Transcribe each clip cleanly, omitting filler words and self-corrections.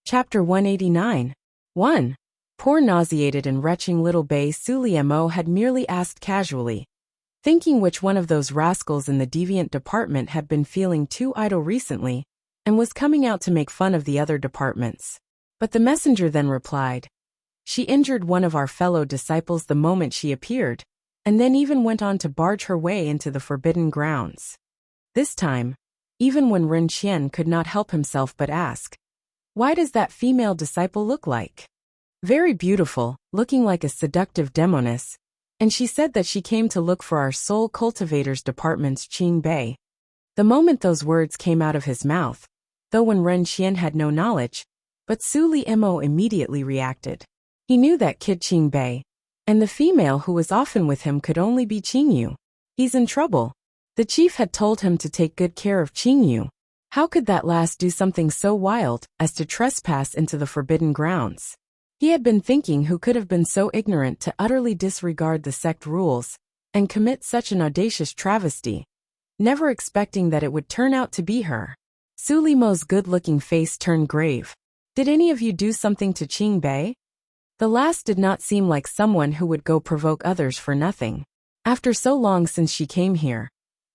Chapter 189. 1. Poor nauseated and retching little Bei Suliemo had merely asked casually, thinking which one of those rascals in the deviant department had been feeling too idle recently, and was coming out to make fun of the other departments. But the messenger then replied, "She injured one of our fellow disciples the moment she appeared, and then even went on to barge her way into the forbidden grounds." This time, even when Ren Qian could not help himself but ask, "Why does that female disciple look like?" "Very beautiful, looking like a seductive demoness, and she said that she came to look for our soul cultivators department's Qing Bei." The moment those words came out of his mouth, though when Ren Qian had no knowledge, but Su Li Mo immediately reacted. He knew that kid Qing Bei, and the female who was often with him could only be Qing Yu. He's in trouble. The chief had told him to take good care of Qing Yu. How could that lass do something so wild as to trespass into the forbidden grounds? He had been thinking who could have been so ignorant to utterly disregard the sect rules and commit such an audacious travesty, never expecting that it would turn out to be her. Su Limo's good-looking face turned grave. "Did any of you do something to Qing Bei?" The lass did not seem like someone who would go provoke others for nothing. After so long since she came here,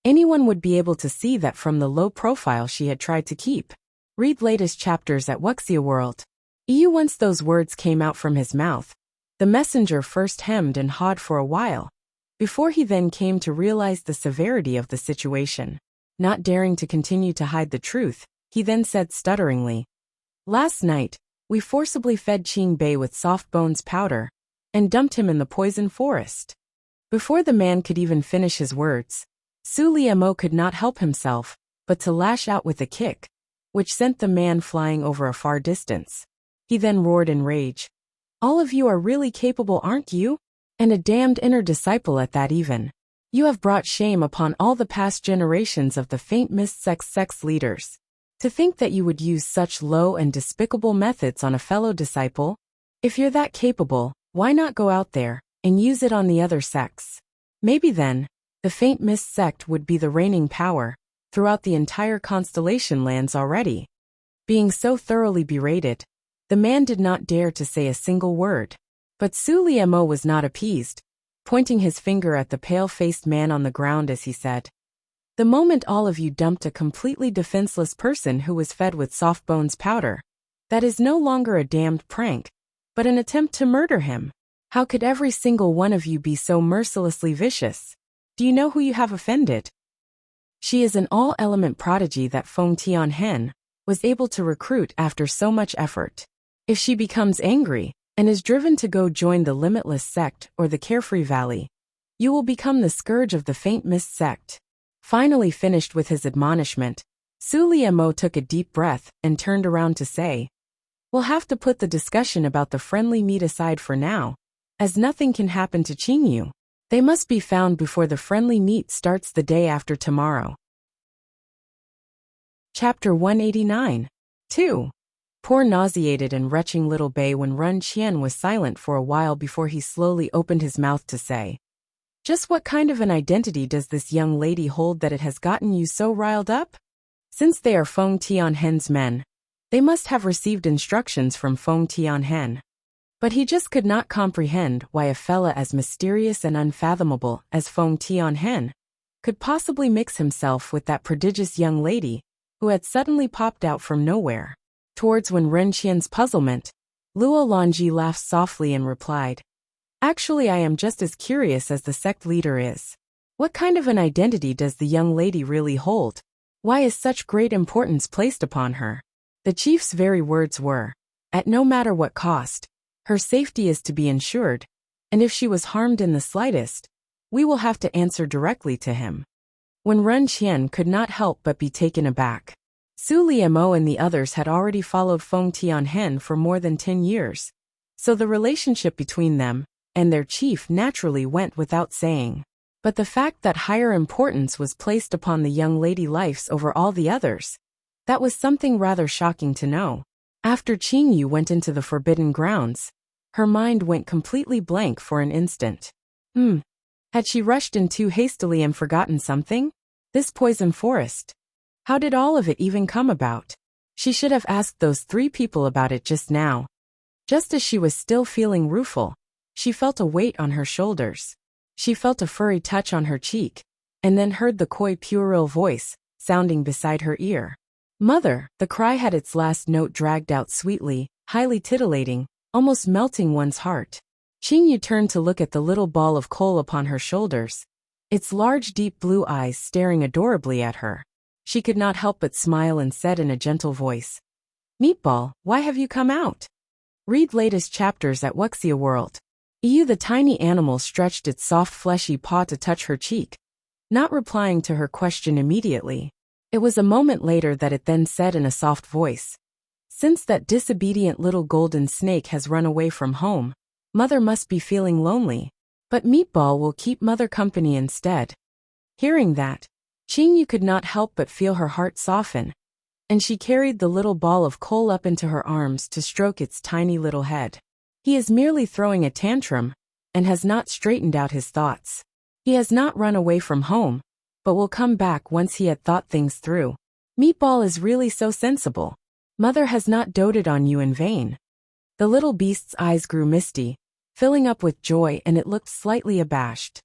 anyone would be able to see that from the low profile she had tried to keep. Read latest chapters at Wuxia World. Once those words came out from his mouth, the messenger first hemmed and hawed for a while, before he then came to realize the severity of the situation. Not daring to continue to hide the truth, he then said stutteringly, "Last night, we forcibly fed Qing Bei with soft bones powder and dumped him in the poison forest." Before the man could even finish his words, Su Liemo could not help himself but to lash out with a kick, which sent the man flying over a far distance. He then roared in rage, "All of you are really capable, aren't you? And a damned inner disciple at that even. You have brought shame upon all the past generations of the faint mist sect's leaders. To think that you would use such low and despicable methods on a fellow disciple? If you're that capable, why not go out there and use it on the other sects? Maybe then, the faint mist sect would be the reigning power throughout the entire constellation lands already." Being so thoroughly berated, the man did not dare to say a single word. But Su Liemo was not appeased, pointing his finger at the pale-faced man on the ground as he said, "The moment all of you dumped a completely defenseless person who was fed with soft bones powder, that is no longer a damned prank, but an attempt to murder him. How could every single one of you be so mercilessly vicious? Do you know who you have offended? She is an all-element prodigy that Feng Tianhen was able to recruit after so much effort. If she becomes angry and is driven to go join the Limitless sect or the Carefree Valley, you will become the scourge of the Faint Mist sect." Finally finished with his admonishment, Su Liemo took a deep breath and turned around to say, "We'll have to put the discussion about the friendly meet aside for now, as nothing can happen to Qing Yu. They must be found before the friendly meet starts the day after tomorrow." Chapter 189. 2. Poor nauseated and retching little Bei when Ren Qian was silent for a while before he slowly opened his mouth to say, "Just what kind of an identity does this young lady hold that it has gotten you so riled up? Since they are Feng Tianhen's men, they must have received instructions from Feng Tianhen." But he just could not comprehend why a fella as mysterious and unfathomable as Feng Tianhen could possibly mix himself with that prodigious young lady who had suddenly popped out from nowhere. Towards when Ren Qian's puzzlement, Luo Longji laughed softly and replied, "Actually, I am just as curious as the sect leader is. What kind of an identity does the young lady really hold? Why is such great importance placed upon her?" The chief's very words were, "At no matter what cost, her safety is to be ensured, and if she was harmed in the slightest, we will have to answer directly to him." When Ren Qian could not help but be taken aback. Su Liemo and the others had already followed Feng Tianhen for more than 10 years, so the relationship between them and their chief naturally went without saying. But the fact that higher importance was placed upon the young lady lives over all the others, that was something rather shocking to know. After Qing Yu went into the forbidden grounds, her mind went completely blank for an instant. Had she rushed in too hastily and forgotten something? This poison forest. How did all of it even come about? She should have asked those 3 people about it just now. Just as she was still feeling rueful, she felt a weight on her shoulders. She felt a furry touch on her cheek, and then heard the coy puerile voice, sounding beside her ear. Mother, the cry had its last note dragged out sweetly, highly titillating, almost melting one's heart. Qingyu turned to look at the little ball of coal upon her shoulders, its large deep blue eyes staring adorably at her. She could not help but smile and said in a gentle voice, "Meatball, why have you come out?" Read latest chapters at Wuxia World. The tiny animal stretched its soft fleshy paw to touch her cheek, not replying to her question immediately. It was a moment later that it then said in a soft voice, "Since that disobedient little golden snake has run away from home, Mother must be feeling lonely. But Meatball will keep Mother company instead." Hearing that, Qingyu could not help but feel her heart soften, and she carried the little ball of coal up into her arms to stroke its tiny little head. He is merely throwing a tantrum, and has not straightened out his thoughts. He has not run away from home, but will come back once he had thought things through. Meatball is really so sensible. Mother has not doted on you in vain. The little beast's eyes grew misty, filling up with joy, and it looked slightly abashed.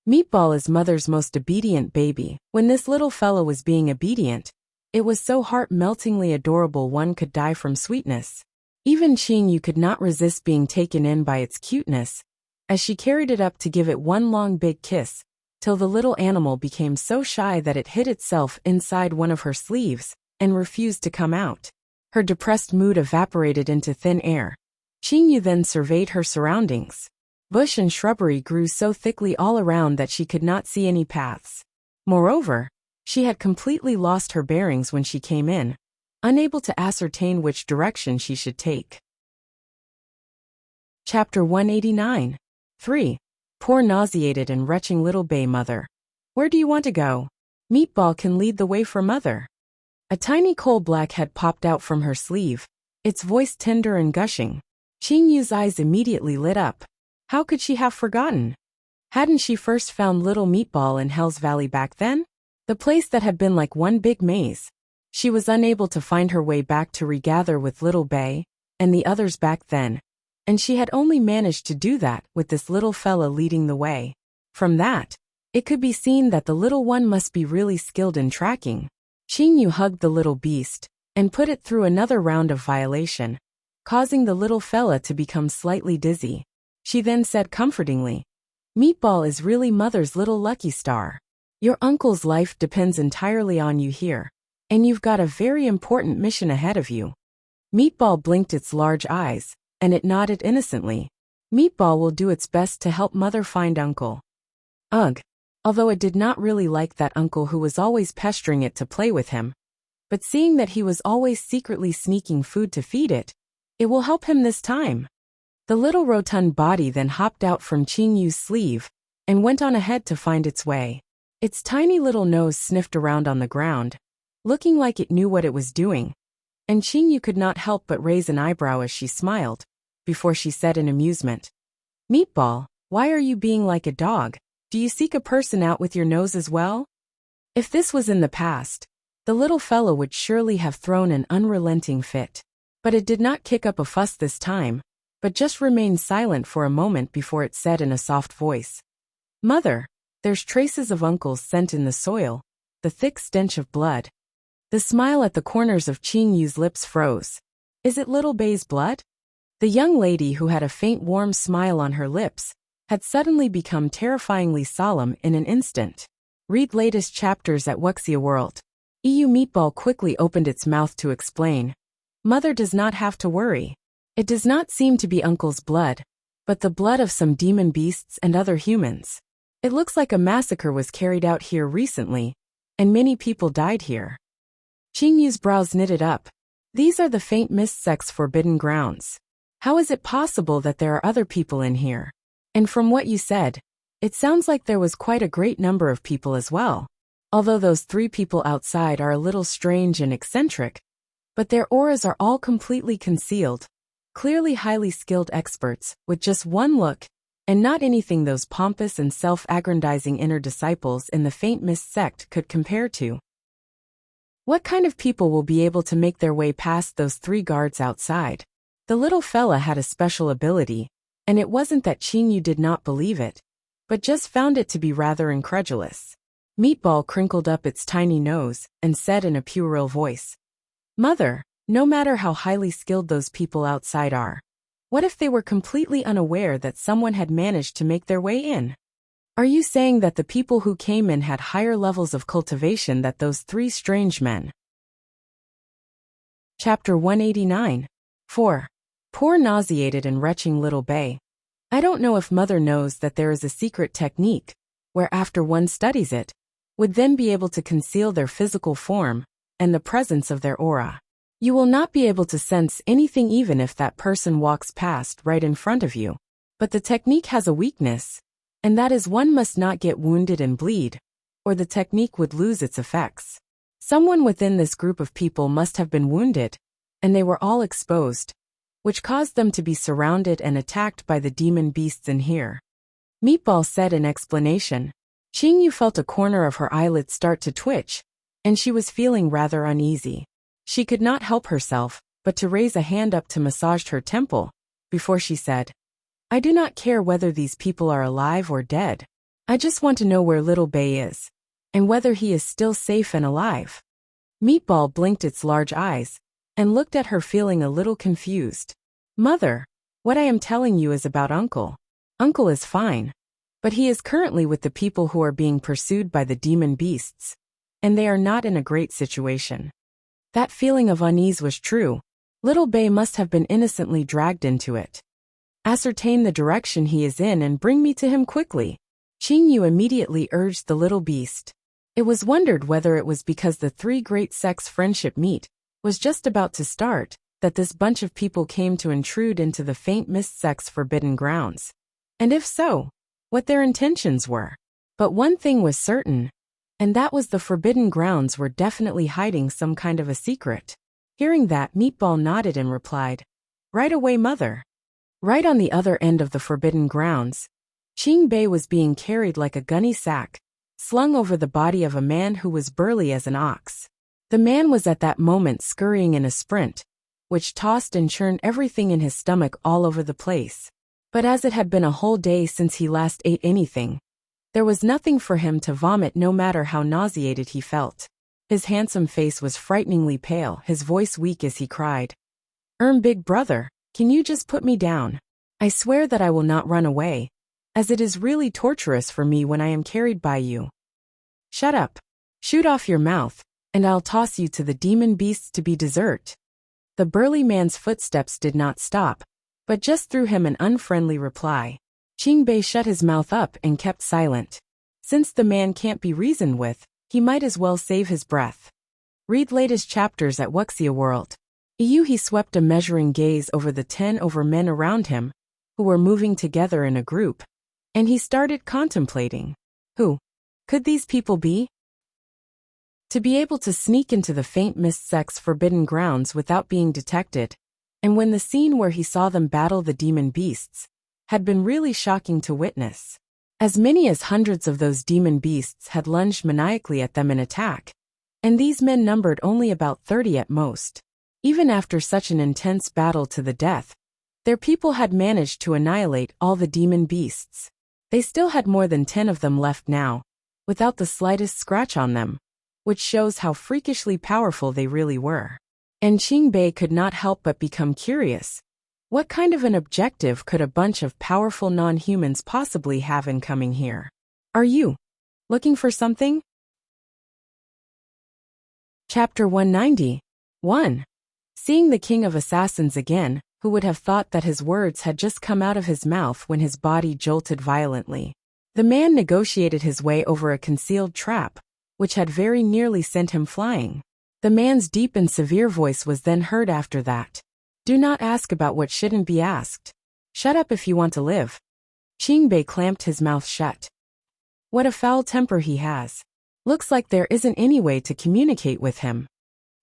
Meatball is Mother's most obedient baby. When this little fellow was being obedient, it was so heart-meltingly adorable one could die from sweetness. Even Qingyu could not resist being taken in by its cuteness, as she carried it up to give it one long big kiss, till the little animal became so shy that it hid itself inside one of her sleeves and refused to come out. Her depressed mood evaporated into thin air. Qingyu then surveyed her surroundings. Bush and shrubbery grew so thickly all around that she could not see any paths. Moreover, she had completely lost her bearings when she came in, unable to ascertain which direction she should take. Chapter 189. 3. Poor nauseated and retching little bay mother. Where do you want to go? Meatball can lead the way for Mother. A tiny coal-black head popped out from her sleeve, its voice tender and gushing. Qingyu's eyes immediately lit up. How could she have forgotten? Hadn't she first found little Meatball in Hell's Valley back then? The place that had been like one big maze. She was unable to find her way back to regather with little Bay and the others back then, and she had only managed to do that with this little fella leading the way. From that, it could be seen that the little one must be really skilled in tracking. Qingyu hugged the little beast and put it through another round of violation, causing the little fella to become slightly dizzy. She then said comfortingly, "Meatball is really Mother's little lucky star. Your uncle's life depends entirely on you here, and you've got a very important mission ahead of you." Meatball blinked its large eyes, and it nodded innocently. Meatball will do its best to help Mother find Uncle. Ugh. Although it did not really like that uncle who was always pestering it to play with him, but seeing that he was always secretly sneaking food to feed it, it will help him this time. The little rotund body then hopped out from Qingyu's sleeve and went on ahead to find its way. Its tiny little nose sniffed around on the ground, looking like it knew what it was doing, and Qingyu could not help but raise an eyebrow as she smiled, before she said in amusement, "Meatball, why are you being like a dog? Do you seek a person out with your nose as well?" If this was in the past, the little fellow would surely have thrown an unrelenting fit. But it did not kick up a fuss this time, but just remained silent for a moment before it said in a soft voice, "Mother, there's traces of Uncle's scent in the soil, the thick stench of blood." The smile at the corners of Qingyu's lips froze. Is it little Bay's blood? The young lady, who had a faint warm smile on her lips, had suddenly become terrifyingly solemn in an instant. Read latest chapters at Wuxia World. Meatball quickly opened its mouth to explain. Mother does not have to worry. It does not seem to be Uncle's blood, but the blood of some demon beasts and other humans. It looks like a massacre was carried out here recently, and many people died here. Qingyu's brows knitted up. These are the faint mist sect's forbidden grounds. How is it possible that there are other people in here? And from what you said, it sounds like there was quite a great number of people as well. Although those 3 people outside are a little strange and eccentric, but their auras are all completely concealed. Clearly highly skilled experts, with just one look, and not anything those pompous and self-aggrandizing inner disciples in the faint mist sect could compare to. What kind of people will be able to make their way past those 3 guards outside? The little fella had a special ability, and it wasn't that Qingyu did not believe it, but just found it to be rather incredulous. Meatball crinkled up its tiny nose and said in a puerile voice, "Mother, no matter how highly skilled those people outside are, what if they were completely unaware that someone had managed to make their way in? Are you saying that the people who came in had higher levels of cultivation than those 3 strange men?" Chapter 189. 4. Poor nauseated and retching little Belle. I don't know if Mother knows that there is a secret technique, where after one studies it, would then be able to conceal their physical form and the presence of their aura. You will not be able to sense anything even if that person walks past right in front of you. But the technique has a weakness, and that is one must not get wounded and bleed, or the technique would lose its effects. Someone within this group of people must have been wounded, and they were all exposed, which caused them to be surrounded and attacked by the demon beasts in here. Meatball said in explanation. Qingyu felt a corner of her eyelid start to twitch, and she was feeling rather uneasy. She could not help herself, but to raise a hand up to massage her temple, before she said, "I do not care whether these people are alive or dead. I just want to know where little Belle is, and whether he is still safe and alive." Meatball blinked its large eyes, and looked at her feeling a little confused. "Mother, what I am telling you is about Uncle. Uncle is fine, but he is currently with the people who are being pursued by the demon beasts, and they are not in a great situation." That feeling of unease was true. Little Belle must have been innocently dragged into it. "Ascertain the direction he is in and bring me to him quickly," Qingyu immediately urged the little beast. It was wondered whether it was because the 3 great sects' friendship meet was just about to start, that this bunch of people came to intrude into the faint mist sect's forbidden grounds. And if so, what their intentions were. But one thing was certain, and that was the forbidden grounds were definitely hiding some kind of a secret. Hearing that, Meatball nodded and replied, "Right away, Mother." Right on the other end of the forbidden grounds, Qingbei was being carried like a gunny sack, slung over the body of a man who was burly as an ox. The man was at that moment scurrying in a sprint, which tossed and churned everything in his stomach all over the place. But as it had been a whole day since he last ate anything, there was nothing for him to vomit no matter how nauseated he felt. His handsome face was frighteningly pale, his voice weak as he cried, Big brother, can you just put me down? I swear that I will not run away, as it is really torturous for me when I am carried by you." "Shut up. Shoot off your mouth, and I'll toss you to the demon beasts to be dessert." The burly man's footsteps did not stop, but just threw him an unfriendly reply. Qingbei shut his mouth up and kept silent. Since the man can't be reasoned with, he might as well save his breath. Read latest chapters at Wuxia World. He swept a measuring gaze over the 10 men around him, who were moving together in a group, and he started contemplating. Who could these people be? To be able to sneak into the faint mist sect's forbidden grounds without being detected, and when the scene where he saw them battle the demon beasts, had been really shocking to witness. As many as hundreds of those demon beasts had lunged maniacally at them in attack, and these men numbered only about 30 at most. Even after such an intense battle to the death, their people had managed to annihilate all the demon beasts. They still had more than 10 of them left now, without the slightest scratch on them, which shows how freakishly powerful they really were. And Qingbei could not help but become curious. What kind of an objective could a bunch of powerful non-humans possibly have in coming here? Are you looking for something? Chapter 190. 1. Seeing the king of assassins again, who would have thought that his words had just come out of his mouth when his body jolted violently. The man negotiated his way over a concealed trap, which had very nearly sent him flying. The man's deep and severe voice was then heard after that. "Do not ask about what shouldn't be asked. Shut up if you want to live." Qingbei clamped his mouth shut. What a foul temper he has. Looks like there isn't any way to communicate with him.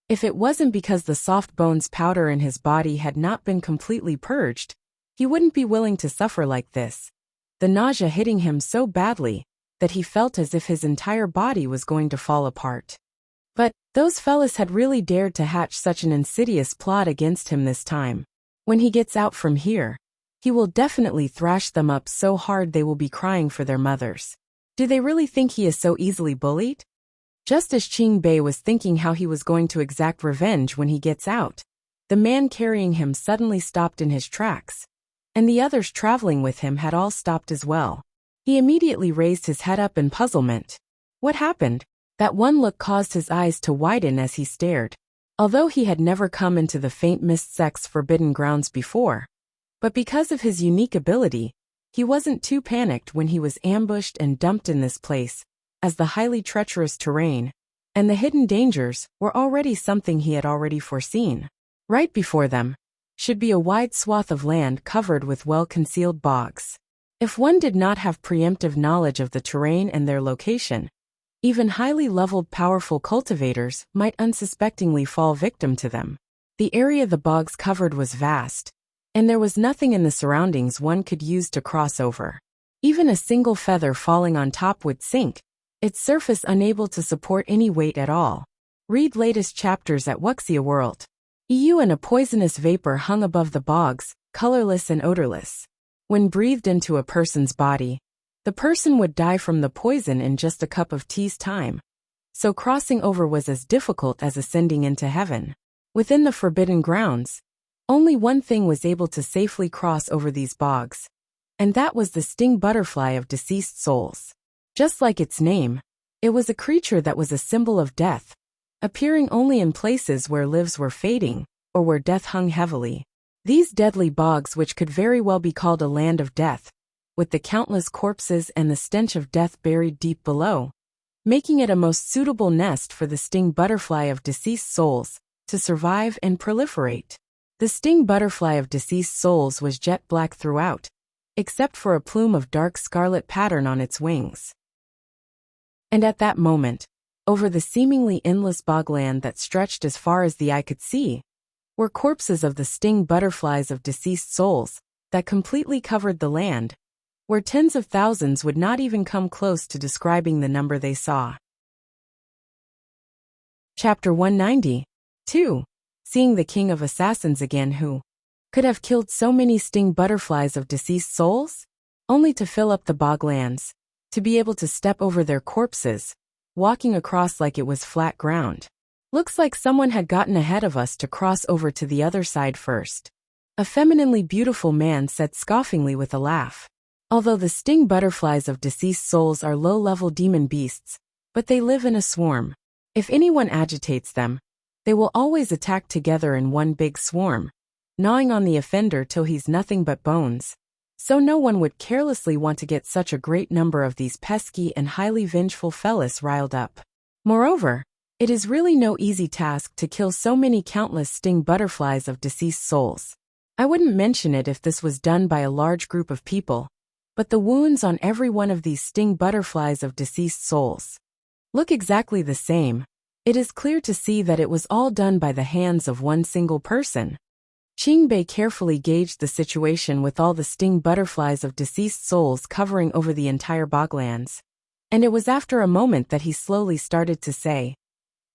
If it wasn't because the soft bones powder in his body had not been completely purged, he wouldn't be willing to suffer like this. The nausea hitting him so badly that he felt as if his entire body was going to fall apart. But Those fellas had really dared to hatch such an insidious plot against him this time. When he gets out from here, he will definitely thrash them up so hard they will be crying for their mothers. Do they really think he is so easily bullied? Just as Qing Bei was thinking how he was going to exact revenge when he gets out, the man carrying him suddenly stopped in his tracks, and the others traveling with him had all stopped as well. He immediately raised his head up in puzzlement. What happened? That one look caused his eyes to widen as he stared. Although he had never come into the Faint Mist Sect's forbidden grounds before, but because of his unique ability, he wasn't too panicked when he was ambushed and dumped in this place, as the highly treacherous terrain and the hidden dangers were already something he had already foreseen. Right before them should be a wide swath of land covered with well-concealed bogs. If one did not have preemptive knowledge of the terrain and their location, even highly leveled powerful cultivators might unsuspectingly fall victim to them. The area the bogs covered was vast, and there was nothing in the surroundings one could use to cross over. Even a single feather falling on top would sink, its surface unable to support any weight at all. Read latest chapters at Wuxia World. And a poisonous vapor hung above the bogs, colorless and odorless. When breathed into a person's body, the person would die from the poison in just a cup of tea's time. So crossing over was as difficult as ascending into heaven. Within the forbidden grounds, only one thing was able to safely cross over these bogs, and that was the sting butterfly of deceased souls. Just like its name, it was a creature that was a symbol of death, appearing only in places where lives were fading, or where death hung heavily. These deadly bogs, which could very well be called a land of death, with the countless corpses and the stench of death buried deep below, making it a most suitable nest for the sting butterfly of deceased souls to survive and proliferate. The sting butterfly of deceased souls was jet black throughout, except for a plume of dark scarlet pattern on its wings. And at that moment, over the seemingly endless bogland that stretched as far as the eye could see, were corpses of the sting butterflies of deceased souls that completely covered the land, where tens of thousands would not even come close to describing the number they saw. Chapter 192. Seeing the king of assassins again who could have killed so many sting butterflies of deceased souls, only to fill up the boglands, to be able to step over their corpses, walking across like it was flat ground. Looks like someone had gotten ahead of us to cross over to the other side first. A femininely beautiful man said scoffingly with a laugh. Although the sting butterflies of deceased souls are low-level demon beasts, but they live in a swarm. If anyone agitates them, they will always attack together in one big swarm, gnawing on the offender till he's nothing but bones. So no one would carelessly want to get such a great number of these pesky and highly vengeful fellas riled up. Moreover, it is really no easy task to kill so many countless sting butterflies of deceased souls. I wouldn't mention it if this was done by a large group of people, but the wounds on every one of these sting butterflies of deceased souls look exactly the same. It is clear to see that it was all done by the hands of one single person. Qing Bei carefully gauged the situation with all the sting butterflies of deceased souls covering over the entire boglands, and it was after a moment that he slowly started to say,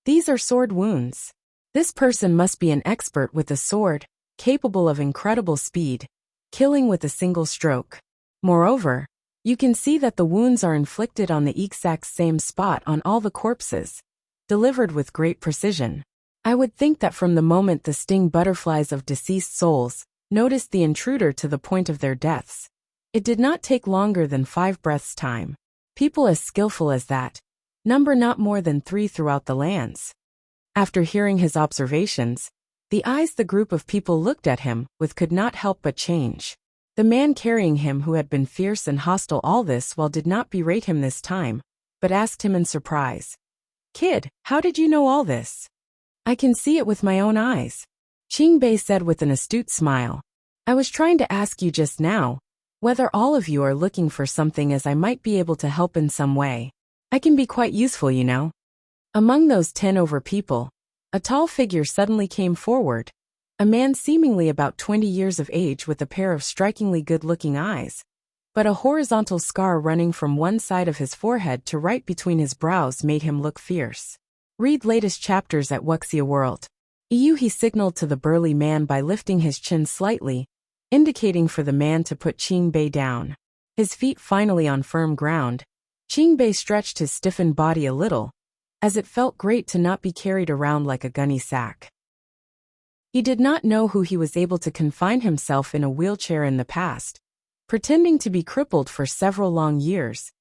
"These are sword wounds. This person must be an expert with a sword, capable of incredible speed, killing with a single stroke. Moreover, you can see that the wounds are inflicted on the exact same spot on all the corpses, delivered with great precision. I would think that from the moment the sting butterflies of deceased souls noticed the intruder to the point of their deaths, it did not take longer than 5 breaths' time. People as skillful as that number not more than 3 throughout the lands." After hearing his observations, the eyes the group of people looked at him with could not help but change. The man carrying him, who had been fierce and hostile all this while, did not berate him this time, but asked him in surprise, "Kid, how did you know all this?" "I can see it with my own eyes," Qing Bei said with an astute smile. "I was trying to ask you just now whether all of you are looking for something, as I might be able to help in some way. I can be quite useful, you know." Among those 10 over people, a tall figure suddenly came forward, a man seemingly about 20 years of age with a pair of strikingly good-looking eyes, but a horizontal scar running from one side of his forehead to right between his brows made him look fierce. Read latest chapters at Wuxia World. He signaled to the burly man by lifting his chin slightly, indicating for the man to put Qingbei down. His feet finally on firm ground, Qingbei stretched his stiffened body a little, as it felt great to not be carried around like a gunny sack. He did not know who he was able to confine himself in a wheelchair in the past, pretending to be crippled for several long years,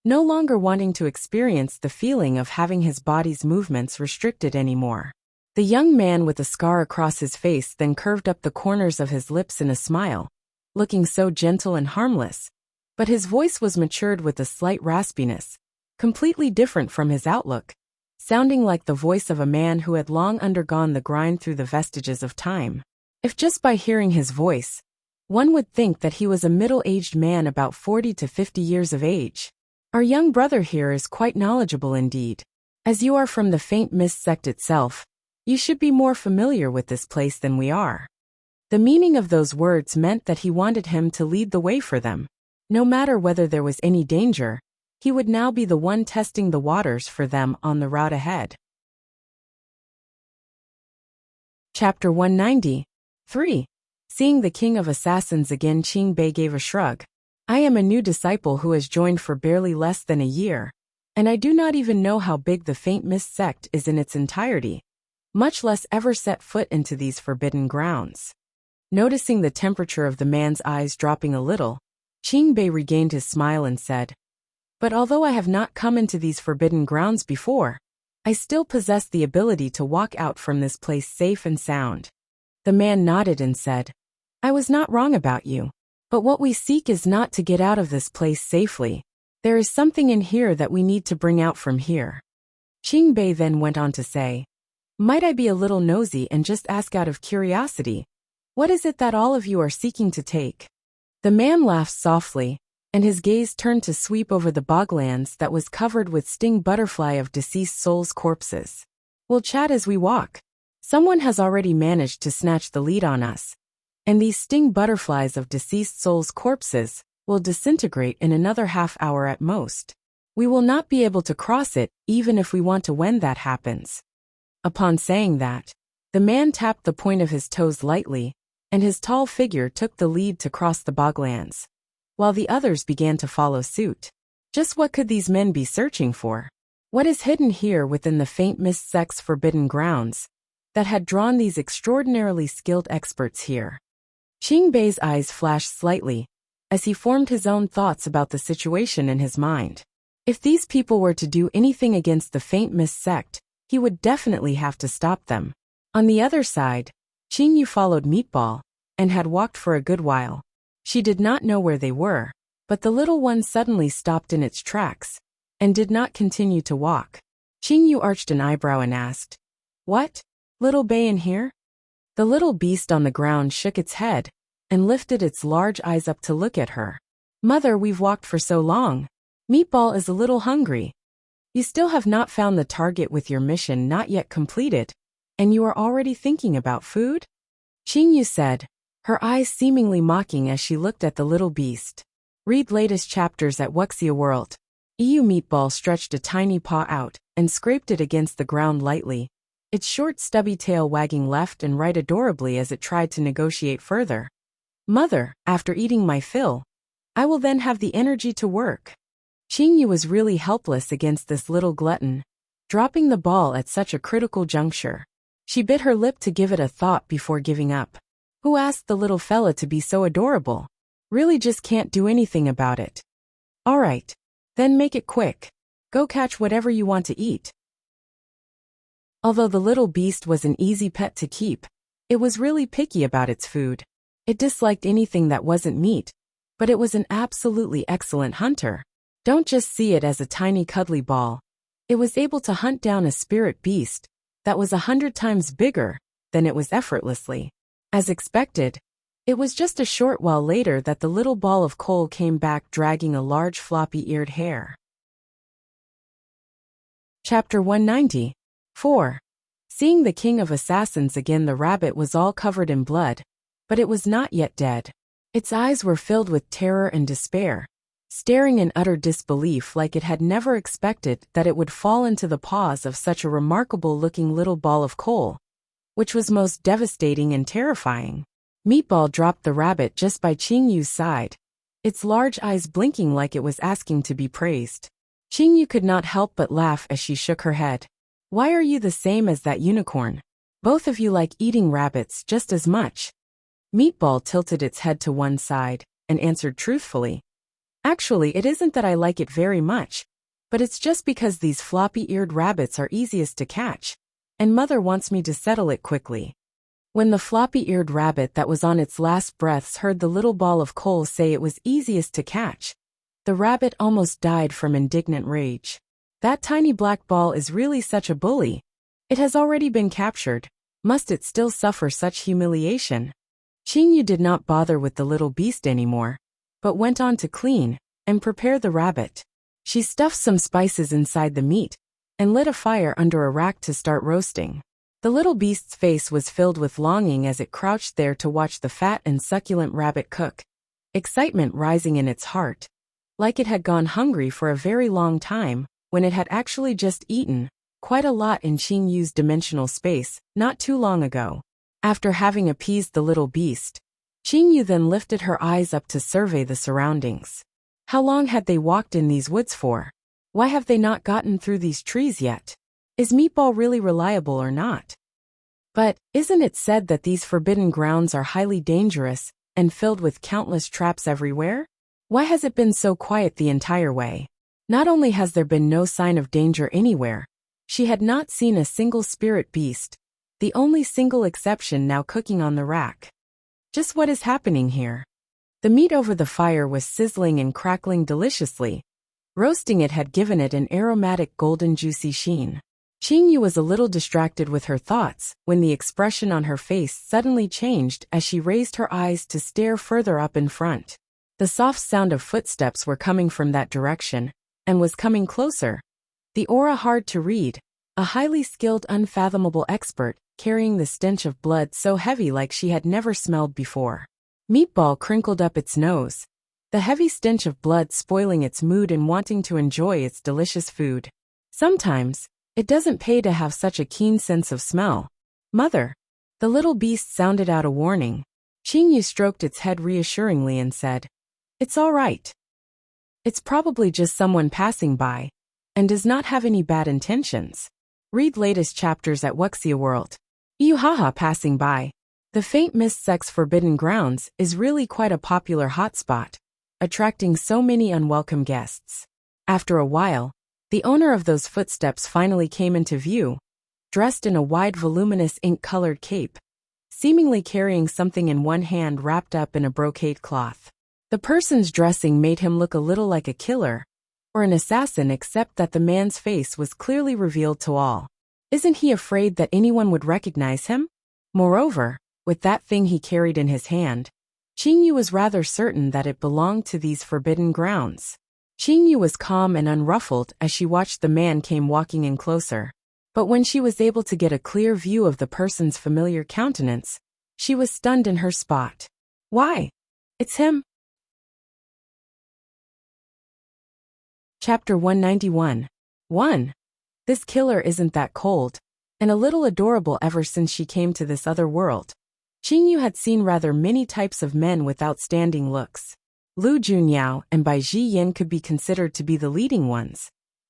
no longer wanting to experience the feeling of having his body's movements restricted anymore. The young man with a scar across his face then curved up the corners of his lips in a smile, looking so gentle and harmless, but his voice was matured with a slight raspiness, completely different from his outlook, sounding like the voice of a man who had long undergone the grind through the vestiges of time. If just by hearing his voice, one would think that he was a middle-aged man about 40 to 50 years of age. Our young brother here is quite knowledgeable indeed. As you are from the Faint Mist sect itself, you should be more familiar with this place than we are. The meaning of those words meant that he wanted him to lead the way for them. No matter whether there was any danger, he would now be the one testing the waters for them on the route ahead. Chapter 193. Seeing the King of Assassins again, Qingbei gave a shrug. I am a new disciple who has joined for barely less than a year, and I do not even know how big the Faint Mist sect is in its entirety, much less ever set foot into these forbidden grounds. Noticing the temperature of the man's eyes dropping a little, Qingbei regained his smile and said, But although I have not come into these forbidden grounds before, I still possess the ability to walk out from this place safe and sound. The man nodded and said, I was not wrong about you. But what we seek is not to get out of this place safely. There is something in here that we need to bring out from here. Qingbei then went on to say, Might I be a little nosy and just ask out of curiosity, what is it that all of you are seeking to take? The man laughed softly, and his gaze turned to sweep over the boglands that was covered with sting butterfly of deceased souls' corpses. We'll chat as we walk. Someone has already managed to snatch the lead on us, and these sting butterflies of deceased souls' corpses will disintegrate in another half hour at most. We will not be able to cross it, even if we want to when that happens. Upon saying that, the man tapped the point of his toes lightly, and his tall figure took the lead to cross the boglands, while the others began to follow suit. Just what could these men be searching for? What is hidden here within the Faint Mist sect's forbidden grounds that had drawn these extraordinarily skilled experts here? Qingbei's eyes flashed slightly, as he formed his own thoughts about the situation in his mind. If these people were to do anything against the Faint Mist sect, he would definitely have to stop them. On the other side, Qingyu followed Meatball, and had walked for a good while. She did not know where they were, but the little one suddenly stopped in its tracks, and did not continue to walk. Qingyu arched an eyebrow and asked, What? Little Bei in here? The little beast on the ground shook its head, and lifted its large eyes up to look at her. Mother, we've walked for so long. Meatball is a little hungry. You still have not found the target with your mission not yet completed, and you are already thinking about food? Qingyu said, her eyes seemingly mocking as she looked at the little beast. Read latest chapters at Wuxia World. Meatball stretched a tiny paw out, and scraped it against the ground lightly, its short stubby tail wagging left and right adorably as it tried to negotiate further. Mother, after eating my fill, I will then have the energy to work. Qingyu was really helpless against this little glutton, dropping the ball at such a critical juncture. She bit her lip to give it a thought before giving up. Who asked the little fella to be so adorable? Really just can't do anything about it. All right, then make it quick. Go catch whatever you want to eat. Although the little beast was an easy pet to keep, it was really picky about its food. It disliked anything that wasn't meat, but it was an absolutely excellent hunter. Don't just see it as a tiny cuddly ball. It was able to hunt down a spirit beast that was 100 times bigger than it was effortlessly. As expected, it was just a short while later that the little ball of coal came back dragging a large floppy-eared hare. Chapter 194. Seeing the King of Assassins again, the rabbit was all covered in blood, but it was not yet dead. Its eyes were filled with terror and despair, staring in utter disbelief like it had never expected that it would fall into the paws of such a remarkable-looking little ball of coal, which was most devastating and terrifying. Meatball dropped the rabbit just by Qingyu's side, its large eyes blinking like it was asking to be praised. Qingyu could not help but laugh as she shook her head. Why are you the same as that unicorn? Both of you like eating rabbits just as much. Meatball tilted its head to one side and answered truthfully. Actually, it isn't that I like it very much, but it's just because these floppy-eared rabbits are easiest to catch, and Mother wants me to settle it quickly. When the floppy-eared rabbit that was on its last breaths heard the little ball of coal say it was easiest to catch, the rabbit almost died from indignant rage. That tiny black ball is really such a bully. It has already been captured. Must it still suffer such humiliation? Qingyu did not bother with the little beast anymore, but went on to clean and prepare the rabbit. She stuffed some spices inside the meat and lit a fire under a rack to start roasting. The little beast's face was filled with longing as it crouched there to watch the fat and succulent rabbit cook, excitement rising in its heart, like it had gone hungry for a very long time, when it had actually just eaten quite a lot in Qingyu's dimensional space not too long ago. After having appeased the little beast, Qingyu then lifted her eyes up to survey the surroundings. How long had they walked in these woods for? Why have they not gotten through these trees yet? Is Meatball really reliable or not? But, isn't it said that these forbidden grounds are highly dangerous and filled with countless traps everywhere? Why has it been so quiet the entire way? Not only has there been no sign of danger anywhere, she had not seen a single spirit beast, the only single exception now cooking on the rack. Just what is happening here? The meat over the fire was sizzling and crackling deliciously. Roasting it had given it an aromatic golden juicy sheen. Qingyu was a little distracted with her thoughts when the expression on her face suddenly changed as she raised her eyes to stare further up in front. The soft sound of footsteps were coming from that direction, and was coming closer. The aura hard to read, a highly skilled unfathomable expert, carrying the stench of blood so heavy like she had never smelled before. Meatball crinkled up its nose, the heavy stench of blood spoiling its mood and wanting to enjoy its delicious food. Sometimes, it doesn't pay to have such a keen sense of smell. Mother. The little beast sounded out a warning. Qingyu stroked its head reassuringly and said, "It's all right. It's probably just someone passing by, and does not have any bad intentions." Read latest chapters at Wuxia World. Yuhaha passing by. The faint mist sex forbidden grounds is really quite a popular hotspot, attracting so many unwelcome guests. After a while, the owner of those footsteps finally came into view, dressed in a wide voluminous ink-colored cape, seemingly carrying something in one hand wrapped up in a brocade cloth. The person's dressing made him look a little like a killer, or an assassin, except that the man's face was clearly revealed to all. Isn't he afraid that anyone would recognize him? Moreover, with that thing he carried in his hand, Qingyu was rather certain that it belonged to these forbidden grounds. Qingyu was calm and unruffled as she watched the man came walking in closer. But when she was able to get a clear view of the person's familiar countenance, she was stunned in her spot. Why? It's him. Chapter 191. 1. This killer isn't that cold, and a little adorable ever since she came to this other world. Qingyu had seen rather many types of men with outstanding looks. Lu Junyao and Bai Ziyin could be considered to be the leading ones.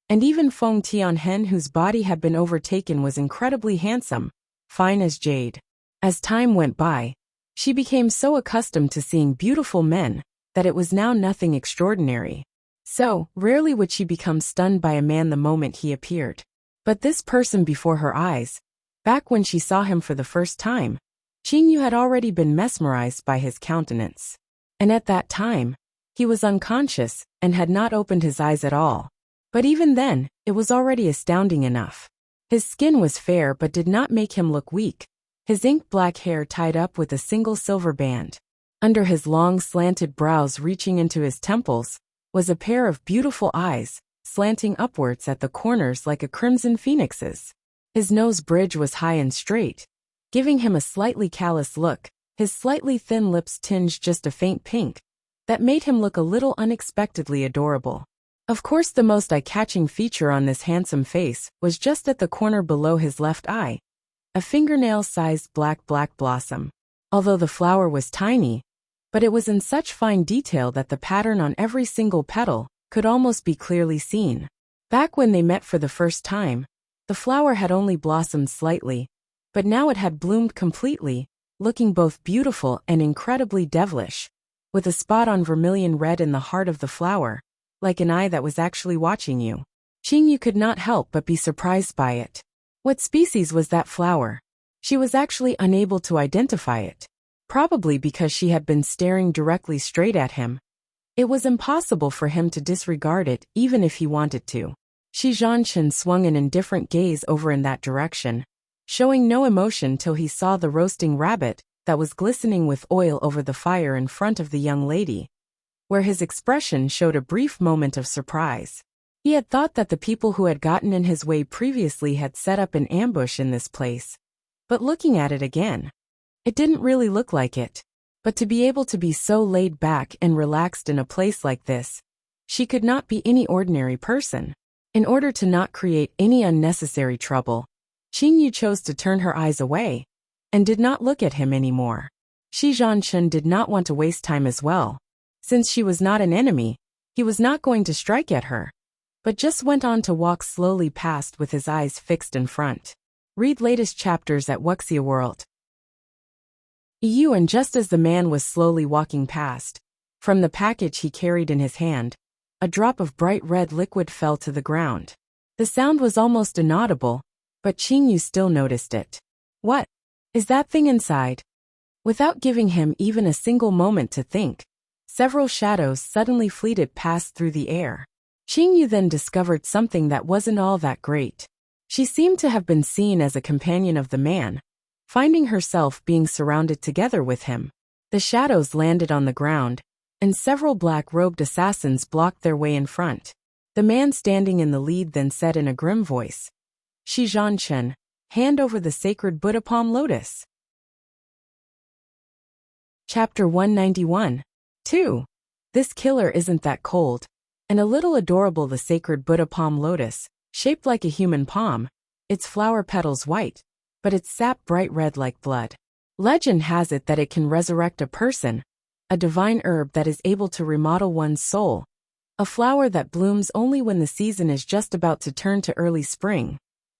And even Feng Tianhen, whose body had been overtaken, was incredibly handsome, fine as jade. As time went by, she became so accustomed to seeing beautiful men that it was now nothing extraordinary. So, rarely would she become stunned by a man the moment he appeared. But this person before her eyes, back when she saw him for the first time, Qingyu had already been mesmerized by his countenance. And at that time, he was unconscious and had not opened his eyes at all. But even then, it was already astounding enough. His skin was fair but did not make him look weak, his ink-black hair tied up with a single silver band. Under his long slanted brows reaching into his temples, was a pair of beautiful eyes, slanting upwards at the corners like a crimson phoenix's. His nose bridge was high and straight, giving him a slightly callous look, his slightly thin lips tinged just a faint pink, that made him look a little unexpectedly adorable. Of course, the most eye-catching feature on this handsome face was just at the corner below his left eye, a fingernail-sized black blossom. Although the flower was tiny, but it was in such fine detail that the pattern on every single petal could almost be clearly seen. Back when they met for the first time, the flower had only blossomed slightly, but now it had bloomed completely, looking both beautiful and incredibly devilish, with a spot on vermilion red in the heart of the flower, like an eye that was actually watching you. Qingyu could not help but be surprised by it. What species was that flower? She was actually unable to identify it. Probably because she had been staring directly straight at him. It was impossible for him to disregard it even if he wanted to. Shi Zhanchen swung an indifferent gaze over in that direction, showing no emotion till he saw the roasting rabbit that was glistening with oil over the fire in front of the young lady, where his expression showed a brief moment of surprise. He had thought that the people who had gotten in his way previously had set up an ambush in this place, but looking at it again, it didn't really look like it. But to be able to be so laid back and relaxed in a place like this, she could not be any ordinary person. In order to not create any unnecessary trouble, Qingyu chose to turn her eyes away and did not look at him anymore. Shi Zhanchen did not want to waste time as well. Since she was not an enemy, he was not going to strike at her, but just went on to walk slowly past with his eyes fixed in front. Read latest chapters at Wuxia World. And just as the man was slowly walking past, from the package he carried in his hand, a drop of bright red liquid fell to the ground. The sound was almost inaudible, but Qingyu still noticed it. What is that thing inside? Without giving him even a single moment to think, several shadows suddenly fleeted past through the air. Qingyu then discovered something that wasn't all that great. She seemed to have been seen as a companion of the man, finding herself being surrounded together with him. The shadows landed on the ground, and several black-robed assassins blocked their way in front. The man standing in the lead then said in a grim voice, "Shi Zhanchen, hand over the sacred Buddha palm lotus." Chapter 191. 2. This killer isn't that cold. And a little adorable, the sacred Buddha palm lotus, shaped like a human palm, its flower petals white, but its sap bright red like blood. Legend has it that it can resurrect a person, a divine herb that is able to remodel one's soul, a flower that blooms only when the season is just about to turn to early spring,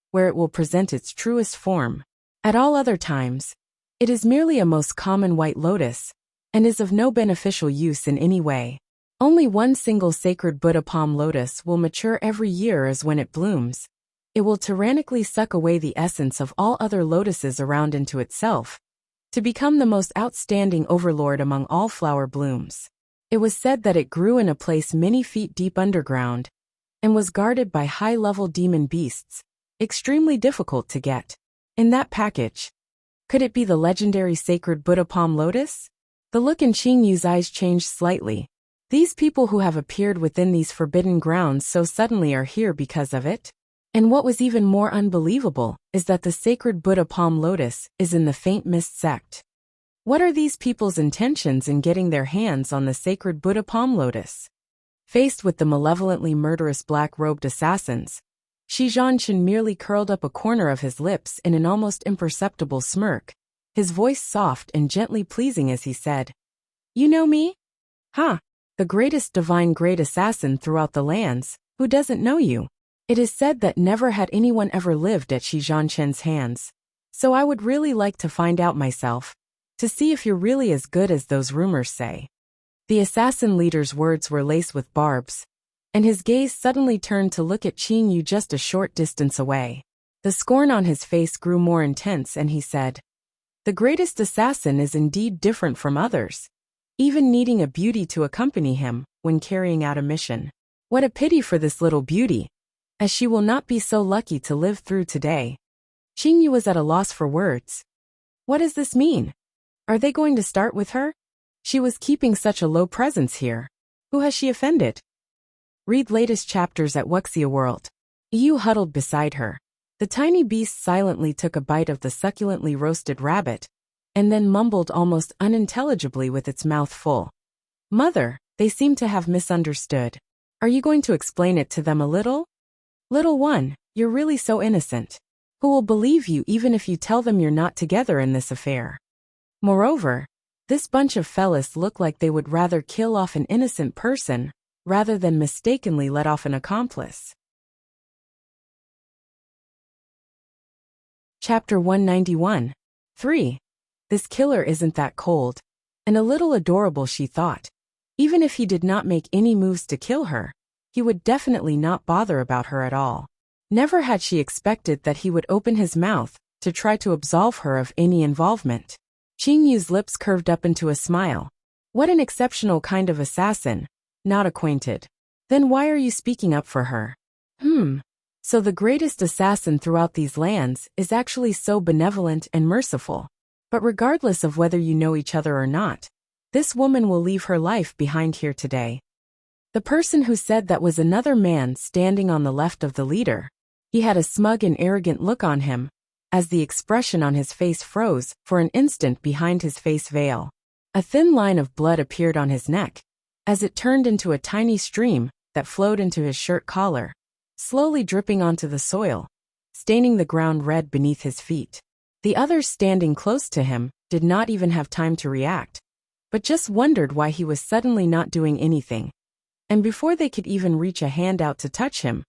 where it will present its truest form. At all other times, it is merely a most common white lotus, and is of no beneficial use in any way. Only one single sacred Buddha palm lotus will mature every year, as when it blooms, it will tyrannically suck away the essence of all other lotuses around into itself, to become the most outstanding overlord among all flower blooms. It was said that it grew in a place many feet deep underground, and was guarded by high-level demon beasts, extremely difficult to get. In that package, could it be the legendary sacred Buddha palm lotus? The look in Qingyu's eyes changed slightly. These people who have appeared within these forbidden grounds so suddenly are here because of it? And what was even more unbelievable is that the sacred Buddha palm lotus is in the Faint Mist sect. What are these people's intentions in getting their hands on the sacred Buddha palm lotus? Faced with the malevolently murderous black-robed assassins, Shi Zhanchen merely curled up a corner of his lips in an almost imperceptible smirk, his voice soft and gently pleasing as he said, "You know me? Huh? The greatest divine great assassin throughout the lands, who doesn't know you? It is said that never had anyone ever lived at Shi Zhanchen's hands. So I would really like to find out myself, to see if you're really as good as those rumors say." The assassin leader's words were laced with barbs, and his gaze suddenly turned to look at Qingyu just a short distance away. The scorn on his face grew more intense and he said, "The greatest assassin is indeed different from others, even needing a beauty to accompany him when carrying out a mission. What a pity for this little beauty, as she will not be so lucky to live through today." Qingyu was at a loss for words. What does this mean? Are they going to start with her? She was keeping such a low presence here. Who has she offended? Read latest chapters at Wuxia World. Yu huddled beside her. The tiny beast silently took a bite of the succulently roasted rabbit, and then mumbled almost unintelligibly with its mouth full. Mother, they seem to have misunderstood. Are you going to explain it to them a little? Little one, you're really so innocent. Who will believe you even if you tell them you're not together in this affair? Moreover, this bunch of fellas look like they would rather kill off an innocent person rather than mistakenly let off an accomplice. Chapter 191. 3. This killer isn't that cold. And a little adorable, she thought. Even if he did not make any moves to kill her, he would definitely not bother about her at all. Never had she expected that he would open his mouth to try to absolve her of any involvement. Qing Yu's lips curved up into a smile. What an exceptional kind of assassin, not acquainted. Then why are you speaking up for her? So the greatest assassin throughout these lands is actually so benevolent and merciful. But regardless of whether you know each other or not, this woman will leave her life behind here today. The person who said that was another man standing on the left of the leader. He had a smug and arrogant look on him, as the expression on his face froze for an instant behind his face veil. A thin line of blood appeared on his neck, as it turned into a tiny stream that flowed into his shirt collar, slowly dripping onto the soil, staining the ground red beneath his feet. The others standing close to him did not even have time to react, but just wondered why he was suddenly not doing anything. And before they could even reach a hand out to touch him,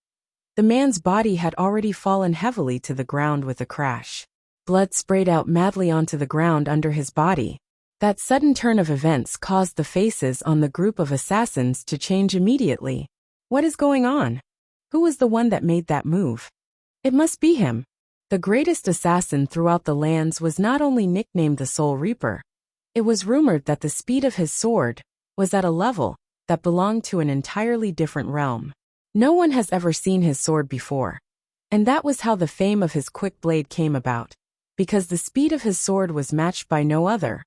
the man's body had already fallen heavily to the ground with a crash. Blood sprayed out madly onto the ground under his body. That sudden turn of events caused the faces on the group of assassins to change immediately. What is going on? Who was the one that made that move? It must be him. The greatest assassin throughout the lands was not only nicknamed the Soul Reaper. It was rumored that the speed of his sword was at a level that belonged to an entirely different realm. No one has ever seen his sword before. And that was how the fame of his quick blade came about, because the speed of his sword was matched by no other.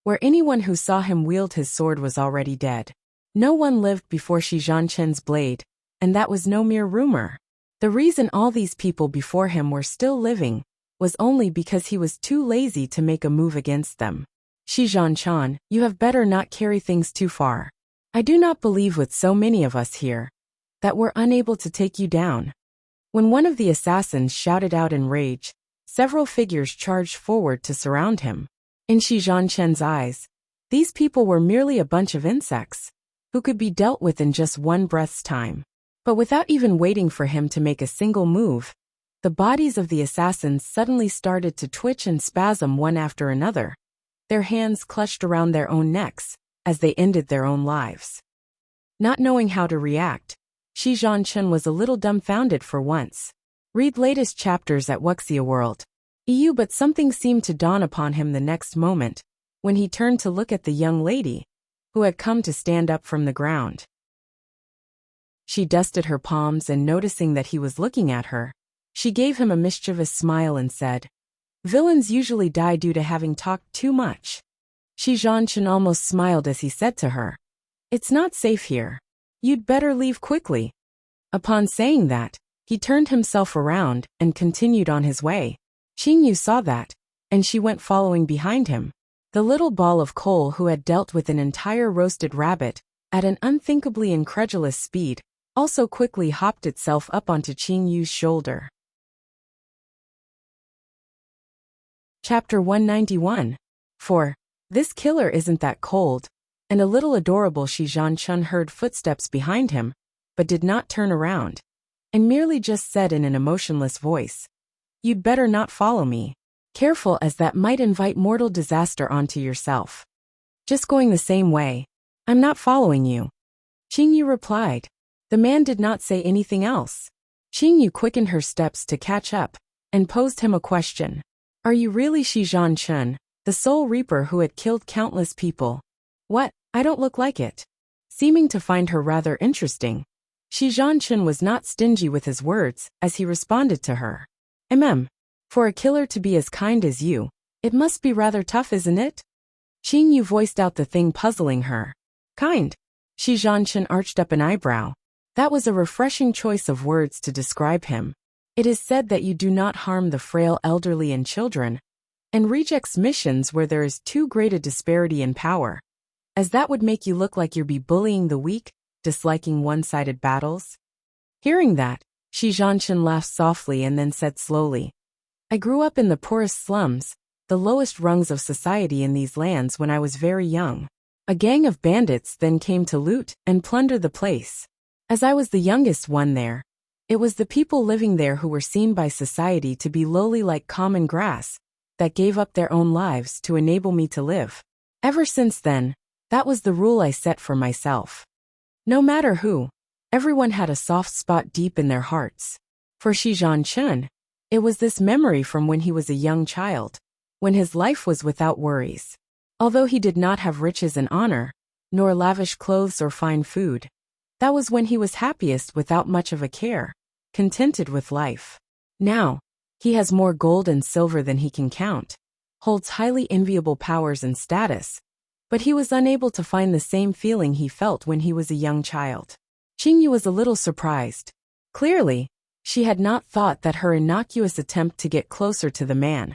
Where anyone who saw him wield his sword was already dead. No one lived before Shi Zhanchen's blade, and that was no mere rumor. The reason all these people before him were still living was only because he was too lazy to make a move against them. Shi Zhanchen, you have better not carry things too far. I do not believe with so many of us here that we're unable to take you down. When one of the assassins shouted out in rage, several figures charged forward to surround him. In Shi Zhanchen's eyes, these people were merely a bunch of insects who could be dealt with in just one breath's time. But without even waiting for him to make a single move, the bodies of the assassins suddenly started to twitch and spasm one after another, their hands clutched around their own necks as they ended their own lives. Not knowing how to react, Shi Zhanchen was a little dumbfounded for once. Read latest chapters at Wuxia World. EU, but something seemed to dawn upon him the next moment, when he turned to look at the young lady, who had come to stand up from the ground. She dusted her palms and noticing that he was looking at her, she gave him a mischievous smile and said, "Villains usually die due to having talked too much." Shi Zhanchen almost smiled as he said to her, "It's not safe here. You'd better leave quickly." Upon saying that, he turned himself around and continued on his way. Qing Yu saw that, and she went following behind him. The little ball of coal who had dealt with an entire roasted rabbit at an unthinkably incredulous speed also quickly hopped itself up onto Qing Yu's shoulder. Chapter 191. 4. This killer isn't that cold. And a little adorable Shi Zhanchen heard footsteps behind him, but did not turn around, and merely just said in an emotionless voice, "You'd better not follow me. Careful, as that might invite mortal disaster onto yourself." "Just going the same way. I'm not following you." Qing Yu replied. The man did not say anything else. Qing Yu quickened her steps to catch up, and posed him a question. "Are you really Shi Zhanchen, the Soul Reaper who had killed countless people?" "What? I don't look like it." Seeming to find her rather interesting, Shi Zhanchen was not stingy with his words as he responded to her. For a killer to be as kind as you, it must be rather tough, isn't it?" Qing Yu voiced out the thing puzzling her. "Kind?" Shi Zhanchen arched up an eyebrow. That was a refreshing choice of words to describe him. It is said that you do not harm the frail, elderly, and children, and rejects missions where there is too great a disparity in power. as that would make you look like you'd be bullying the weak, disliking one-sided battles. Hearing that, Shi Zhanchen laughed softly and then said slowly, I grew up in the poorest slums, the lowest rungs of society in these lands when I was very young. A gang of bandits then came to loot and plunder the place. As I was the youngest one there, it was the people living there who were seen by society to be lowly like common grass, that gave up their own lives to enable me to live. Ever since then, that was the rule I set for myself. No matter who, everyone had a soft spot deep in their hearts. For Shi Zhanchen, it was this memory from when he was a young child, when his life was without worries. Although he did not have riches and honor, nor lavish clothes or fine food, that was when he was happiest without much of a care, contented with life. Now, he has more gold and silver than he can count, holds highly enviable powers and status, but he was unable to find the same feeling he felt when he was a young child. Qingyu was a little surprised. Clearly, she had not thought that her innocuous attempt to get closer to the man,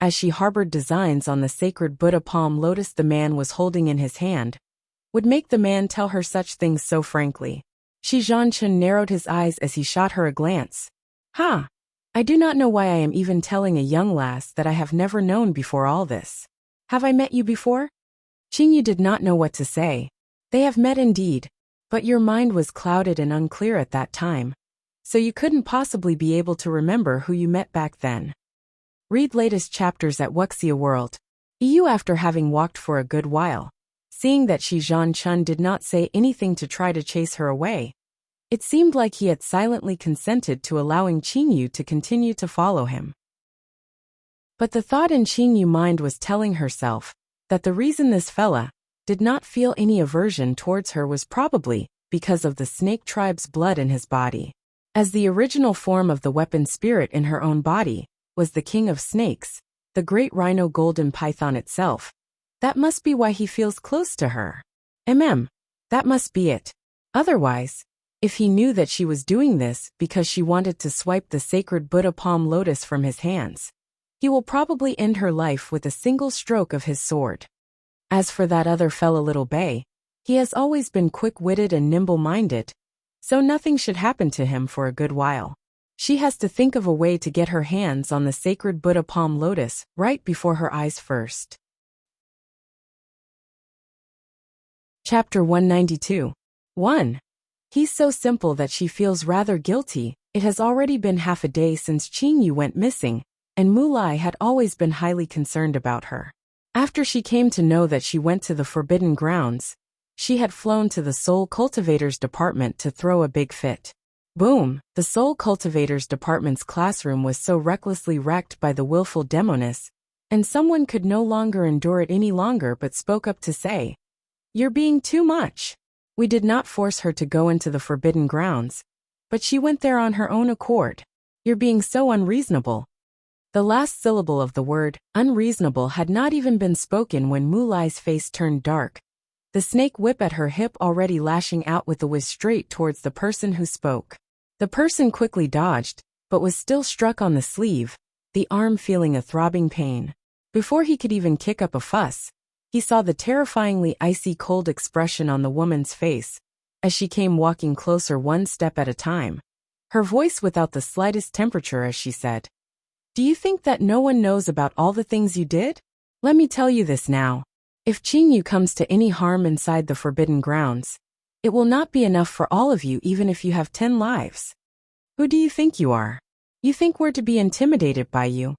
as she harbored designs on the sacred Buddha palm lotus the man was holding in his hand, would make the man tell her such things so frankly. Shi Zhanchen narrowed his eyes as he shot her a glance. Ha! I do not know why I am even telling a young lass that I have never known before all this. Have I met you before? Qingyu did not know what to say. They have met indeed, but your mind was clouded and unclear at that time, so you couldn't possibly be able to remember who you met back then. Read latest chapters at Wuxia World. EU. After having walked for a good while, seeing that Shi Zhanchen did not say anything to try to chase her away, it seemed like he had silently consented to allowing Qingyu to continue to follow him. But the thought in Qingyu's mind was telling herself that the reason this fella did not feel any aversion towards her was probably because of the snake tribe's blood in his body. As the original form of the weapon spirit in her own body was the king of snakes, the great rhino golden python itself, that must be why he feels close to her. That must be it. Otherwise, if he knew that she was doing this because she wanted to swipe the sacred Buddha palm lotus from his hands, he will probably end her life with a single stroke of his sword. As for that other fella little Belle, he has always been quick-witted and nimble-minded, so nothing should happen to him for a good while. She has to think of a way to get her hands on the sacred Buddha palm lotus right before her eyes first. Chapter 192. 1. He's so simple that she feels rather guilty. It has already been half a day since Qingyu went missing, and Mulai had always been highly concerned about her. After she came to know that she went to the Forbidden Grounds, she had flown to the Soul Cultivators Department to throw a big fit. Boom! The Soul Cultivators Department's classroom was so recklessly wrecked by the willful demoness, and someone could no longer endure it any longer but spoke up to say, "You're being too much." We did not force her to go into the Forbidden Grounds, but she went there on her own accord. You're being so unreasonable. The last syllable of the word, unreasonable, had not even been spoken when Mulai's face turned dark, the snake whip at her hip already lashing out with the whiz straight towards the person who spoke. The person quickly dodged, but was still struck on the sleeve, the arm feeling a throbbing pain. Before he could even kick up a fuss, he saw the terrifyingly icy cold expression on the woman's face, as she came walking closer one step at a time, her voice without the slightest temperature as she said, "Do you think that no one knows about all the things you did? Let me tell you this now. If Qingyu comes to any harm inside the Forbidden Grounds, it will not be enough for all of you even if you have 10 lives. Who do you think you are? You think we're to be intimidated by you?"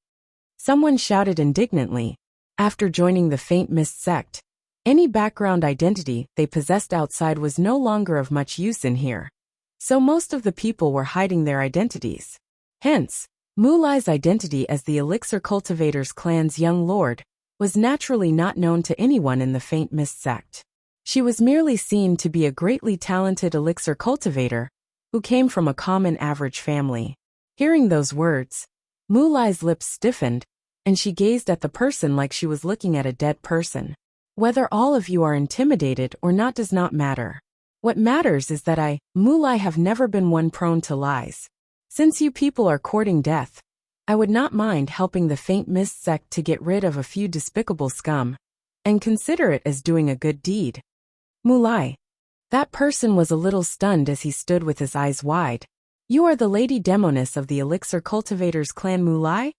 Someone shouted indignantly. After joining the Faint Mist sect, any background identity they possessed outside was no longer of much use in here, so most of the people were hiding their identities. Hence, Mulai's identity as the Elixir Cultivators clan's young lord was naturally not known to anyone in the Faint Mist sect. She was merely seen to be a greatly talented elixir cultivator who came from a common average family. Hearing those words, Mulai's lips stiffened, and she gazed at the person like she was looking at a dead person. Whether all of you are intimidated or not does not matter. What matters is that I, Mulai, have never been one prone to lies. Since you people are courting death, I would not mind helping the Faint Mist sect to get rid of a few despicable scum, and consider it as doing a good deed. Mulai. That person was a little stunned as he stood with his eyes wide. You are the Lady Demoness of the Elixir Cultivators clan Mulai?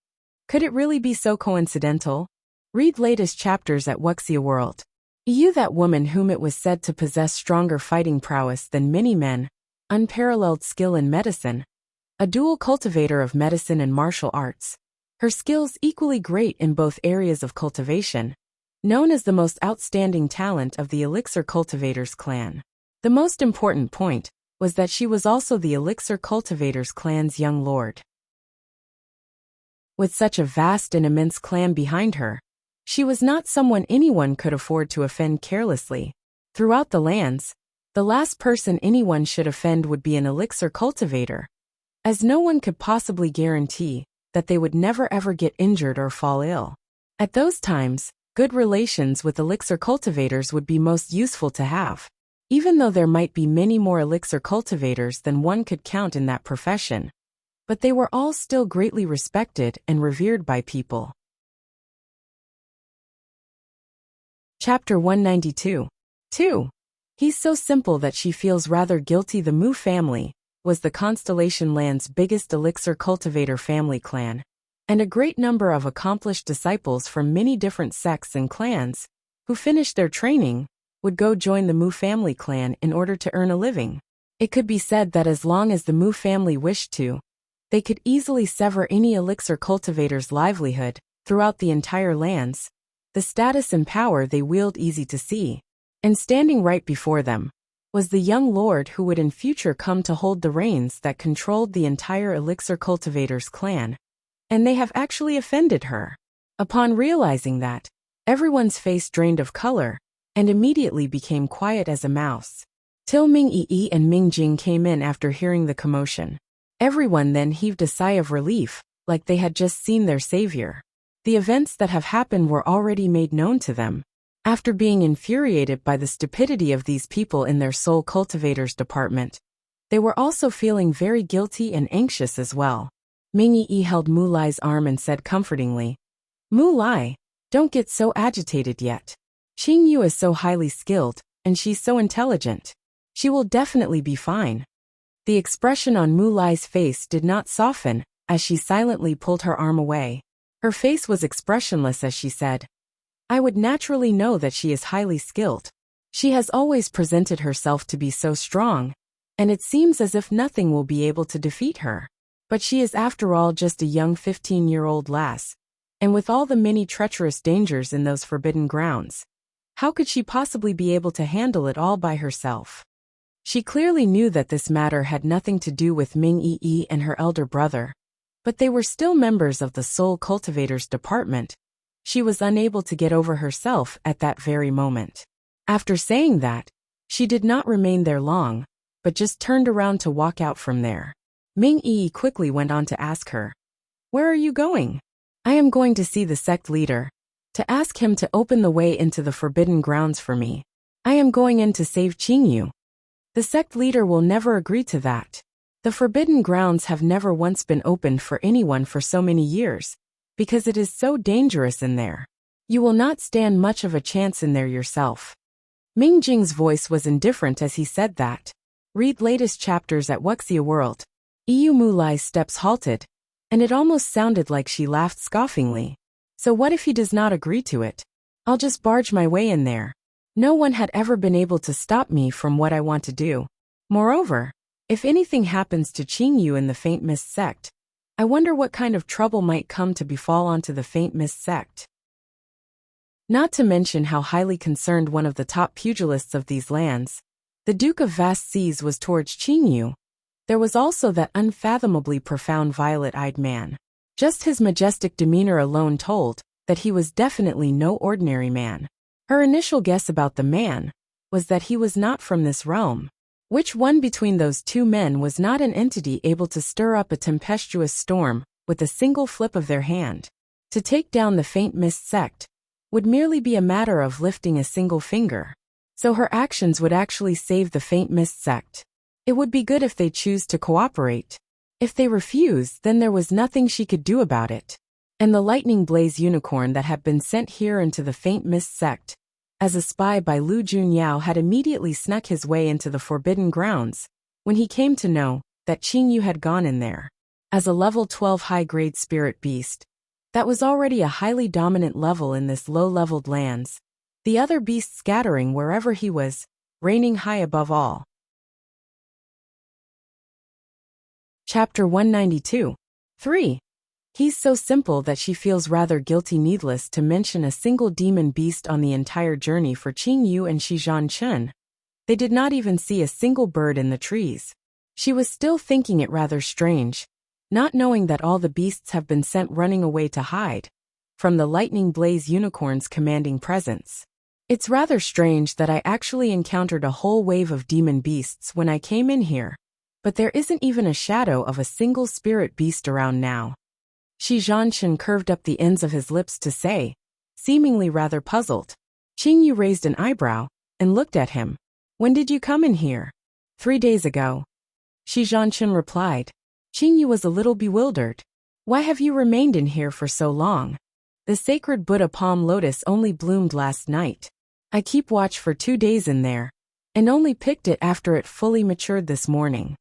Could it really be so coincidental? Read latest chapters at Wuxia World. You that woman whom it was said to possess stronger fighting prowess than many men, unparalleled skill in medicine, a dual cultivator of medicine and martial arts, her skills equally great in both areas of cultivation, known as the most outstanding talent of the Elixir Cultivators clan. The most important point was that she was also the Elixir Cultivators clan's young lord. With such a vast and immense clan behind her, she was not someone anyone could afford to offend carelessly. Throughout the lands, the last person anyone should offend would be an elixir cultivator, as no one could possibly guarantee that they would never ever get injured or fall ill. At those times, good relations with elixir cultivators would be most useful to have. Even though there might be many more elixir cultivators than one could count in that profession, but they were all still greatly respected and revered by people. Chapter 192. 2. He's so simple that she feels rather guilty. The Mu family was the Constellation Land's biggest elixir cultivator family clan, and a great number of accomplished disciples from many different sects and clans, who finished their training, would go join the Mu family clan in order to earn a living. It could be said that as long as the Mu family wished to, they could easily sever any elixir cultivator's livelihood throughout the entire lands. The status and power they wield easy to see. And standing right before them was the young lord who would in future come to hold the reins that controlled the entire elixir cultivators clan. And they have actually offended her. Upon realizing that, everyone's face drained of color, and immediately became quiet as a mouse. Till Ming Yi and Ming Jing came in after hearing the commotion. Everyone then heaved a sigh of relief, like they had just seen their savior. The events that have happened were already made known to them. After being infuriated by the stupidity of these people in their soul cultivators department, they were also feeling very guilty and anxious as well. Ming Yi held Mulai's arm and said comfortingly, Mulai, don't get so agitated yet. Qing Yu is so highly skilled, and she's so intelligent. She will definitely be fine. The expression on Mulai's face did not soften, as she silently pulled her arm away. Her face was expressionless as she said, I would naturally know that she is highly skilled. She has always presented herself to be so strong, and it seems as if nothing will be able to defeat her. But she is after all just a young 15-year-old lass, and with all the many treacherous dangers in those forbidden grounds, how could she possibly be able to handle it all by herself? She clearly knew that this matter had nothing to do with Ming Yi and her elder brother, but they were still members of the Soul Cultivators Department. She was unable to get over herself at that very moment. After saying that, she did not remain there long, but just turned around to walk out from there. Ming Yi quickly went on to ask her, Where are you going? I am going to see the sect leader, to ask him to open the way into the forbidden grounds for me. I am going in to save Qingyu. The sect leader will never agree to that. The forbidden grounds have never once been opened for anyone for so many years, because it is so dangerous in there. You will not stand much of a chance in there yourself. Ming Jing's voice was indifferent as he said that. Read latest chapters at Wuxia World. Yu Mulai's steps halted, and it almost sounded like she laughed scoffingly. So what if he does not agree to it? I'll just barge my way in there. No one had ever been able to stop me from what I want to do. Moreover, if anything happens to Qingyu in the Faint Mist sect, I wonder what kind of trouble might come to befall onto the Faint Mist sect. Not to mention how highly concerned one of the top pugilists of these lands, the Duke of Vast Seas, was towards Qingyu. There was also that unfathomably profound violet-eyed man. Just his majestic demeanor alone told that he was definitely no ordinary man. Her initial guess about the man was that he was not from this realm. Which one between those two men was not an entity able to stir up a tempestuous storm with a single flip of their hand? To take down the Faint Mist sect would merely be a matter of lifting a single finger. So her actions would actually save the Faint Mist sect. It would be good if they choose to cooperate. If they refuse, then there was nothing she could do about it. and the lightning blaze unicorn that had been sent here into the faint mist sect, as a spy by Lu Junyao had immediately snuck his way into the forbidden grounds, when he came to know that Qing Yu had gone in there. As a level 12 high-grade spirit beast, that was already a highly dominant level in this low-leveled lands, the other beasts scattering wherever he was, reigning high above all. Chapter 192. 3. He's so simple that she feels rather guilty, needless to mention a single demon beast on the entire journey for Qing Yu and Shi Zhanchen. They did not even see a single bird in the trees. She was still thinking it rather strange, not knowing that all the beasts have been sent running away to hide from the lightning blaze unicorn's commanding presence. It's rather strange that I actually encountered a whole wave of demon beasts when I came in here, but there isn't even a shadow of a single spirit beast around now. Shi Zhanchen curved up the ends of his lips to say, seemingly rather puzzled. Qing Yu raised an eyebrow and looked at him. When did you come in here? 3 days ago. Shi Zhanchen replied. Qing Yu was a little bewildered. Why have you remained in here for so long? The sacred Buddha palm lotus only bloomed last night. I keep watch for 2 days in there, and only picked it after it fully matured this morning.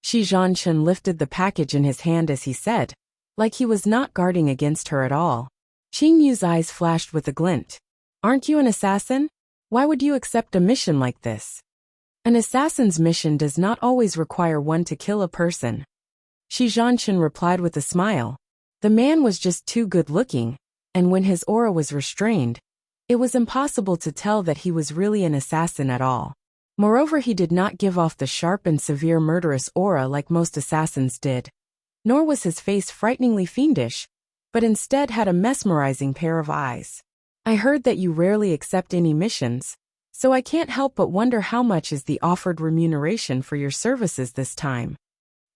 Shi Zhanchen lifted the package in his hand as he said, like he was not guarding against her at all. Qing Yu's eyes flashed with a glint. Aren't you an assassin? Why would you accept a mission like this? An assassin's mission does not always require one to kill a person. Shi Zhanchen replied with a smile. The man was just too good-looking, and when his aura was restrained, it was impossible to tell that he was really an assassin at all. Moreover, he did not give off the sharp and severe murderous aura like most assassins did, nor was his face frighteningly fiendish, but instead had a mesmerizing pair of eyes. I heard that you rarely accept any missions, so I can't help but wonder how much is the offered remuneration for your services this time.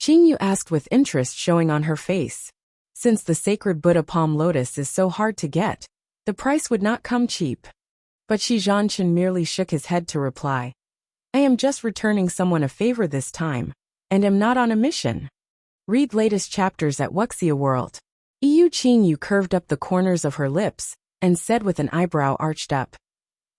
Qing Yu asked with interest showing on her face. Since the sacred Buddha palm lotus is so hard to get, the price would not come cheap. But Shi Zhanchen merely shook his head to reply. I am just returning someone a favor this time, and am not on a mission. Read latest chapters at Wuxia World. Qing Yu curved up the corners of her lips, and said with an eyebrow arched up.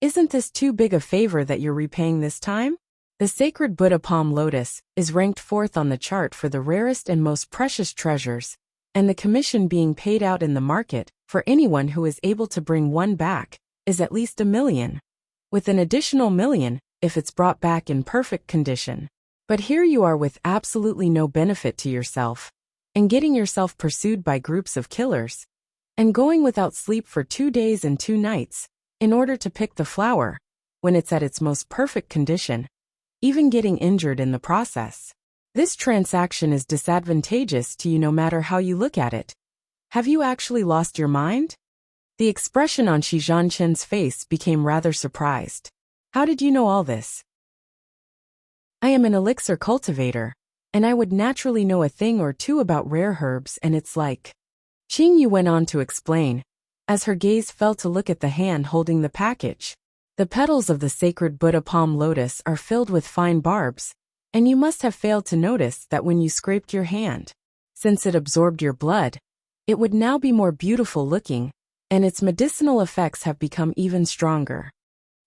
Isn't this too big a favor that you're repaying this time? The sacred Buddha palm lotus is ranked 4th on the chart for the rarest and most precious treasures, and the commission being paid out in the market for anyone who is able to bring one back is at least 1 million, with an additional 1 million if it's brought back in perfect condition. But here you are with absolutely no benefit to yourself, and getting yourself pursued by groups of killers, and going without sleep for 2 days and 2 nights in order to pick the flower when it's at its most perfect condition, even getting injured in the process. This transaction is disadvantageous to you no matter how you look at it. Have you actually lost your mind? The expression on Shi Zhanchen's face became rather surprised. How did you know all this? I am an elixir cultivator, and I would naturally know a thing or two about rare herbs, and it's like. Qing Yu went on to explain, as her gaze fell to look at the hand holding the package. The petals of the sacred Buddha palm lotus are filled with fine barbs, and you must have failed to notice that when you scraped your hand, since it absorbed your blood, it would now be more beautiful looking, and its medicinal effects have become even stronger.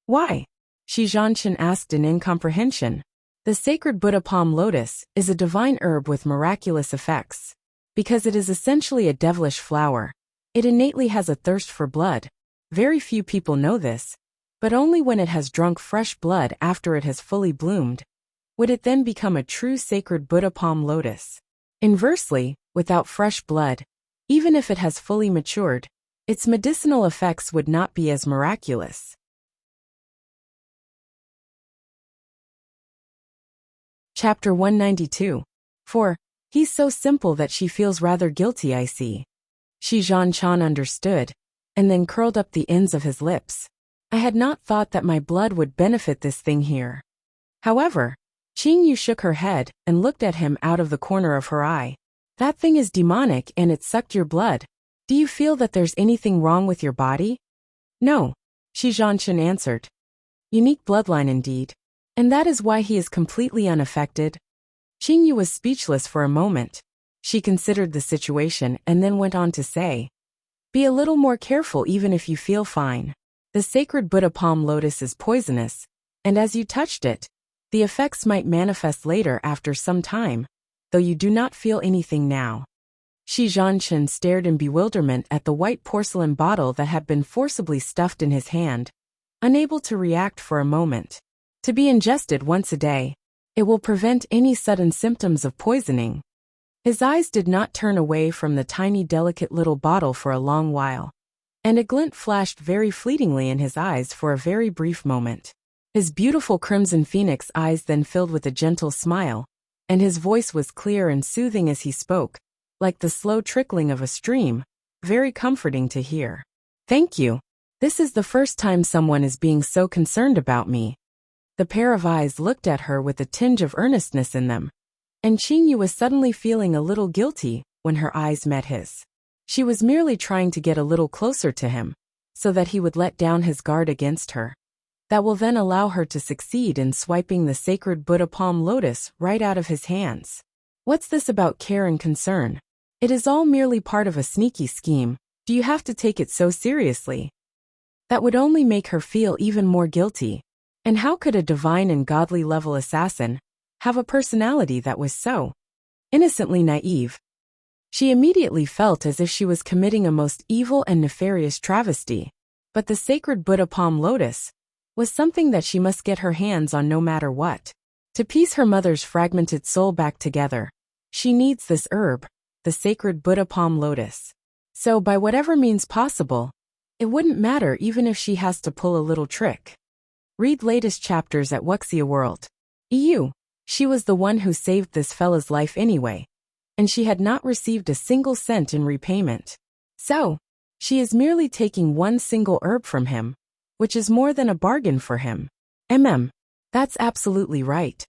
Why? Shi Zhanchen asked in incomprehension. The sacred Buddha palm lotus is a divine herb with miraculous effects. Because it is essentially a devilish flower, it innately has a thirst for blood. Very few people know this, but only when it has drunk fresh blood after it has fully bloomed would it then become a true sacred Buddha palm lotus. Inversely, without fresh blood, even if it has fully matured, its medicinal effects would not be as miraculous. Chapter 192. 4. He's so simple that she feels rather guilty, I see. Shi Zhanchen understood, and then curled up the ends of his lips. I had not thought that my blood would benefit this thing here. However, Qing Yu shook her head and looked at him out of the corner of her eye. That thing is demonic and it sucked your blood. Do you feel that there's anything wrong with your body? No, Shi Zhanchen answered. Unique bloodline indeed. And that is why he is completely unaffected. Qing Yu was speechless for a moment. She considered the situation and then went on to say, Be a little more careful even if you feel fine. The sacred Buddha palm lotus is poisonous, and as you touched it, the effects might manifest later after some time, though you do not feel anything now. Shi Zhanchen stared in bewilderment at the white porcelain bottle that had been forcibly stuffed in his hand, unable to react for a moment. To be ingested once a day, it will prevent any sudden symptoms of poisoning. His eyes did not turn away from the tiny delicate little bottle for a long while, and a glint flashed very fleetingly in his eyes for a very brief moment. His beautiful crimson phoenix eyes then filled with a gentle smile, and his voice was clear and soothing as he spoke, like the slow trickling of a stream, very comforting to hear. Thank you. This is the first time someone is being so concerned about me. The pair of eyes looked at her with a tinge of earnestness in them, and Qingyu was suddenly feeling a little guilty when her eyes met his. She was merely trying to get a little closer to him, so that he would let down his guard against her. That will then allow her to succeed in swiping the sacred Buddha palm lotus right out of his hands. What's this about care and concern? It is all merely part of a sneaky scheme. Do you have to take it so seriously? That would only make her feel even more guilty. And how could a divine and godly level assassin have a personality that was so innocently naive? She immediately felt as if she was committing a most evil and nefarious travesty. But the sacred Buddha palm lotus was something that she must get her hands on no matter what. To piece her mother's fragmented soul back together, she needs this herb, the sacred Buddha palm lotus. So by whatever means possible, it wouldn't matter even if she has to pull a little trick. Read latest chapters at Wuxia World. EU. She was the one who saved this fella's life anyway, and she had not received a single cent in repayment. So, she is merely taking one single herb from him, which is more than a bargain for him. That's absolutely right.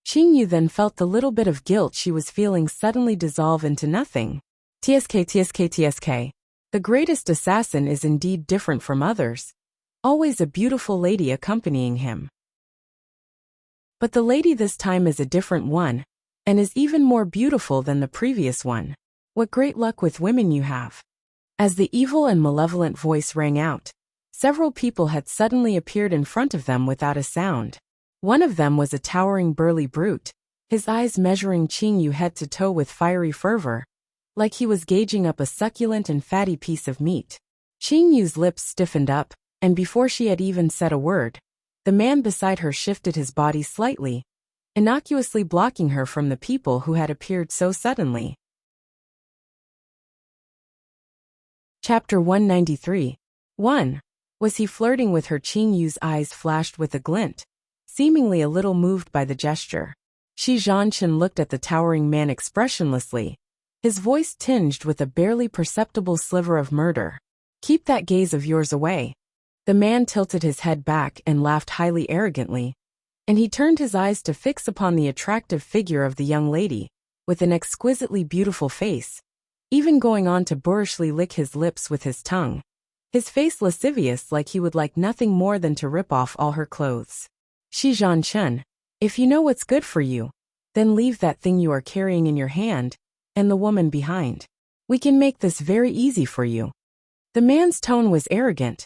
Qingyu then felt the little bit of guilt she was feeling suddenly dissolve into nothing. TSK. The greatest assassin is indeed different from others. Always a beautiful lady accompanying him. But the lady this time is a different one, and is even more beautiful than the previous one. What great luck with women you have. As the evil and malevolent voice rang out, several people had suddenly appeared in front of them without a sound. One of them was a towering burly brute, his eyes measuring Qingyu head to toe with fiery fervor, like he was gauging up a succulent and fatty piece of meat. Qingyu's lips stiffened up, and before she had even said a word, the man beside her shifted his body slightly, innocuously blocking her from the people who had appeared so suddenly. Chapter 193. 1. Was he flirting with her? Qingyu's eyes flashed with a glint, seemingly a little moved by the gesture. Shi Zhanchen looked at the towering man expressionlessly, his voice tinged with a barely perceptible sliver of murder. Keep that gaze of yours away. The man tilted his head back and laughed highly arrogantly, and he turned his eyes to fix upon the attractive figure of the young lady, with an exquisitely beautiful face, even going on to boorishly lick his lips with his tongue, his face lascivious like he would like nothing more than to rip off all her clothes. Shi Zhanchen, if you know what's good for you, then leave that thing you are carrying in your hand, and the woman behind. We can make this very easy for you. The man's tone was arrogant,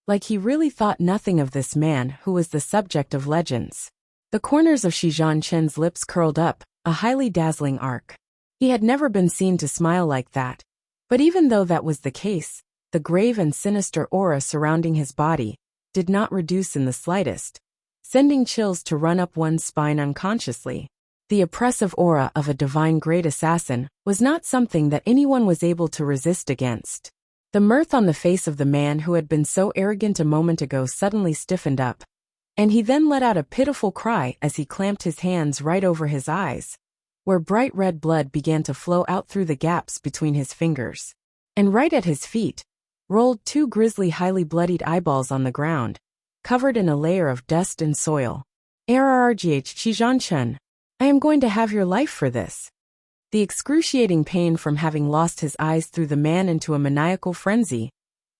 like he really thought nothing of this man who was the subject of legends. The corners of Shi Zhanchen's lips curled up, a highly dazzling arc. He had never been seen to smile like that. But even though that was the case, the grave and sinister aura surrounding his body did not reduce in the slightest, sending chills to run up one's spine unconsciously. The oppressive aura of a divine great assassin was not something that anyone was able to resist against. The mirth on the face of the man who had been so arrogant a moment ago suddenly stiffened up, and he then let out a pitiful cry as he clamped his hands right over his eyes, where bright red blood began to flow out through the gaps between his fingers. And right at his feet rolled two grisly highly bloodied eyeballs on the ground, covered in a layer of dust and soil. Arrgh Shi Zhanchen, I am going to have your life for this. The excruciating pain from having lost his eyes threw the man into a maniacal frenzy,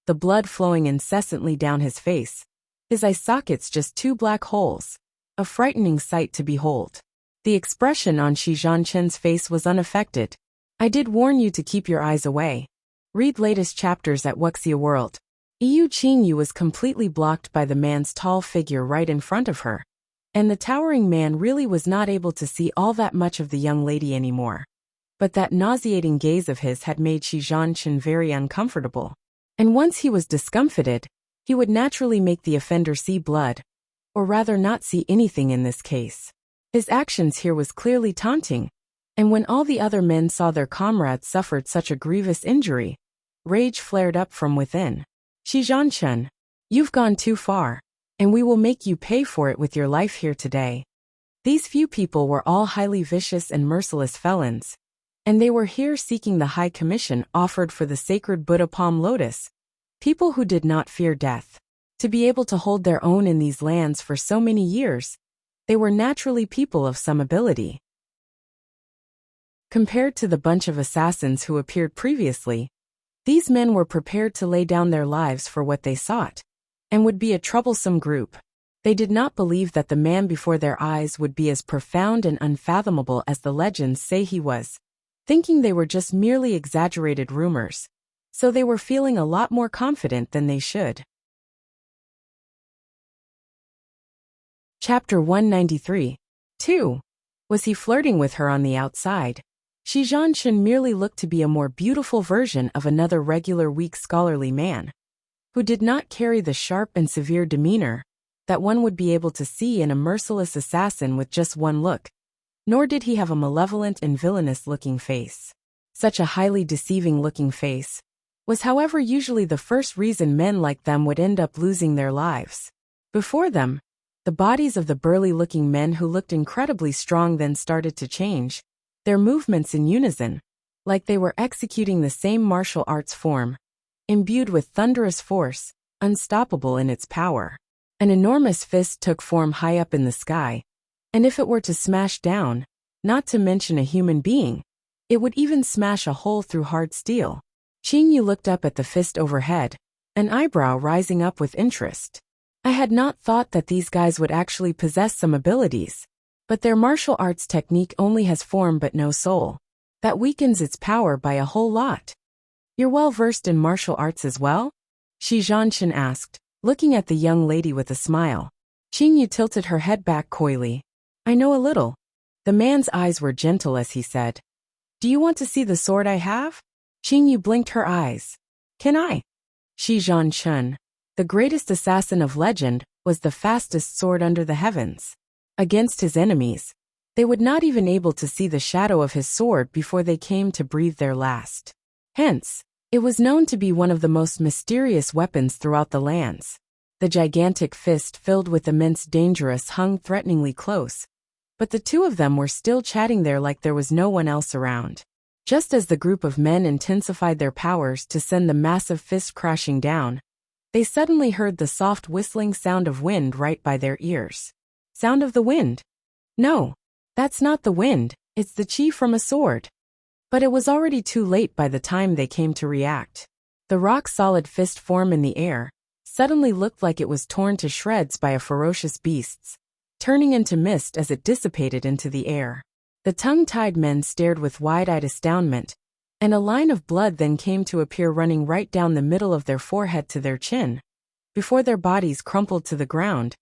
the blood flowing incessantly down his face, his eye sockets just two black holes, a frightening sight to behold. The expression on Shi Zhanchen's face was unaffected. I did warn you to keep your eyes away. Read latest chapters at Wuxia World. Yu Qingyu was completely blocked by the man's tall figure right in front of her, and the towering man really was not able to see all that much of the young lady anymore. But that nauseating gaze of his had made Shi Zhanchen very uncomfortable. And once he was discomfited, he would naturally make the offender see blood, or rather not see anything in this case. His actions here was clearly taunting, and when all the other men saw their comrades suffered such a grievous injury, rage flared up from within. Shi Zhanchen, you've gone too far, and we will make you pay for it with your life here today. These few people were all highly vicious and merciless felons, and they were here seeking the high commission offered for the sacred Buddha palm lotus, people who did not fear death. To be able to hold their own in these lands for so many years, they were naturally people of some ability. Compared to the bunch of assassins who appeared previously, these men were prepared to lay down their lives for what they sought, and would be a troublesome group. They did not believe that the man before their eyes would be as profound and unfathomable as the legends say he was, thinking they were just merely exaggerated rumors, so they were feeling a lot more confident than they should. Chapter 193. 2. Was he flirting with her on the outside? Shi Zhanchen merely looked to be a more beautiful version of another regular weak scholarly man, who did not carry the sharp and severe demeanor that one would be able to see in a merciless assassin with just one look, nor did he have a malevolent and villainous-looking face. Such a highly deceiving-looking face was, however, usually the first reason men like them would end up losing their lives. Before them, the bodies of the burly-looking men who looked incredibly strong then started to change, their movements in unison, like they were executing the same martial arts form, imbued with thunderous force, unstoppable in its power. An enormous fist took form high up in the sky, and if it were to smash down, not to mention a human being, it would even smash a hole through hard steel. Qingyu looked up at the fist overhead, an eyebrow rising up with interest. I had not thought that these guys would actually possess some abilities, but their martial arts technique only has form but no soul. That weakens its power by a whole lot. You're well versed in martial arts as well? Shi Zhanchen asked, looking at the young lady with a smile. Qingyu tilted her head back coyly. I know a little. The man's eyes were gentle as he said, do you want to see the sword I have? Qingyu blinked her eyes. Can I? Shi Zhanchen, the greatest assassin of legend, was the fastest sword under the heavens. Against his enemies, they would not even able to see the shadow of his sword before they came to breathe their last. Hence, it was known to be one of the most mysterious weapons throughout the lands. The gigantic fist filled with immense dangerous hung threateningly close, but the two of them were still chatting there like there was no one else around. Just as the group of men intensified their powers to send the massive fist crashing down, they suddenly heard the soft whistling sound of wind right by their ears. Sound of the wind? No, that's not the wind, it's the chi from a sword. But it was already too late by the time they came to react. The rock-solid fist form in the air suddenly looked like it was torn to shreds by a ferocious beast, turning into mist as it dissipated into the air. The tongue-tied men stared with wide-eyed astoundment, and a line of blood then came to appear running right down the middle of their forehead to their chin, before their bodies crumpled to the ground,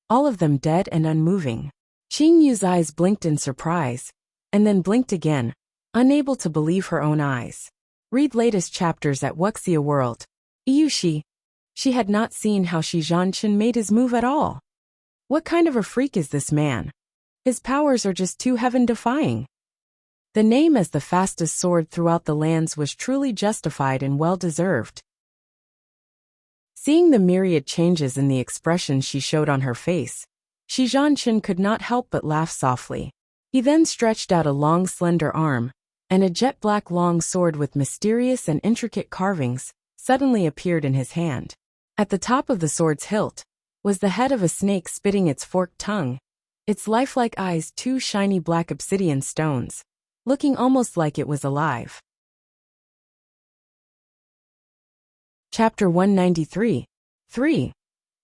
all of them dead and unmoving. Qingyu's eyes blinked in surprise, and then blinked again, unable to believe her own eyes. Read latest chapters at Wuxia World. Yushi. She had not seen how Shi Zhanchen made his move at all. What kind of a freak is this man? His powers are just too heaven-defying. The name as the fastest sword throughout the lands was truly justified and well-deserved. Seeing the myriad changes in the expression she showed on her face, Shi Zhanchen could not help but laugh softly. He then stretched out a long slender arm, and a jet-black long sword with mysterious and intricate carvings suddenly appeared in his hand. At the top of the sword's hilt was the head of a snake spitting its forked tongue, its lifelike eyes two shiny black obsidian stones, looking almost like it was alive. Chapter 193. 3.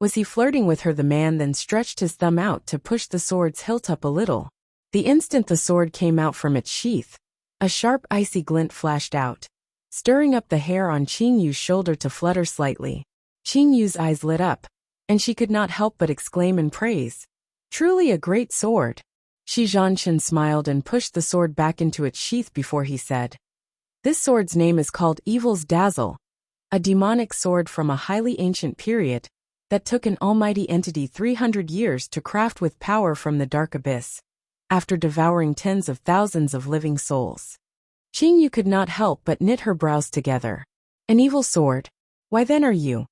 Was he flirting with her? The man then stretched his thumb out to push the sword's hilt up a little. The instant the sword came out from its sheath, a sharp icy glint flashed out, stirring up the hair on Qingyu's shoulder to flutter slightly. Qingyu's eyes lit up, and she could not help but exclaim in praise. Truly a great sword. Shi Zhanchen smiled and pushed the sword back into its sheath before he said, "This sword's name is called Evil's Dazzle, a demonic sword from a highly ancient period that took an almighty entity 300 years to craft with power from the dark abyss, after devouring tens of thousands of living souls." Qingyu could not help but knit her brows together. An evil sword? Why then are you?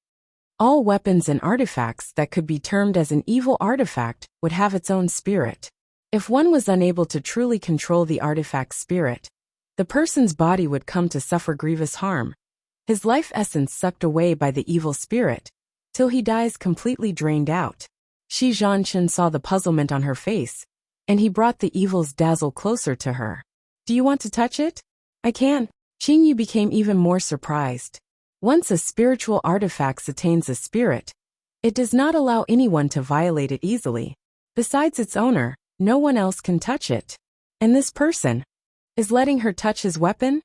All weapons and artifacts that could be termed as an evil artifact would have its own spirit. If one was unable to truly control the artifact's spirit, the person's body would come to suffer grievous harm, his life essence sucked away by the evil spirit, till he dies completely drained out. Shi Zhanchen saw the puzzlement on her face, and he brought the evil's dazzle closer to her. "Do you want to touch it?" "I can." Qingyu became even more surprised. Once a spiritual artifact attains a spirit, it does not allow anyone to violate it easily. Besides its owner, no one else can touch it. And this person is letting her touch his weapon?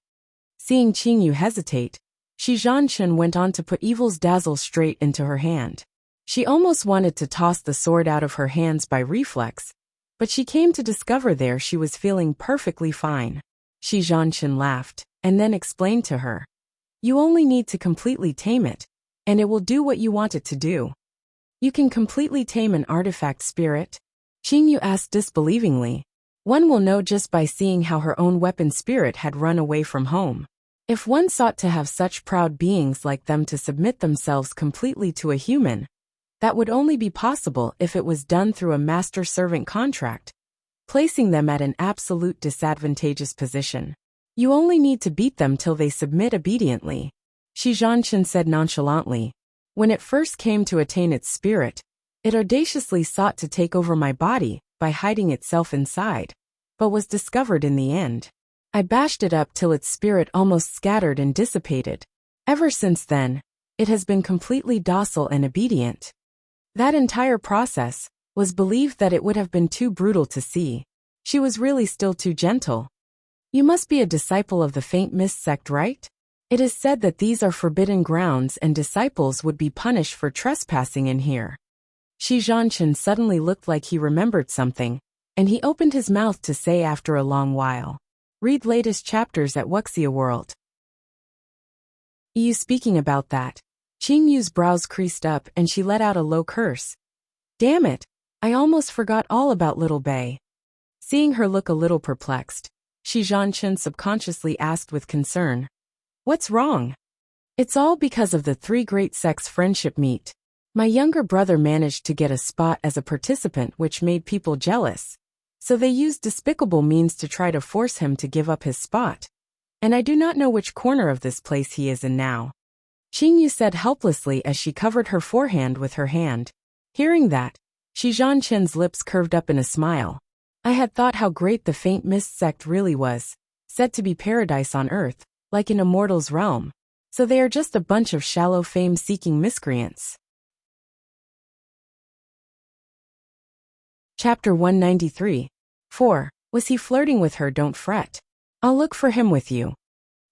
Seeing Qingyu hesitate, Shi Zhanchen went on to put Evil's dazzle straight into her hand. She almost wanted to toss the sword out of her hands by reflex, but she came to discover there she was feeling perfectly fine. Shi Zhanchen laughed, and then explained to her, "You only need to completely tame it, and it will do what you want it to do." "You can completely tame an artifact spirit?" Qingyu asked disbelievingly. One will know just by seeing how her own weapon spirit had run away from home. If one sought to have such proud beings like them to submit themselves completely to a human, that would only be possible if it was done through a master-servant contract, placing them at an absolute disadvantageous position. "You only need to beat them till they submit obediently," Shi Zhanchen said nonchalantly. "When it first came to attain its spirit, it audaciously sought to take over my body by hiding itself inside, but was discovered in the end. I bashed it up till its spirit almost scattered and dissipated. Ever since then, it has been completely docile and obedient." That entire process was believed that it would have been too brutal to see. She was really still too gentle. "You must be a disciple of the Faint Mist sect, right? It is said that these are forbidden grounds and disciples would be punished for trespassing in here." Shi Zhanchen suddenly looked like he remembered something, and he opened his mouth to say after a long while, "Read latest chapters at Wuxia World." "You speaking about that?" Qingyu's brows creased up and she let out a low curse. "Damn it, I almost forgot all about little Belle." Seeing her look a little perplexed, Shi Zhanchen subconsciously asked with concern, "What's wrong?" "It's all because of the three great sects friendship meet. My younger brother managed to get a spot as a participant which made people jealous, so they used despicable means to try to force him to give up his spot. And I do not know which corner of this place he is in now." Qingyu said helplessly as she covered her forehand with her hand. Hearing that, Shi Zhanchen's lips curved up in a smile. "I had thought how great the Faint Mist sect really was, said to be paradise on earth, like in a mortal's realm. So they are just a bunch of shallow fame-seeking miscreants." Chapter 193. 4. Was he flirting with her? Don't fret. I'll look for him with you,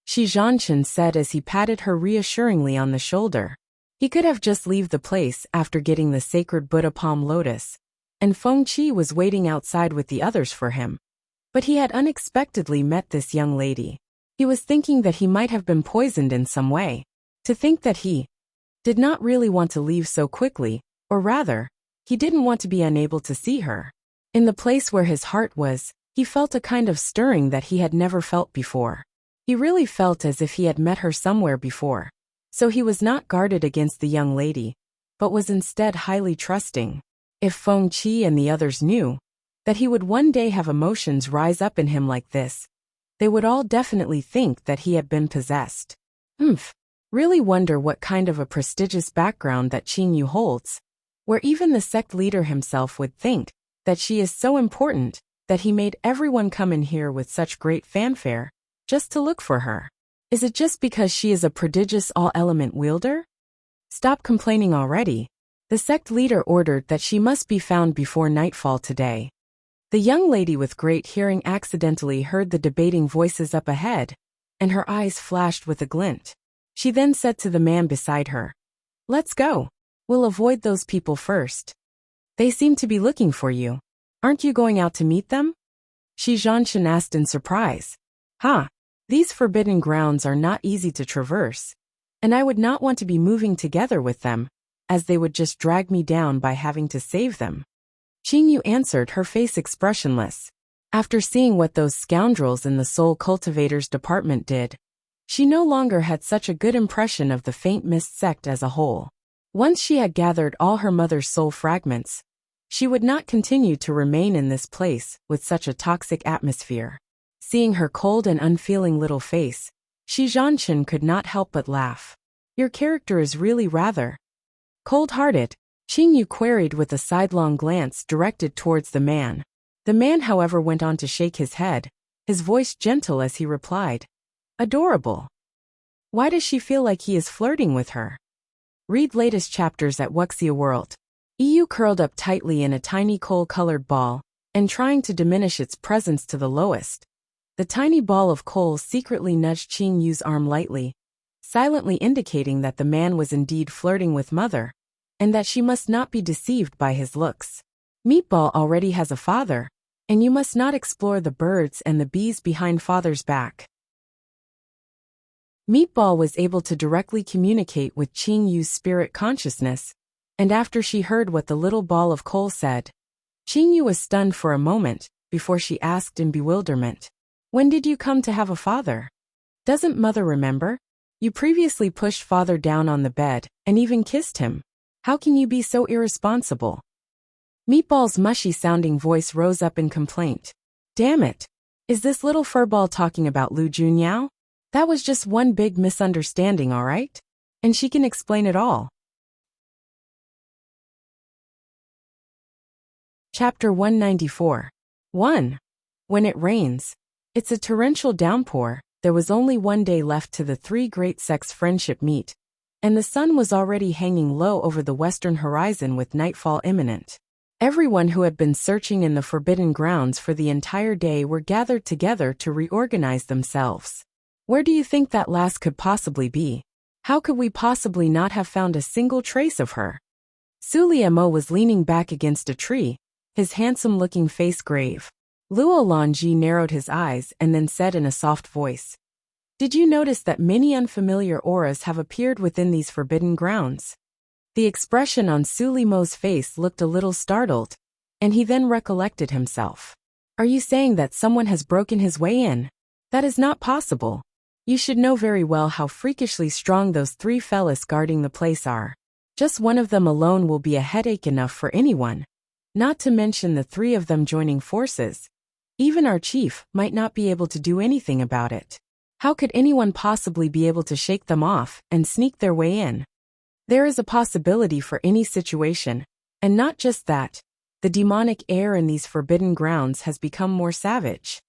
Shi Zhanchen said as he patted her reassuringly on the shoulder. He could have just left the place after getting the sacred Buddha palm lotus, and Feng Qi was waiting outside with the others for him. But he had unexpectedly met this young lady. He was thinking that he might have been poisoned in some way. To think that he did not really want to leave so quickly, or rather, he didn't want to be unable to see her. In the place where his heart was, he felt a kind of stirring that he had never felt before. He really felt as if he had met her somewhere before. So he was not guarded against the young lady, but was instead highly trusting. If Feng Qi and the others knew that he would one day have emotions rise up in him like this, they would all definitely think that he had been possessed. Really wonder what kind of a prestigious background that Qingyu holds, where even the sect leader himself would think that she is so important that he made everyone come in here with such great fanfare just to look for her. Is it just because she is a prodigious all-element wielder? Stop complaining already. The sect leader ordered that she must be found before nightfall today. The young lady with great hearing accidentally heard the debating voices up ahead, and her eyes flashed with a glint. She then said to the man beside her, "Let's go. We'll avoid those people first. They seem to be looking for you. Aren't you going out to meet them?" Shi Zhanshan asked in surprise. "Huh. These forbidden grounds are not easy to traverse, and I would not want to be moving together with them, as they would just drag me down by having to save them." Qing Yu answered, her face expressionless. After seeing what those scoundrels in the Soul Cultivators department did, she no longer had such a good impression of the Faint Mist sect as a whole. Once she had gathered all her mother's soul fragments, she would not continue to remain in this place with such a toxic atmosphere. Seeing her cold and unfeeling little face, Shi Zhanshan could not help but laugh. "Your character is really rather cold-hearted," Qing Yu queried with a sidelong glance directed towards the man. The man, however, went on to shake his head, his voice gentle as he replied, "Adorable. Why does she feel like he is flirting with her?" Read latest chapters at Wuxia World. EU curled up tightly in a tiny coal-colored ball, and trying to diminish its presence to the lowest. The tiny ball of coal secretly nudged Qing Yu's arm lightly, silently indicating that the man was indeed flirting with Mother, and that she must not be deceived by his looks. Meatball already has a father, and you must not explore the birds and the bees behind Father's back. Meatball was able to directly communicate with Qing Yu's spirit consciousness, and after she heard what the little ball of coal said, Qing Yu was stunned for a moment, before she asked in bewilderment, "When did you come to have a father? Doesn't Mother remember? You previously pushed Father down on the bed, and even kissed him. How can you be so irresponsible?" Meatball's mushy-sounding voice rose up in complaint. "Damn it! Is this little furball talking about Lu Junyao? That was just one big misunderstanding, all right? And she can explain it all." Chapter 194. 1. When it rains. It's a torrential downpour. There was only one day left to the three great sects' friendship meet, and the sun was already hanging low over the western horizon with nightfall imminent. Everyone who had been searching in the forbidden grounds for the entire day were gathered together to reorganize themselves. Where do you think that lass could possibly be? How could we possibly not have found a single trace of her? Su Liemo was leaning back against a tree, his handsome-looking face grave. Luo Longji narrowed his eyes and then said in a soft voice, "Did you notice that many unfamiliar auras have appeared within these forbidden grounds?" The expression on Su Liemo's face looked a little startled, and he then recollected himself. "Are you saying that someone has broken his way in? That is not possible. You should know very well how freakishly strong those three fellas guarding the place are. Just one of them alone will be a headache enough for anyone, not to mention the three of them joining forces. Even our chief might not be able to do anything about it. How could anyone possibly be able to shake them off and sneak their way in? There is a possibility for any situation, and not just that. The demonic air in these forbidden grounds has become more savage."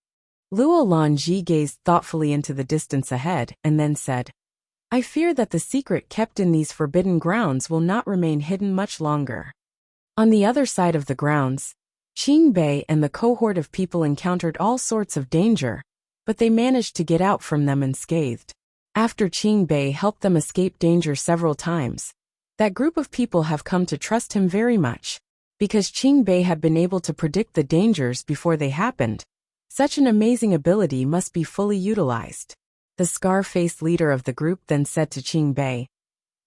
Luo Longji gazed thoughtfully into the distance ahead and then said, "I fear that the secret kept in these forbidden grounds will not remain hidden much longer." On the other side of the grounds, Qing Bei and the cohort of people encountered all sorts of danger, but they managed to get out from them unscathed. After Qing Bei helped them escape danger several times, that group of people have come to trust him very much. Because Qing Bei had been able to predict the dangers before they happened, such an amazing ability must be fully utilized. The scar-faced leader of the group then said to Qing Bei,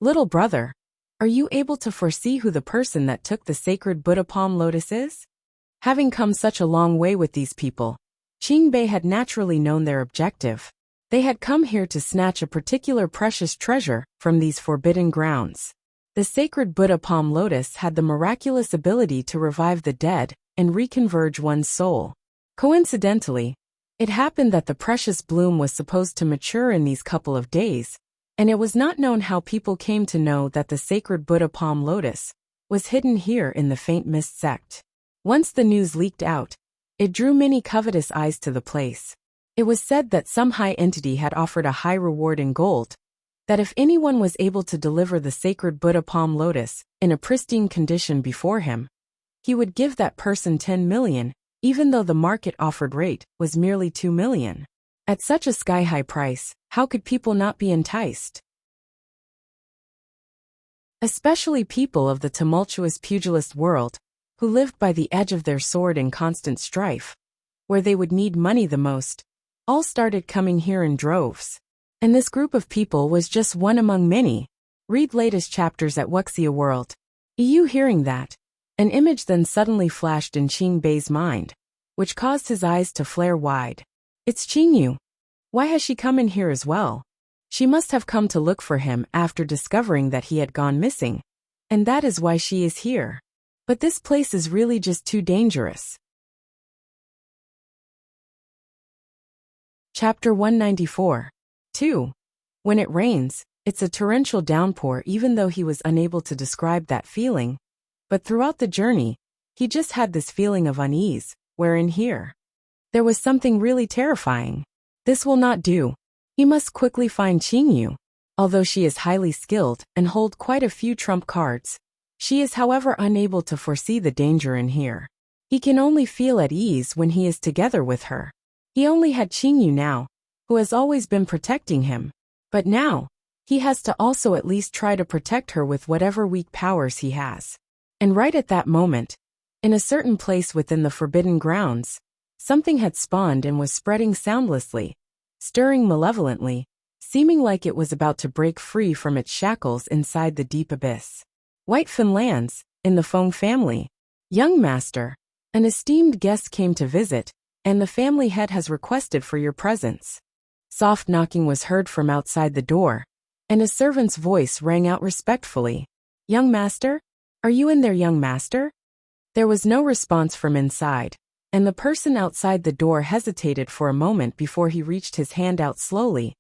"Little brother, are you able to foresee who the person that took the sacred Buddha palm lotus is?" Having come such a long way with these people, Qing Bei had naturally known their objective. They had come here to snatch a particular precious treasure from these forbidden grounds. The sacred Buddha palm lotus had the miraculous ability to revive the dead and reconverge one's soul. Coincidentally, it happened that the precious bloom was supposed to mature in these couple of days, and it was not known how people came to know that the sacred Buddha palm lotus was hidden here in the Faint Mist sect. Once the news leaked out, it drew many covetous eyes to the place. It was said that some high entity had offered a high reward in gold, that if anyone was able to deliver the sacred Buddha palm lotus in a pristine condition before him, he would give that person 10 million, even though the market offered rate was merely 2 million. At such a sky-high price, how could people not be enticed? Especially people of the tumultuous pugilist world, who lived by the edge of their sword in constant strife, where they would need money the most, all started coming here in droves. And this group of people was just one among many. Read latest chapters at Wuxia World. You hearing that? An image then suddenly flashed in Qing Bei's mind, which caused his eyes to flare wide. It's Qingyu. Why has she come in here as well? She must have come to look for him after discovering that he had gone missing. And that is why she is here. But this place is really just too dangerous. Chapter 194. 2. When it rains, it's a torrential downpour. Even though he was unable to describe that feeling, but throughout the journey, he just had this feeling of unease, wherein here there was something really terrifying. This will not do. He must quickly find Qingyu. Although she is highly skilled and hold quite a few trump cards, she is however unable to foresee the danger in here. He can only feel at ease when he is together with her. He only had Qingyu now, who has always been protecting him. But now, he has to also at least try to protect her with whatever weak powers he has. And right at that moment, in a certain place within the forbidden grounds, something had spawned and was spreading soundlessly, stirring malevolently, seeming like it was about to break free from its shackles inside the deep abyss. White Fin lands, in the Feng family. Young master, an esteemed guest came to visit, and the family head has requested for your presence. Soft knocking was heard from outside the door, and a servant's voice rang out respectfully. Young master? Are you in there, young master? There was no response from inside, and the person outside the door hesitated for a moment before he reached his hand out slowly,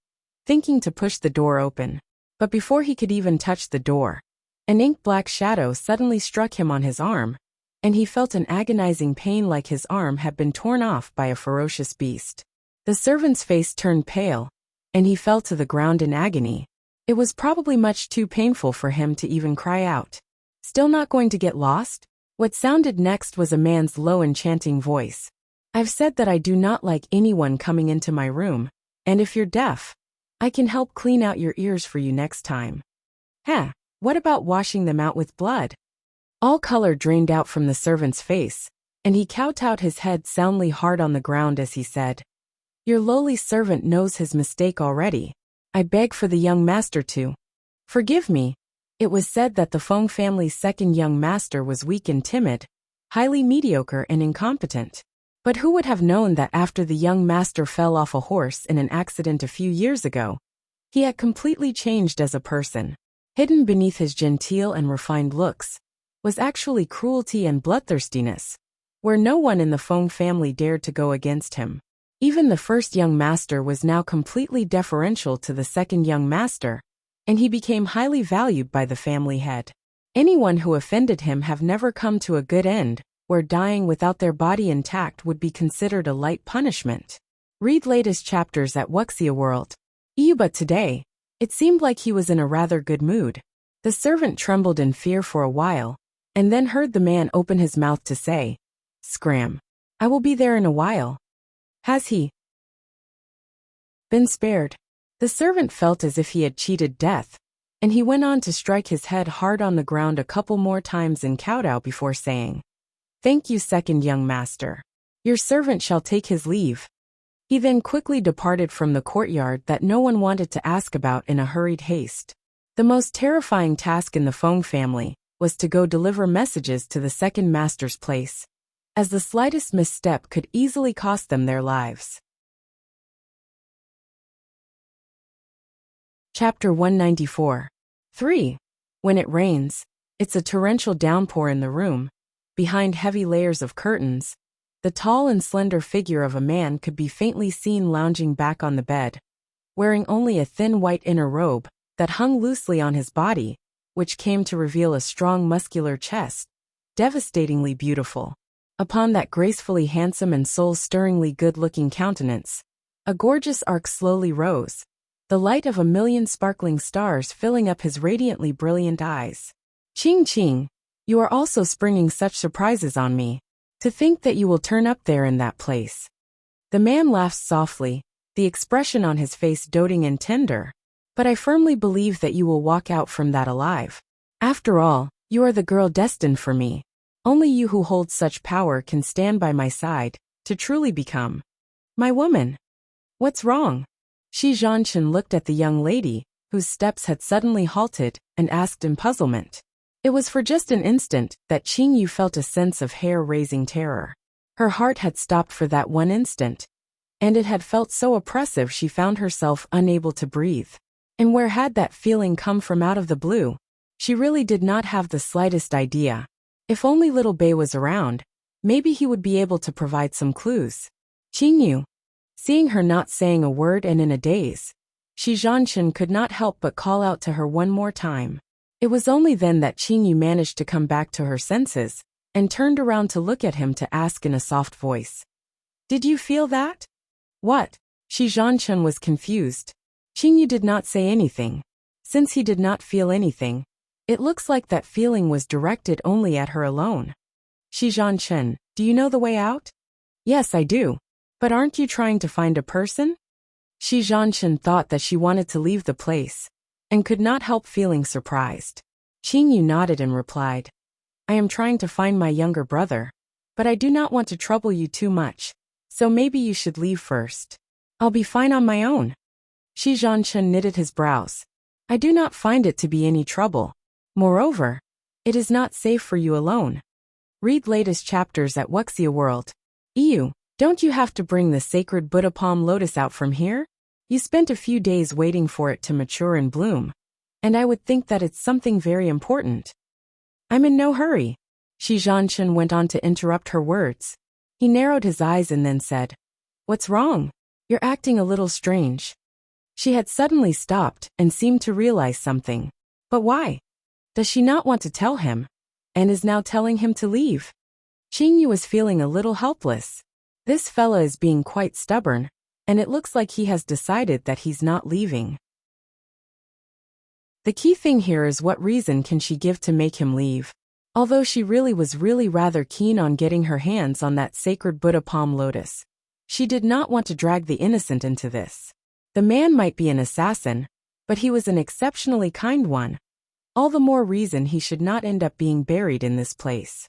thinking to push the door open. But before he could even touch the door, an ink-black shadow suddenly struck him on his arm, and he felt an agonizing pain like his arm had been torn off by a ferocious beast. The servant's face turned pale, and he fell to the ground in agony. It was probably much too painful for him to even cry out. Still not going to get lost? What sounded next was a man's low enchanting voice. I've said that I do not like anyone coming into my room, and if you're deaf, I can help clean out your ears for you next time. Heh, what about washing them out with blood? All color drained out from the servant's face, and he kowtowed his head soundly hard on the ground as he said, Your lowly servant knows his mistake already. I beg for the young master to forgive me. It was said that the Feng family's second young master was weak and timid, highly mediocre and incompetent. But who would have known that after the young master fell off a horse in an accident a few years ago, he had completely changed as a person. Hidden beneath his genteel and refined looks was actually cruelty and bloodthirstiness, where no one in the Feng family dared to go against him. Even the first young master was now completely deferential to the second young master, and he became highly valued by the family head. Anyone who offended him have never come to a good end, where dying without their body intact would be considered a light punishment. Read latest chapters at Wuxia World. But today, it seemed like he was in a rather good mood. The servant trembled in fear for a while, and then heard the man open his mouth to say, Scram. I will be there in a while. Has he been spared? The servant felt as if he had cheated death, and he went on to strike his head hard on the ground a couple more times in kowtow before saying, Thank you, second young master. Your servant shall take his leave. He then quickly departed from the courtyard that no one wanted to ask about in a hurried haste. The most terrifying task in the Feng family was to go deliver messages to the second master's place, as the slightest misstep could easily cost them their lives. Chapter 194. 3. When it rains, it's a torrential downpour in the room. Behind heavy layers of curtains, the tall and slender figure of a man could be faintly seen lounging back on the bed, wearing only a thin white inner robe that hung loosely on his body, which came to reveal a strong muscular chest, devastatingly beautiful. Upon that gracefully handsome and soul-stirringly good-looking countenance, a gorgeous arc slowly rose, the light of a million sparkling stars filling up his radiantly brilliant eyes. Ching Ching, you are also springing such surprises on me. To think that you will turn up there in that place. The man laughed softly, the expression on his face doting and tender. But I firmly believe that you will walk out from that alive. After all, you are the girl destined for me. Only you who holds such power can stand by my side, to truly become my woman. What's wrong? Shi Zhanshan looked at the young lady, whose steps had suddenly halted, and asked in puzzlement. It was for just an instant that Qing Yu felt a sense of hair-raising terror. Her heart had stopped for that one instant, and it had felt so oppressive she found herself unable to breathe. And where had that feeling come from out of the blue? She really did not have the slightest idea. If only little Bei was around, maybe he would be able to provide some clues. Qing Yu. Seeing her not saying a word and in a daze, Shi Zhanshan could not help but call out to her one more time. It was only then that Qing Yu managed to come back to her senses, and turned around to look at him to ask in a soft voice. Did you feel that? What? Shi Zhanshan was confused. Qing Yu did not say anything. Since he did not feel anything, it looks like that feeling was directed only at her alone. Shi Zhanshan, do you know the way out? Yes, I do. But aren't you trying to find a person? Shi Zhanshan thought that she wanted to leave the place, and could not help feeling surprised. Qing Yu nodded and replied, I am trying to find my younger brother, but I do not want to trouble you too much, so maybe you should leave first. I'll be fine on my own. Shi Zhanshan knitted his brows. I do not find it to be any trouble. Moreover, it is not safe for you alone. Read latest chapters at Wuxia World. EU. Don't you have to bring the sacred Buddha palm lotus out from here? You spent a few days waiting for it to mature and bloom, and I would think that it's something very important. I'm in no hurry. Shi Zhanshan went on to interrupt her words. He narrowed his eyes and then said, What's wrong? You're acting a little strange. She had suddenly stopped and seemed to realize something. But why? Does she not want to tell him, and is now telling him to leave? Qing Yu was feeling a little helpless. This fella is being quite stubborn, and it looks like he has decided that he's not leaving. The key thing here is what reason can she give to make him leave? Although she was rather keen on getting her hands on that sacred Buddha palm lotus, she did not want to drag the innocent into this. The man might be an assassin, but he was an exceptionally kind one. All the more reason he should not end up being buried in this place.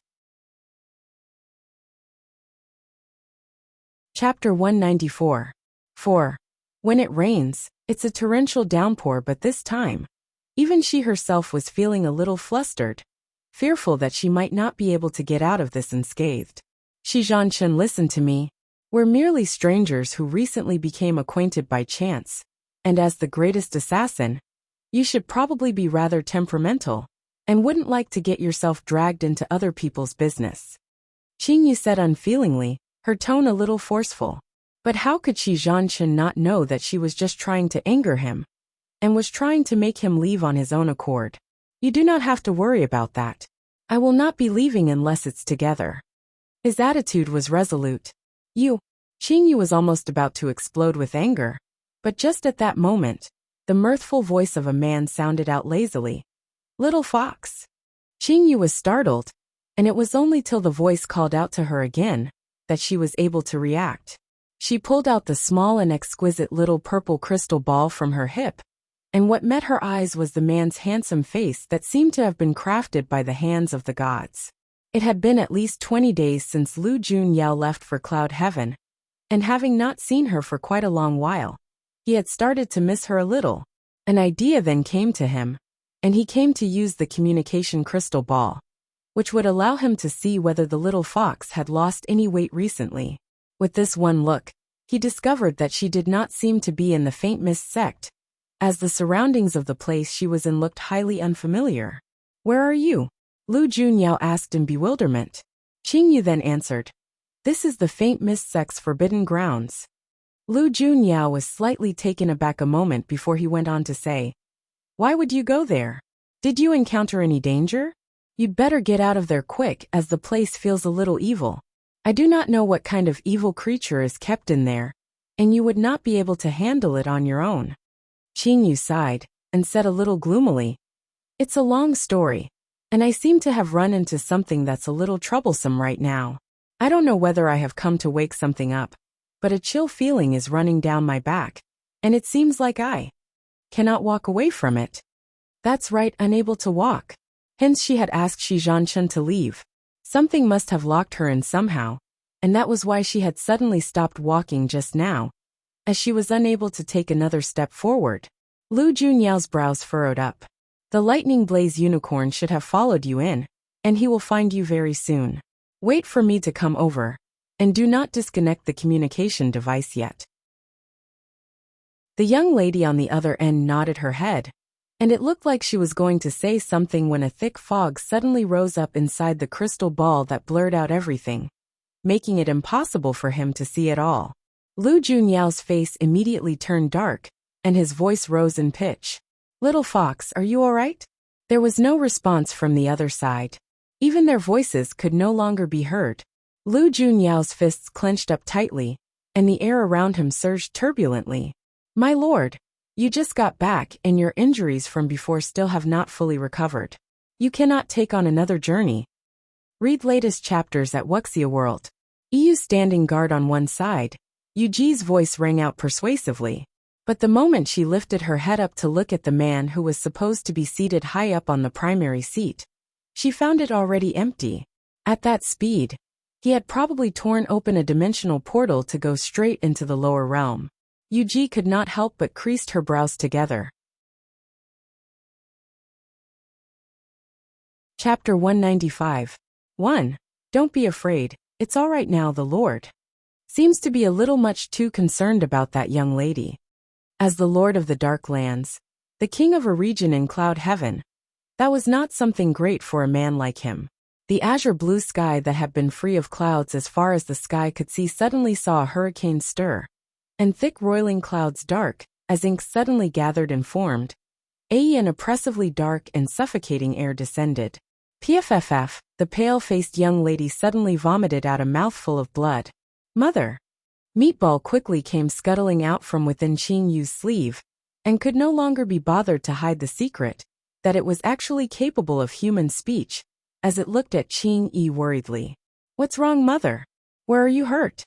Chapter 194. 4. When it rains, it's a torrential downpour, but this time, even she herself was feeling a little flustered, fearful that she might not be able to get out of this unscathed. Shi Zhanshan, listen to me. We're merely strangers who recently became acquainted by chance, and as the greatest assassin, you should probably be rather temperamental, and wouldn't like to get yourself dragged into other people's business. Qing Yu said unfeelingly, her tone a little forceful. But how could Shi Zhanshan not know that she was just trying to anger him, and was trying to make him leave on his own accord? You do not have to worry about that. I will not be leaving unless it's together. His attitude was resolute. Qing Yu was almost about to explode with anger, but just at that moment, the mirthful voice of a man sounded out lazily. Little fox. Qing Yu was startled, and it was only till the voice called out to her again that she was able to react. She pulled out the small and exquisite little purple crystal ball from her hip, and what met her eyes was the man's handsome face that seemed to have been crafted by the hands of the gods. It had been at least 20 days since Lu Junyao left for Cloud Heaven, and having not seen her for quite a long while, he had started to miss her a little. An idea then came to him, and he came to use the communication crystal ball, which would allow him to see whether the little fox had lost any weight recently. With this one look, he discovered that she did not seem to be in the faint mist sect, as the surroundings of the place she was in looked highly unfamiliar. Where are you? Lu Junyao asked in bewilderment. Qing Yu then answered, This is the faint mist sect's forbidden grounds. Lu Junyao was slightly taken aback a moment before he went on to say, Why would you go there? Did you encounter any danger? You'd better get out of there quick, as the place feels a little evil. I do not know what kind of evil creature is kept in there, and you would not be able to handle it on your own. Qing Yu sighed, and said a little gloomily, It's a long story, and I seem to have run into something that's a little troublesome right now. I don't know whether I have come to wake something up, but a chill feeling is running down my back, and it seems like I cannot walk away from it. That's right, unable to walk. Hence she had asked Shi Zhanchen to leave. Something must have locked her in somehow, and that was why she had suddenly stopped walking just now, as she was unable to take another step forward. Lu Junyao's brows furrowed up. The lightning blaze unicorn should have followed you in, and he will find you very soon. Wait for me to come over, and do not disconnect the communication device yet. The young lady on the other end nodded her head, and it looked like she was going to say something when a thick fog suddenly rose up inside the crystal ball that blurred out everything, making it impossible for him to see at all. Lu Junyao's face immediately turned dark, and his voice rose in pitch. Little fox, are you all right? There was no response from the other side. Even their voices could no longer be heard. Lu Junyao's fists clenched up tightly, and the air around him surged turbulently. My lord, you just got back and your injuries from before still have not fully recovered. You cannot take on another journey. Read latest chapters at Wuxia World. EU standing guard on one side. Yuji's voice rang out persuasively. But the moment she lifted her head up to look at the man who was supposed to be seated high up on the primary seat, she found it already empty. At that speed, he had probably torn open a dimensional portal to go straight into the lower realm. Yuji could not help but creased her brows together. Chapter 195. 1. Don't be afraid, it's all right now. The Lord seems to be a little much too concerned about that young lady. As the Lord of the Dark Lands, the king of a region in cloud heaven, that was not something great for a man like him. The azure blue sky that had been free of clouds as far as the sky could see suddenly saw a hurricane stir, and thick roiling clouds dark, as ink suddenly gathered and formed. An oppressively dark and suffocating air descended. Pfff, the pale-faced young lady suddenly vomited out a mouthful of blood. Mother! Meatball quickly came scuttling out from within Qing Yu's sleeve, and could no longer be bothered to hide the secret, that it was actually capable of human speech, as it looked at Qing Yi worriedly. What's wrong, mother? Where are you hurt?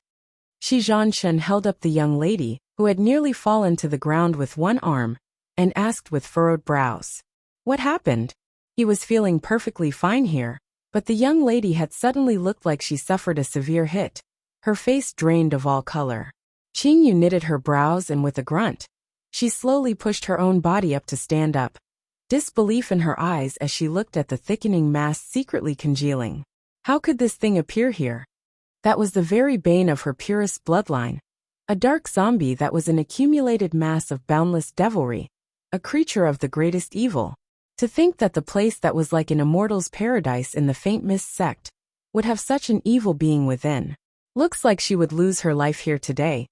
Shi Zhanchen held up the young lady, who had nearly fallen to the ground with one arm, and asked with furrowed brows. What happened? He was feeling perfectly fine here, but the young lady had suddenly looked like she suffered a severe hit, her face drained of all color. Qing Yu knitted her brows and with a grunt, she slowly pushed her own body up to stand up, disbelief in her eyes as she looked at the thickening mass secretly congealing. How could this thing appear here? That was the very bane of her purest bloodline. A dark zombie that was an accumulated mass of boundless devilry, a creature of the greatest evil. To think that the place that was like an immortal's paradise in the Faint Mist sect would have such an evil being within. Looks like she would lose her life here today.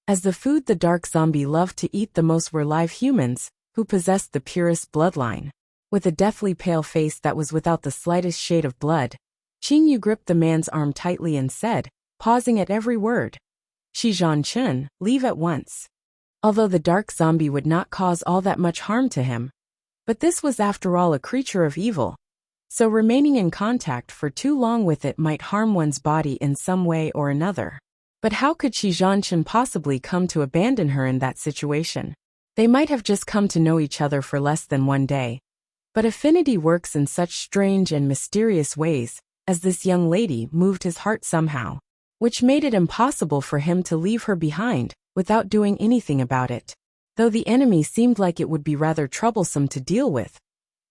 As the food the dark zombie loved to eat the most were live humans, who possessed the purest bloodline. With a deathly pale face that was without the slightest shade of blood, Qing Yu gripped the man's arm tightly and said, pausing at every word, Shi Zhanchen, leave at once. Although the dark zombie would not cause all that much harm to him, but this was after all a creature of evil, so remaining in contact for too long with it might harm one's body in some way or another. But how could Shi Zhanchen possibly come to abandon her in that situation? They might have just come to know each other for less than one day. But affinity works in such strange and mysterious ways, as this young lady moved his heart somehow, which made it impossible for him to leave her behind without doing anything about it. Though the enemy seemed like it would be rather troublesome to deal with.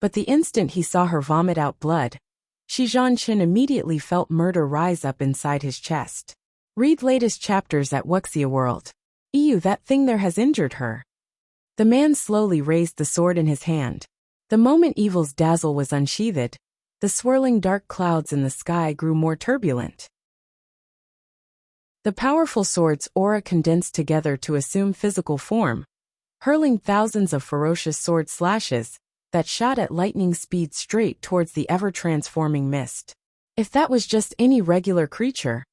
But the instant he saw her vomit out blood, Shi Zhanchen immediately felt murder rise up inside his chest. Read latest chapters at Wuxia World. Ew, that thing there has injured her. The man slowly raised the sword in his hand. The moment evil's dazzle was unsheathed, the swirling dark clouds in the sky grew more turbulent. The powerful sword's aura condensed together to assume physical form, hurling thousands of ferocious sword slashes that shot at lightning speed straight towards the ever-transforming mist. If that was just any regular creature,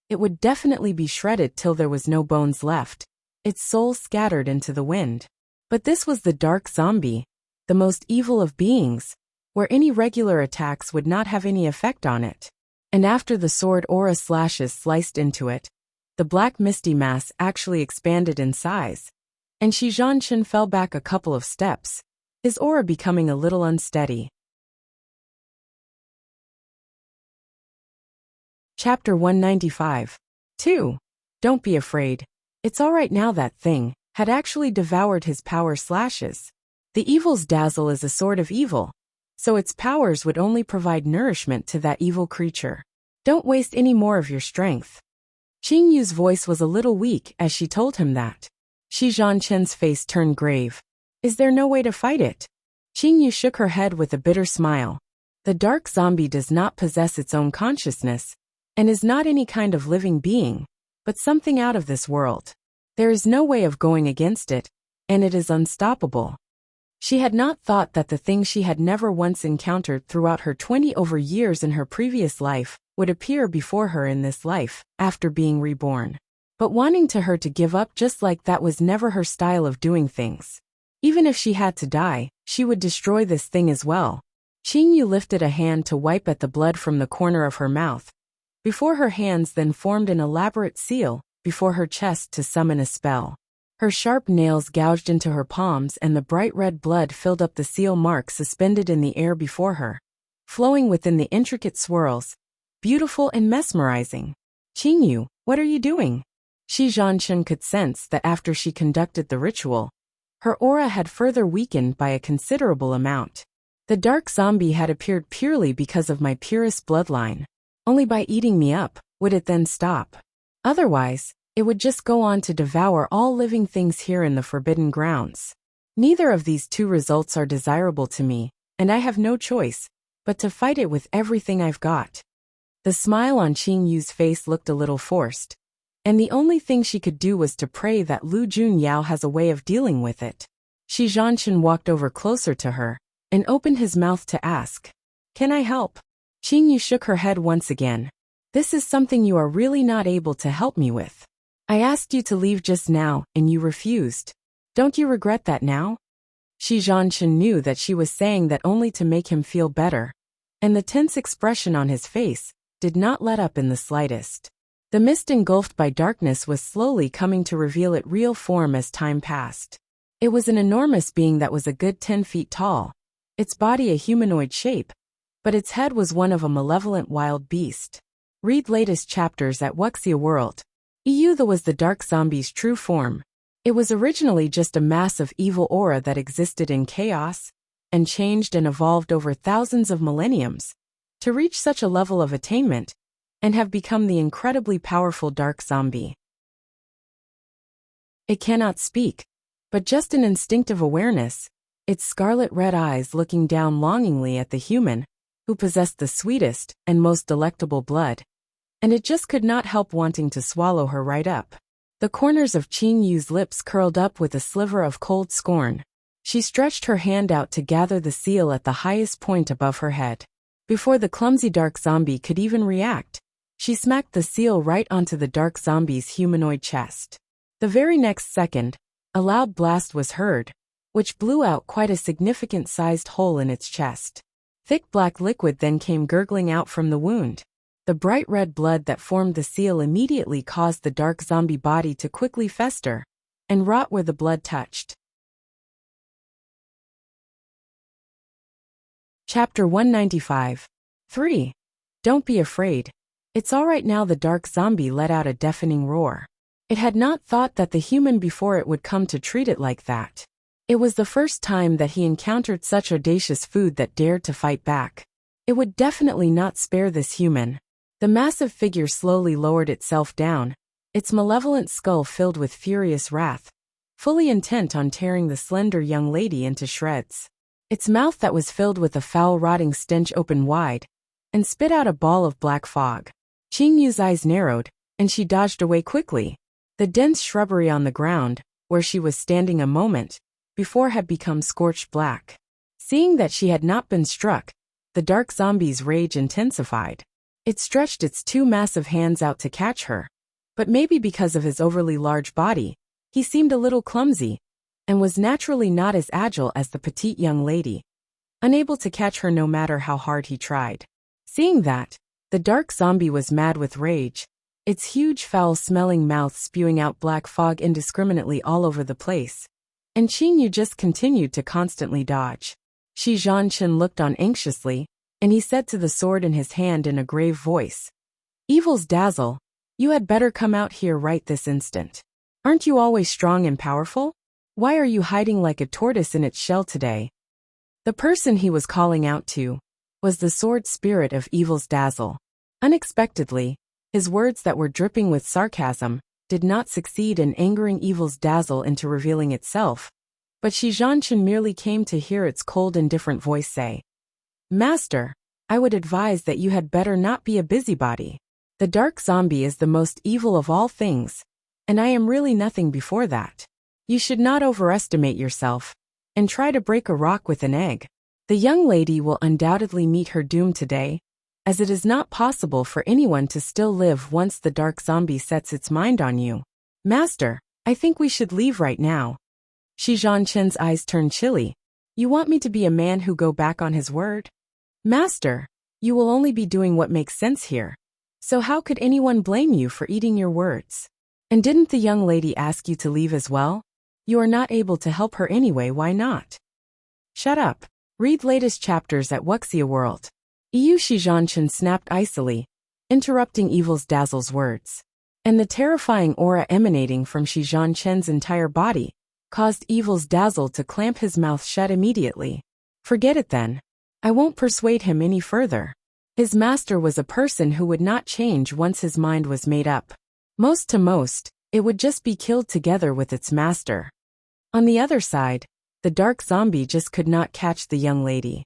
it would definitely be shredded till there was no bones left, its soul scattered into the wind. But this was the dark zombie, the most evil of beings, where any regular attacks would not have any effect on it. And after the sword aura slashes sliced into it, the black misty mass actually expanded in size, and Shi Zhanchen fell back a couple of steps, his aura becoming a little unsteady. Chapter 195. 2. Don't be afraid. It's alright now. That thing had actually devoured his power slashes. The evil's dazzle is a sort of evil, so its powers would only provide nourishment to that evil creature. Don't waste any more of your strength. Qing Yu's voice was a little weak as she told him that. Shi Zhanchen's face turned grave. Is there no way to fight it? Qing Yu shook her head with a bitter smile. The dark zombie does not possess its own consciousness, and is not any kind of living being, but something out of this world. There is no way of going against it, and it is unstoppable. She had not thought that the thing she had never once encountered throughout her 20 over years in her previous life would appear before her in this life, after being reborn. But wanting to her to give up just like that was never her style of doing things. Even if she had to die, she would destroy this thing as well. Qing Yu lifted a hand to wipe at the blood from the corner of her mouth. Before her hands then formed an elaborate seal, before her chest to summon a spell. Her sharp nails gouged into her palms and the bright red blood filled up the seal mark suspended in the air before her, flowing within the intricate swirls, beautiful and mesmerizing. Qing Yu, what are you doing? Shi Zhanchen could sense that after she conducted the ritual, her aura had further weakened by a considerable amount. The dark zombie had appeared purely because of my purest bloodline. Only by eating me up would it then stop. Otherwise, it would just go on to devour all living things here in the Forbidden Grounds. Neither of these two results are desirable to me, and I have no choice but to fight it with everything I've got. The smile on Qing Yu's face looked a little forced, and the only thing she could do was to pray that Lu Junyao has a way of dealing with it. Shi Zhanchen walked over closer to her and opened his mouth to ask, "Can I help?" Qing Yu shook her head once again. "This is something you are really not able to help me with. I asked you to leave just now, and you refused. Don't you regret that now?" Shi Zhanchen knew that she was saying that only to make him feel better, and the tense expression on his face did not let up in the slightest. The mist engulfed by darkness was slowly coming to reveal its real form as time passed. It was an enormous being that was a good 10 feet tall, its body a humanoid shape, but its head was one of a malevolent wild beast. Read latest chapters at Wuxia World. That was the dark zombie's true form. It was originally just a mass of evil aura that existed in chaos, and changed and evolved over thousands of millenniums, to reach such a level of attainment, and have become the incredibly powerful dark zombie. It cannot speak, but just an instinctive awareness, its scarlet red eyes looking down longingly at the human, who possessed the sweetest and most delectable blood, and it just could not help wanting to swallow her right up. The corners of Qing Yu's lips curled up with a sliver of cold scorn. She stretched her hand out to gather the seal at the highest point above her head. Before the clumsy dark zombie could even react, she smacked the seal right onto the dark zombie's humanoid chest. The very next second, a loud blast was heard, which blew out quite a significant-sized hole in its chest. Thick black liquid then came gurgling out from the wound. The bright red blood that formed the seal immediately caused the dark zombie body to quickly fester and rot where the blood touched. Chapter 195. 3. Don't be afraid. It's alright now. The dark zombie let out a deafening roar. It had not thought that the human before it would come to treat it like that. It was the first time that he encountered such audacious food that dared to fight back. It would definitely not spare this human. The massive figure slowly lowered itself down, its malevolent skull filled with furious wrath, fully intent on tearing the slender young lady into shreds. Its mouth that was filled with a foul rotting stench opened wide, and spit out a ball of black fog. Qing Yu's eyes narrowed, and she dodged away quickly. The dense shrubbery on the ground, where she was standing a moment before, had become scorched black. Seeing that she had not been struck, the dark zombie's rage intensified. It stretched its two massive hands out to catch her, but maybe because of his overly large body, he seemed a little clumsy, and was naturally not as agile as the petite young lady, unable to catch her no matter how hard he tried. Seeing that, the dark zombie was mad with rage. its huge foul-smelling mouth spewing out black fog indiscriminately all over the place. And Qingyu just continued to constantly dodge. Shi Zhanchen looked on anxiously, and he said to the sword in his hand in a grave voice, "Evil's dazzle, you had better come out here right this instant. Aren't you always strong and powerful? Why are you hiding like a tortoise in its shell today?" The person he was calling out to was the sword spirit of Evil's dazzle. Unexpectedly, his words that were dripping with sarcasm did not succeed in angering Evil's dazzle into revealing itself, but Shi Zhanchen merely came to hear its cold indifferent voice say, "Master, I would advise that you had better not be a busybody. The dark zombie is the most evil of all things, and I am really nothing before that. You should not overestimate yourself, and try to break a rock with an egg. The young lady will undoubtedly meet her doom today, as it is not possible for anyone to still live once the dark zombie sets its mind on you. Master, I think we should leave right now." Shi Zhanchen's eyes turned chilly. "You want me to be a man who go back on his word? Master, you will only be doing what makes sense here. So how could anyone blame you for eating your words? And didn't the young lady ask you to leave as well? You are not able to help her anyway, why not? Shut up. Read latest chapters at Wuxia World." Shi Zhanchen snapped icily, interrupting Evil's dazzle's words. And the terrifying aura emanating from Shi Zhanchen's entire body caused Evil's dazzle to clamp his mouth shut immediately. "Forget it then. I won't persuade him any further. His master was a person who would not change once his mind was made up. Most to most, it would just be killed together with its master." On the other side, the dark zombie just could not catch the young lady.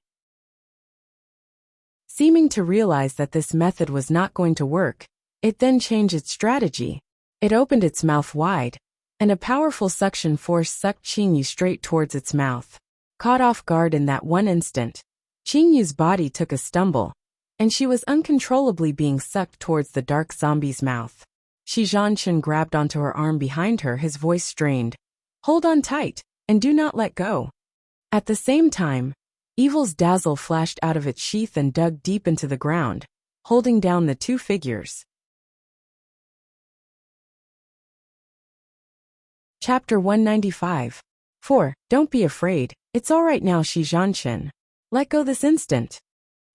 Seeming to realize that this method was not going to work, it then changed its strategy. It opened its mouth wide, and a powerful suction force sucked Qingyu straight towards its mouth. Caught off guard in that one instant, Qingyu's body took a stumble, and she was uncontrollably being sucked towards the dark zombie's mouth. Shi Zhanchen grabbed onto her arm behind her, his voice strained. "Hold on tight, and do not let go." At the same time, Evil's dazzle flashed out of its sheath and dug deep into the ground, holding down the two figures. Chapter 195. 4. Don't be afraid, it's all right now, Shi Zhanchen. Let go this instant.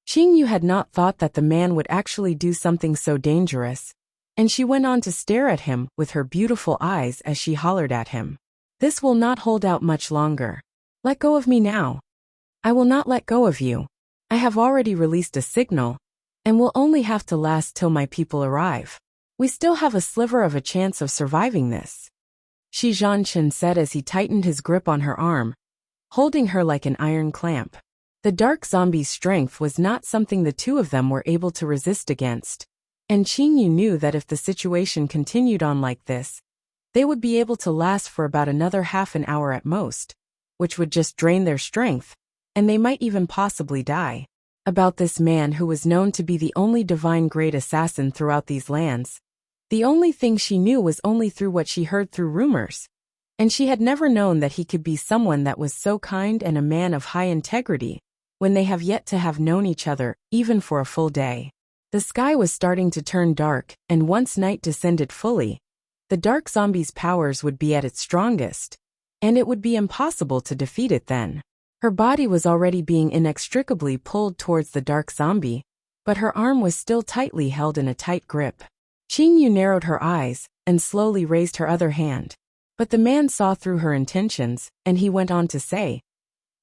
Qingyu had not thought that the man would actually do something so dangerous, and she went on to stare at him with her beautiful eyes as she hollered at him. "This will not hold out much longer. Let go of me now." "I will not let go of you. I have already released a signal, and will only have to last till my people arrive. We still have a sliver of a chance of surviving this," Shi Zhanchen said as he tightened his grip on her arm, holding her like an iron clamp. The dark zombie's strength was not something the two of them were able to resist against, and Qingyu knew that if the situation continued on like this, they would be able to last for about another half an hour at most, which would just drain their strength, and they might even possibly die. About this man who was known to be the only divine grade assassin throughout these lands, the only thing she knew was only through what she heard through rumors, and she had never known that he could be someone that was so kind and a man of high integrity, when they have yet to have known each other, even for a full day. The sky was starting to turn dark, and once night descended fully, the dark zombie's powers would be at its strongest, and it would be impossible to defeat it then. Her body was already being inextricably pulled towards the dark zombie, but her arm was still tightly held in a tight grip. Qingyu narrowed her eyes and slowly raised her other hand, but the man saw through her intentions, and he went on to say,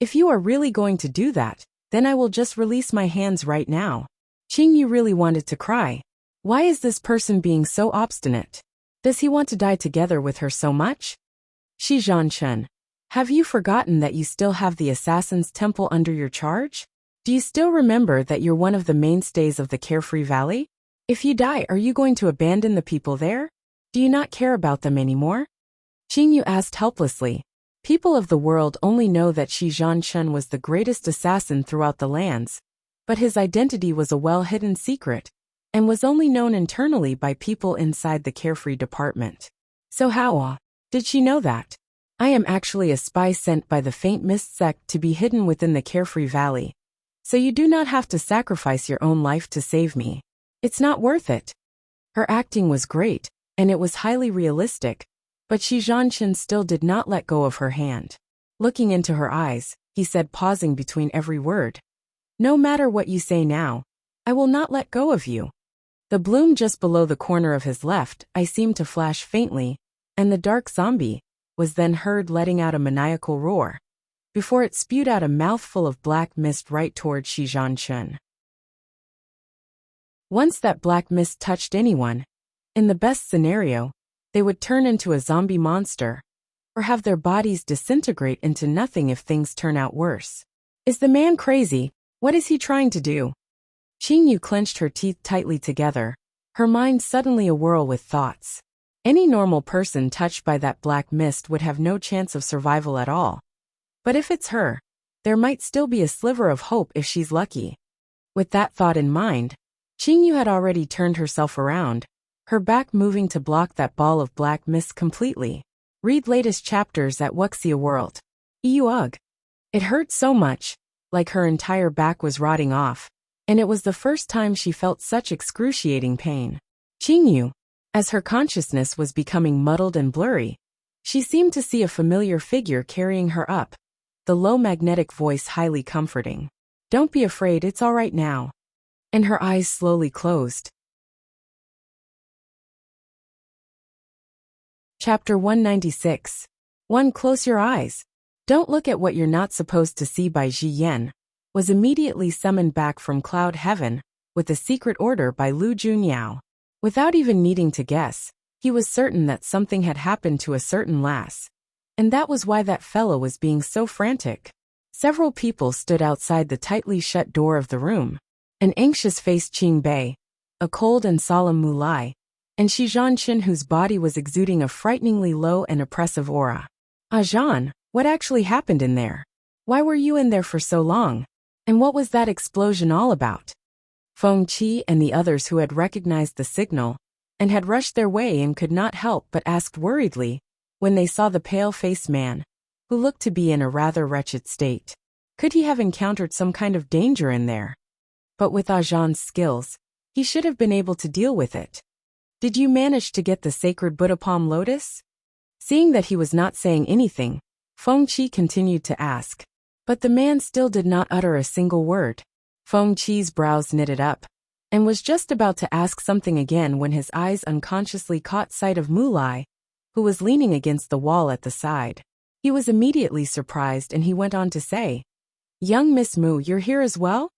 "If you are really going to do that, then I will just release my hands right now." Qingyu really wanted to cry. Why is this person being so obstinate? Does he want to die together with her so much? Shi Zhanchen, have you forgotten that you still have the Assassin's Temple under your charge? Do you still remember that you're one of the mainstays of the Carefree Valley? If you die, are you going to abandon the people there? Do you not care about them anymore? Qingyu asked helplessly. People of the world only know that Shi Zhanchen was the greatest assassin throughout the lands, but his identity was a well-hidden secret, and was only known internally by people inside the Carefree department. So how did she know that? I am actually a spy sent by the Faint Mist sect to be hidden within the Carefree Valley, so you do not have to sacrifice your own life to save me. It's not worth it. Her acting was great, and it was highly realistic, but Shi Zhanchen still did not let go of her hand. Looking into her eyes, he said, pausing between every word, "No matter what you say now, I will not let go of you." The bloom just below the corner of his left eye seemed to flash faintly, and the dark zombie was then heard letting out a maniacal roar, before it spewed out a mouthful of black mist right toward Shi Zhanchen. Once that black mist touched anyone, in the best scenario, they would turn into a zombie monster, or have their bodies disintegrate into nothing if things turn out worse. Is the man crazy? What is he trying to do? Qingyu clenched her teeth tightly together, her mind suddenly awhirl with thoughts. Any normal person touched by that black mist would have no chance of survival at all. But if it's her, there might still be a sliver of hope if she's lucky. With that thought in mind, Qingyu had already turned herself around, her back moving to block that ball of black mist completely. Read latest chapters at Wuxia World. Ugh. It hurt so much, like her entire back was rotting off, and it was the first time she felt such excruciating pain. Qingyu, as her consciousness was becoming muddled and blurry, she seemed to see a familiar figure carrying her up, the low magnetic voice highly comforting. "Don't be afraid, it's all right now." And her eyes slowly closed. Chapter 196. 1. Close your eyes. Don't look at what you're not supposed to see by Ji Yan, was immediately summoned back from cloud heaven, with a secret order by Lu Junyao. Without even needing to guess, he was certain that something had happened to a certain lass. And that was why that fellow was being so frantic. Several people stood outside the tightly shut door of the room. An anxious-faced Qing Bei, a cold and solemn Mulai, and Shi Zhanchen, whose body was exuding a frighteningly low and oppressive aura. "Zhan, what actually happened in there? Why were you in there for so long? And what was that explosion all about?" Feng Qi and the others who had recognized the signal and had rushed their way and could not help but asked worriedly when they saw the pale-faced man, who looked to be in a rather wretched state. Could he have encountered some kind of danger in there? But with Zhan's skills, he should have been able to deal with it. "Did you manage to get the sacred Buddha palm lotus?" Seeing that he was not saying anything, Feng Qi continued to ask. But the man still did not utter a single word. Feng Qi's brows knitted up, and was just about to ask something again when his eyes unconsciously caught sight of Mulai, who was leaning against the wall at the side. He was immediately surprised and he went on to say, "Young Miss Mu, you're here as well?"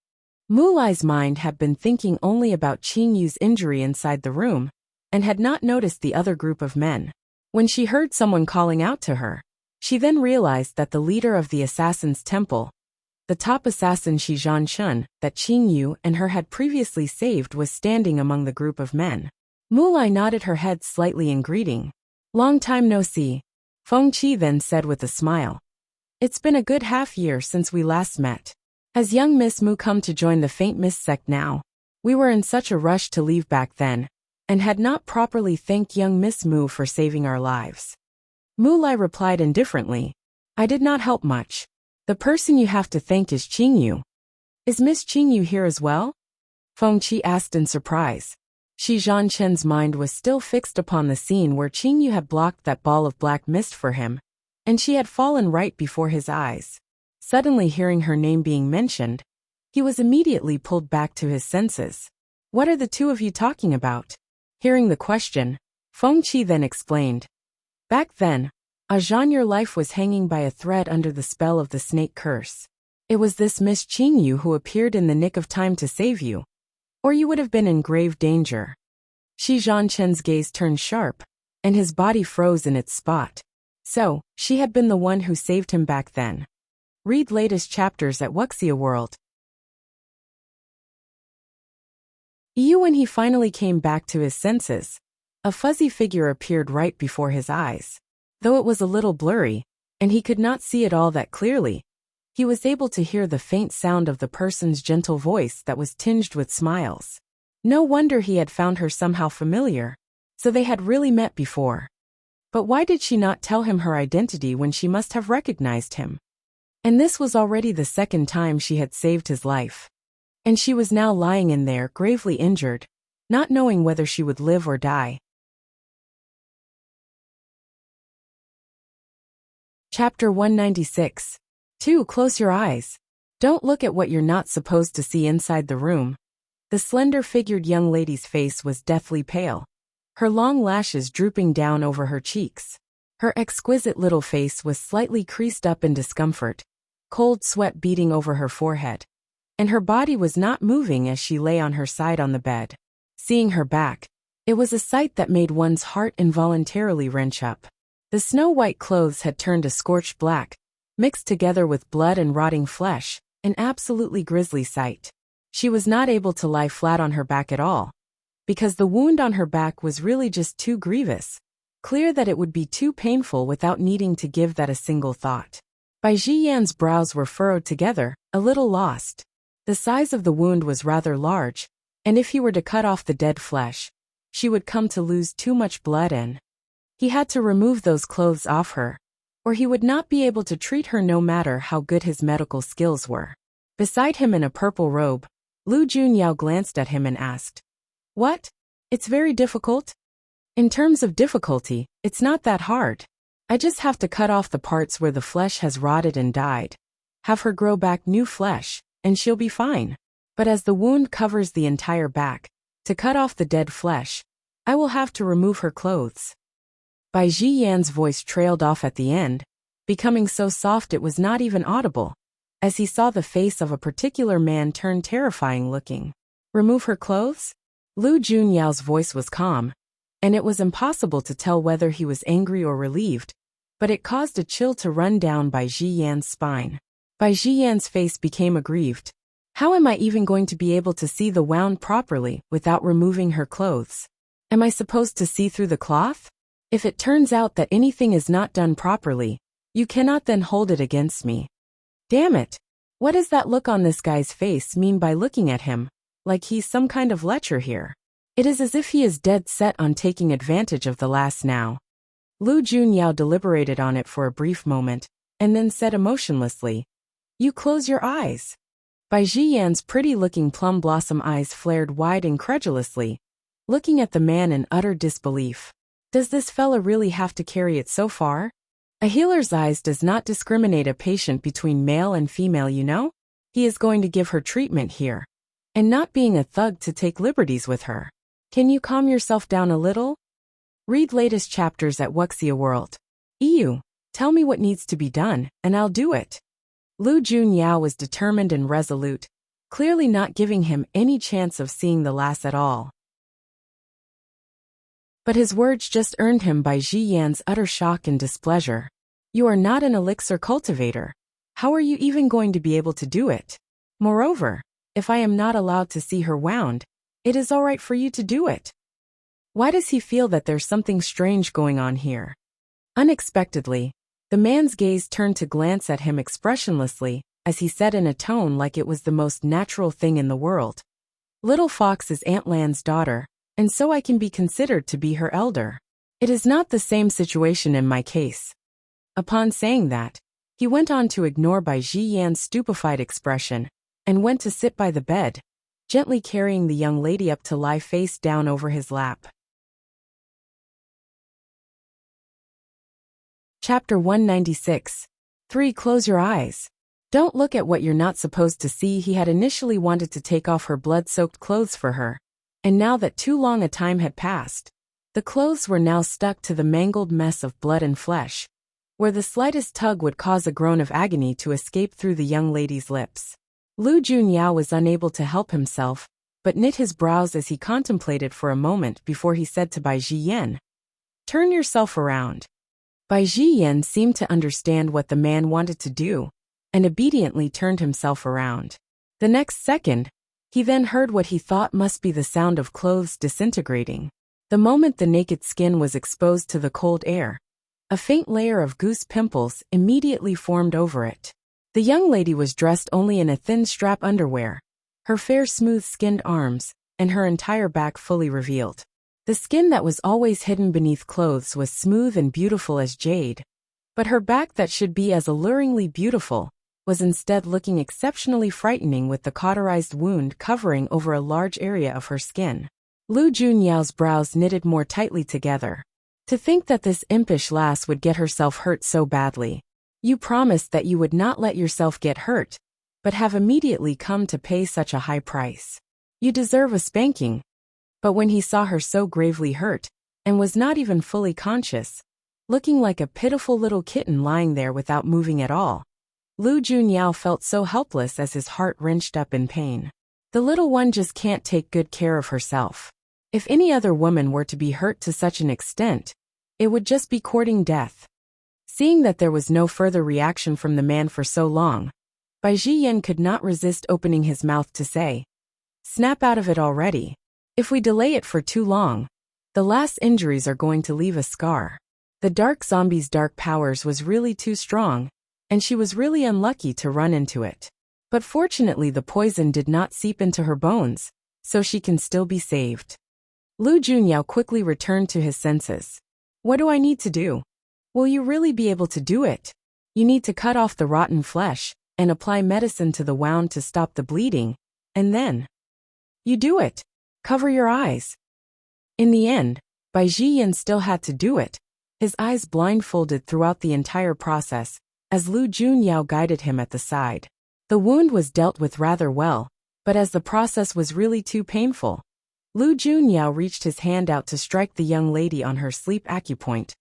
Mulai's mind had been thinking only about Qingyu's injury inside the room, and had not noticed the other group of men. When she heard someone calling out to her, she then realized that the leader of the Assassin's Temple, the top assassin Shi Zhanchen, that Qingyu and her had previously saved, was standing among the group of men. Mulai nodded her head slightly in greeting. "Long time no see," Feng Qi then said with a smile. "It's been a good half-year since we last met. Has young Miss Mu come to join the Faint Mist sect now? We were in such a rush to leave back then, and had not properly thanked young Miss Mu for saving our lives." Mulai replied indifferently, "I did not help much. The person you have to thank is Qingyu." "Is Miss Qingyu here as well?" Feng Qi asked in surprise. Shi Zhanchen's mind was still fixed upon the scene where Qingyu had blocked that ball of black mist for him, and she had fallen right before his eyes. Suddenly hearing her name being mentioned, he was immediately pulled back to his senses. "What are the two of you talking about?" Hearing the question, Feng Qi then explained. "Back then, Zhan, your life was hanging by a thread under the spell of the snake curse. It was this Miss Qingyu who appeared in the nick of time to save you, or you would have been in grave danger." Shi Zhanchen's gaze turned sharp, and his body froze in its spot. So, she had been the one who saved him back then. Read latest chapters at Wuxia World. When he finally came back to his senses, a fuzzy figure appeared right before his eyes. Though it was a little blurry, and he could not see it all that clearly, he was able to hear the faint sound of the person's gentle voice that was tinged with smiles. No wonder he had found her somehow familiar, so they had really met before. But why did she not tell him her identity when she must have recognized him? And this was already the second time she had saved his life. And she was now lying in there, gravely injured, not knowing whether she would live or die. Chapter 196. 2. Close your eyes. Don't look at what you're not supposed to see inside the room. The slender-figured young lady's face was deathly pale, her long lashes drooping down over her cheeks. Her exquisite little face was slightly creased up in discomfort, cold sweat beading over her forehead, and her body was not moving as she lay on her side on the bed. Seeing her back, it was a sight that made one's heart involuntarily wrench up. The snow-white clothes had turned a scorched black, mixed together with blood and rotting flesh, an absolutely grisly sight. She was not able to lie flat on her back at all, because the wound on her back was really just too grievous. Clear that it would be too painful without needing to give that a single thought. Bai Ziyan's brows were furrowed together, a little lost. The size of the wound was rather large, and if he were to cut off the dead flesh, she would come to lose too much blood and he had to remove those clothes off her, or he would not be able to treat her no matter how good his medical skills were. Beside him in a purple robe, Lu Junyao glanced at him and asked, "What? It's very difficult?" "In terms of difficulty, it's not that hard. I just have to cut off the parts where the flesh has rotted and died, have her grow back new flesh, and she'll be fine. But as the wound covers the entire back, to cut off the dead flesh, I will have to remove her clothes." Bai Ziyan's voice trailed off at the end, becoming so soft it was not even audible, as he saw the face of a particular man turn terrifying looking. "Remove her clothes?" Lu Junyao's voice was calm, and it was impossible to tell whether he was angry or relieved, but it caused a chill to run down Bai Ziyan's spine. Bai Ziyan's face became aggrieved. How am I even going to be able to see the wound properly without removing her clothes? Am I supposed to see through the cloth? If it turns out that anything is not done properly, you cannot then hold it against me. Damn it! What does that look on this guy's face mean by looking at him, like he's some kind of lecher here? It is as if he is dead set on taking advantage of the lass now. Lu Junyao deliberated on it for a brief moment, and then said emotionlessly, "You close your eyes." Bai Ziyan's pretty-looking plum-blossom eyes flared wide incredulously, looking at the man in utter disbelief. Does this fella really have to carry it so far? A healer's eyes does not discriminate a patient between male and female, you know? He is going to give her treatment here, and not being a thug to take liberties with her. Can you calm yourself down a little? Read latest chapters at Wuxia World. EU. Tell me what needs to be done, and I'll do it. Lu Junyao was determined and resolute, clearly not giving him any chance of seeing the lass at all. But his words just earned him Bai Ziyan's utter shock and displeasure. "You are not an elixir cultivator. How are you even going to be able to do it? Moreover, if I am not allowed to see her wound, it is all right for you to do it. Why does he feel that there's something strange going on here?" Unexpectedly, the man's gaze turned to glance at him expressionlessly, as he said in a tone like it was the most natural thing in the world. "Little Fox is Aunt Lan's daughter, and so I can be considered to be her elder. It is not the same situation in my case." Upon saying that, he went on to ignore Bai Ziyan's stupefied expression, and went to sit by the bed, gently carrying the young lady up to lie face down over his lap. Chapter 196. 3. Close your eyes. Don't look at what you're not supposed to see. He had initially wanted to take off her blood-soaked clothes for her, and now that too long a time had passed, the clothes were now stuck to the mangled mess of blood and flesh, where the slightest tug would cause a groan of agony to escape through the young lady's lips. Lu Junyao was unable to help himself, but knit his brows as he contemplated for a moment before he said to Bai Ziyan, "Turn yourself around." Bai Ziyan seemed to understand what the man wanted to do, and obediently turned himself around. The next second, he then heard what he thought must be the sound of clothes disintegrating. The moment the naked skin was exposed to the cold air, a faint layer of goose pimples immediately formed over it. The young lady was dressed only in a thin strap underwear, her fair smooth-skinned arms, and her entire back fully revealed. The skin that was always hidden beneath clothes was smooth and beautiful as jade, but her back that should be as alluringly beautiful was instead looking exceptionally frightening with the cauterized wound covering over a large area of her skin. Lu Junyao's brows knitted more tightly together. To think that this impish lass would get herself hurt so badly. You promised that you would not let yourself get hurt, but have immediately come to pay such a high price. You deserve a spanking. But when he saw her so gravely hurt, and was not even fully conscious, looking like a pitiful little kitten lying there without moving at all, Lu Junyao felt so helpless as his heart wrenched up in pain. The little one just can't take good care of herself. If any other woman were to be hurt to such an extent, it would just be courting death. Seeing that there was no further reaction from the man for so long, Bai Zhiyan could not resist opening his mouth to say, "Snap out of it already. If we delay it for too long, the last injuries are going to leave a scar." The dark zombie's dark powers was really too strong, and she was really unlucky to run into it. But fortunately the poison did not seep into her bones, so she can still be saved. Lu Junyao quickly returned to his senses. "What do I need to do?" "Will you really be able to do it? You need to cut off the rotten flesh, and apply medicine to the wound to stop the bleeding, and then you do it. Cover your eyes." In the end, Bai Zhiyan still had to do it, his eyes blindfolded throughout the entire process, as Lu Junyao guided him at the side. The wound was dealt with rather well, but as the process was really too painful, Lu Junyao reached his hand out to strike the young lady on her sleep acupoint,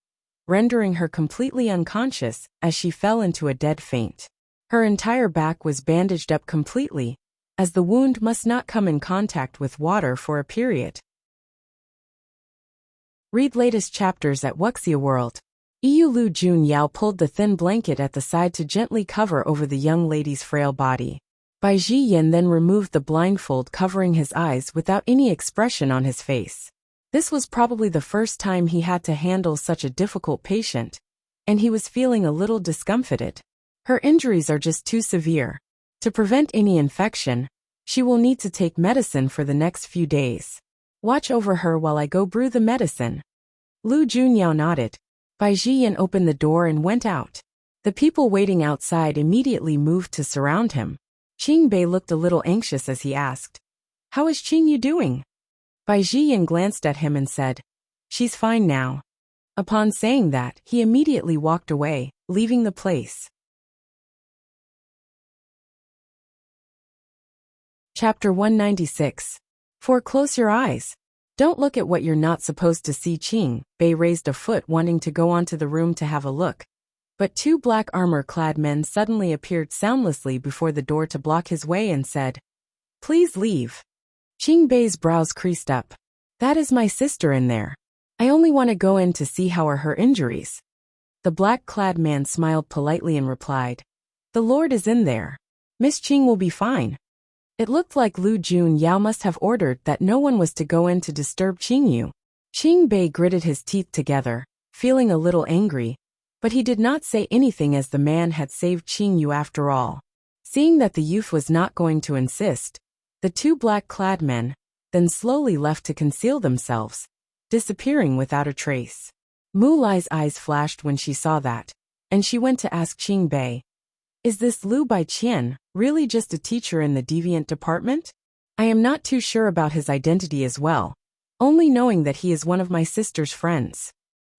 rendering her completely unconscious as she fell into a dead faint. Her entire back was bandaged up completely, as the wound must not come in contact with water for a period. Read latest chapters at Wuxia World. Lu Junyao pulled the thin blanket at the side to gently cover over the young lady's frail body. Bai Zhiyan then removed the blindfold covering his eyes without any expression on his face. This was probably the first time he had to handle such a difficult patient, and he was feeling a little discomfited. Her injuries are just too severe. To prevent any infection, she will need to take medicine for the next few days. Watch over her while I go brew the medicine. Lu Junyao nodded. Bai Zhiyan opened the door and went out. The people waiting outside immediately moved to surround him. Qing Bei looked a little anxious as he asked, "How is Qing Yu doing?" Bai Zhiyan glanced at him and said, "She's fine now." Upon saying that, he immediately walked away, leaving the place. Chapter 196. Close your eyes. Don't look at what you're not supposed to see. Qing Bei raised a foot wanting to go onto the room to have a look, but two black armor-clad men suddenly appeared soundlessly before the door to block his way and said, "Please leave." Qing Bei's brows creased up. "That is my sister in there. I only want to go in to see how are her injuries." The black-clad man smiled politely and replied, "The Lord is in there. Miss Qing will be fine." It looked like Lu Junyao must have ordered that no one was to go in to disturb Qing Yu. Qing Bei gritted his teeth together, feeling a little angry, but he did not say anything as the man had saved Qing Yu after all. Seeing that the youth was not going to insist, the two black-clad men then slowly left to conceal themselves, disappearing without a trace. Mu Lai's eyes flashed when she saw that, and she went to ask Qing Bei, "Is this Lu Baiqian really just a teacher in the deviant department? I am not too sure about his identity as well, only knowing that he is one of my sister's friends."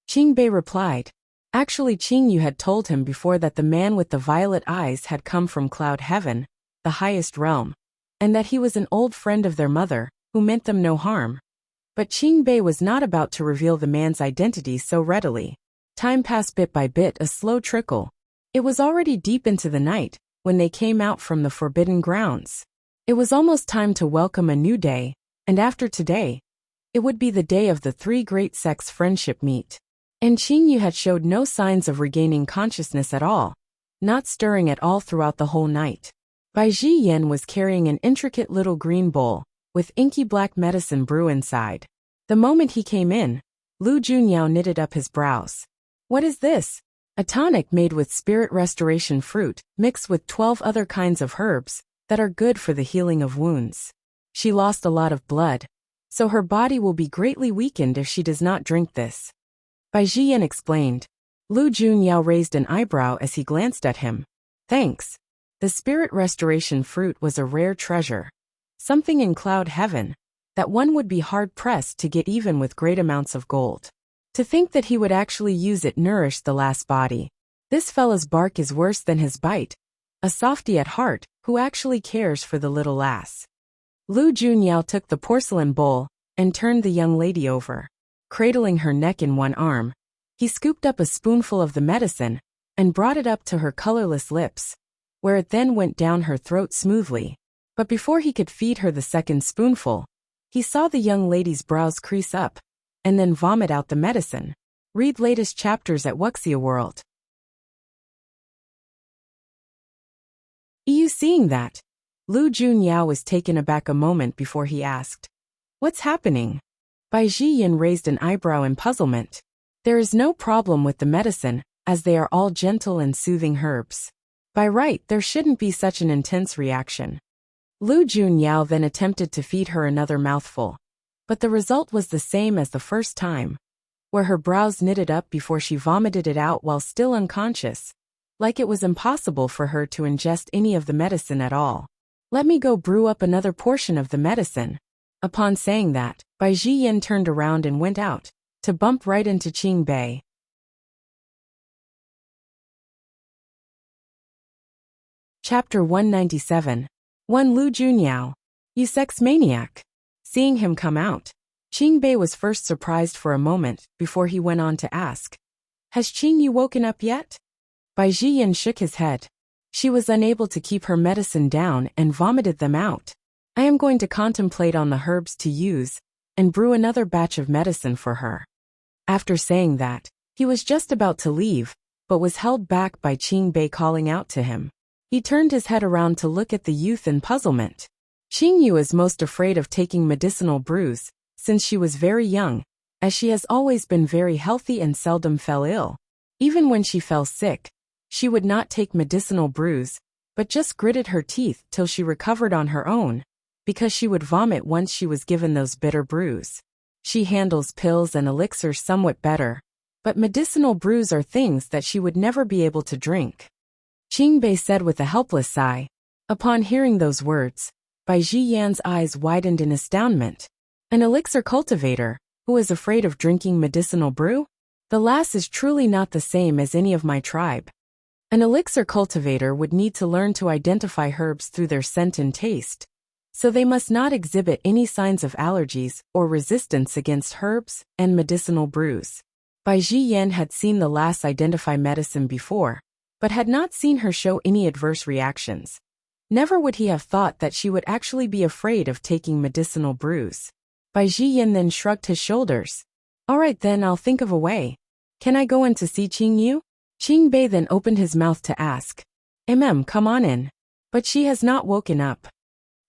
Qing Bei replied. Actually, Qing Yu had told him before that the man with the violet eyes had come from Cloud Heaven, the highest realm, and that he was an old friend of their mother, who meant them no harm. But Qing Bei was not about to reveal the man's identity so readily. Time passed bit by bit, a slow trickle. It was already deep into the night when they came out from the forbidden grounds. It was almost time to welcome a new day, and after today, it would be the day of the three great sects' friendship meet. And Qing Yu had showed no signs of regaining consciousness at all, not stirring at all throughout the whole night. Bai Zhiyan was carrying an intricate little green bowl, with inky black medicine brew inside. The moment he came in, Lu Junyao knitted up his brows. "What is this?" "A tonic made with spirit restoration fruit, mixed with 12 other kinds of herbs, that are good for the healing of wounds. She lost a lot of blood, so her body will be greatly weakened if she does not drink this." Bai Zhiyan explained. Lu Junyao raised an eyebrow as he glanced at him. "Thanks." The spirit restoration fruit was a rare treasure. Something in Cloud Heaven, that one would be hard-pressed to get even with great amounts of gold. To think that he would actually use it nourished the last body. This fella's bark is worse than his bite. A softy at heart, who actually cares for the little lass. Lu Junyao took the porcelain bowl and turned the young lady over. Cradling her neck in one arm, he scooped up a spoonful of the medicine and brought it up to her colorless lips, where it then went down her throat smoothly. But before he could feed her the second spoonful, he saw the young lady's brows crease up and then vomit out the medicine. Read latest chapters at Wuxia World. You seeing that? Lu Junyao was taken aback a moment before he asked, "What's happening?" Bai Ziyin raised an eyebrow in puzzlement. There is no problem with the medicine, as they are all gentle and soothing herbs. By right, there shouldn't be such an intense reaction. Lu Junyao then attempted to feed her another mouthful, but the result was the same as the first time, where her brows knitted up before she vomited it out while still unconscious, like it was impossible for her to ingest any of the medicine at all. "Let me go brew up another portion of the medicine." Upon saying that, Bai Ziyin turned around and went out, to bump right into Qing Bei. Chapter 197. 1 Lu Junyao. You sex maniac. Seeing him come out, Qing Bei was first surprised for a moment before he went on to ask, "Has Qing Yu woken up yet?" Bai Ziyin shook his head. She was unable to keep her medicine down and vomited them out. "I am going to contemplate on the herbs to use and brew another batch of medicine for her." After saying that, he was just about to leave, but was held back by Qing Bei calling out to him. He turned his head around to look at the youth in puzzlement. Qing Yu is most afraid of taking medicinal brews, since she was very young, as she has always been very healthy and seldom fell ill. Even when she fell sick, she would not take medicinal brews, but just gritted her teeth till she recovered on her own, because she would vomit once she was given those bitter brews. She handles pills and elixirs somewhat better, but medicinal brews are things that she would never be able to drink. Qing Bei said with a helpless sigh. Upon hearing those words, Bai Ziyan's eyes widened in astoundment. An elixir cultivator, who is afraid of drinking medicinal brew? The lass is truly not the same as any of my tribe. An elixir cultivator would need to learn to identify herbs through their scent and taste, so they must not exhibit any signs of allergies or resistance against herbs and medicinal brews. Bai Ziyan had seen the lass identify medicine before, but had not seen her show any adverse reactions. Never would he have thought that she would actually be afraid of taking medicinal brews. Bai Ziyin then shrugged his shoulders. "All right then, I'll think of a way. Can I go in to see Qing Yu?" Qing Bei then opened his mouth to ask, Come on in." But she has not woken up.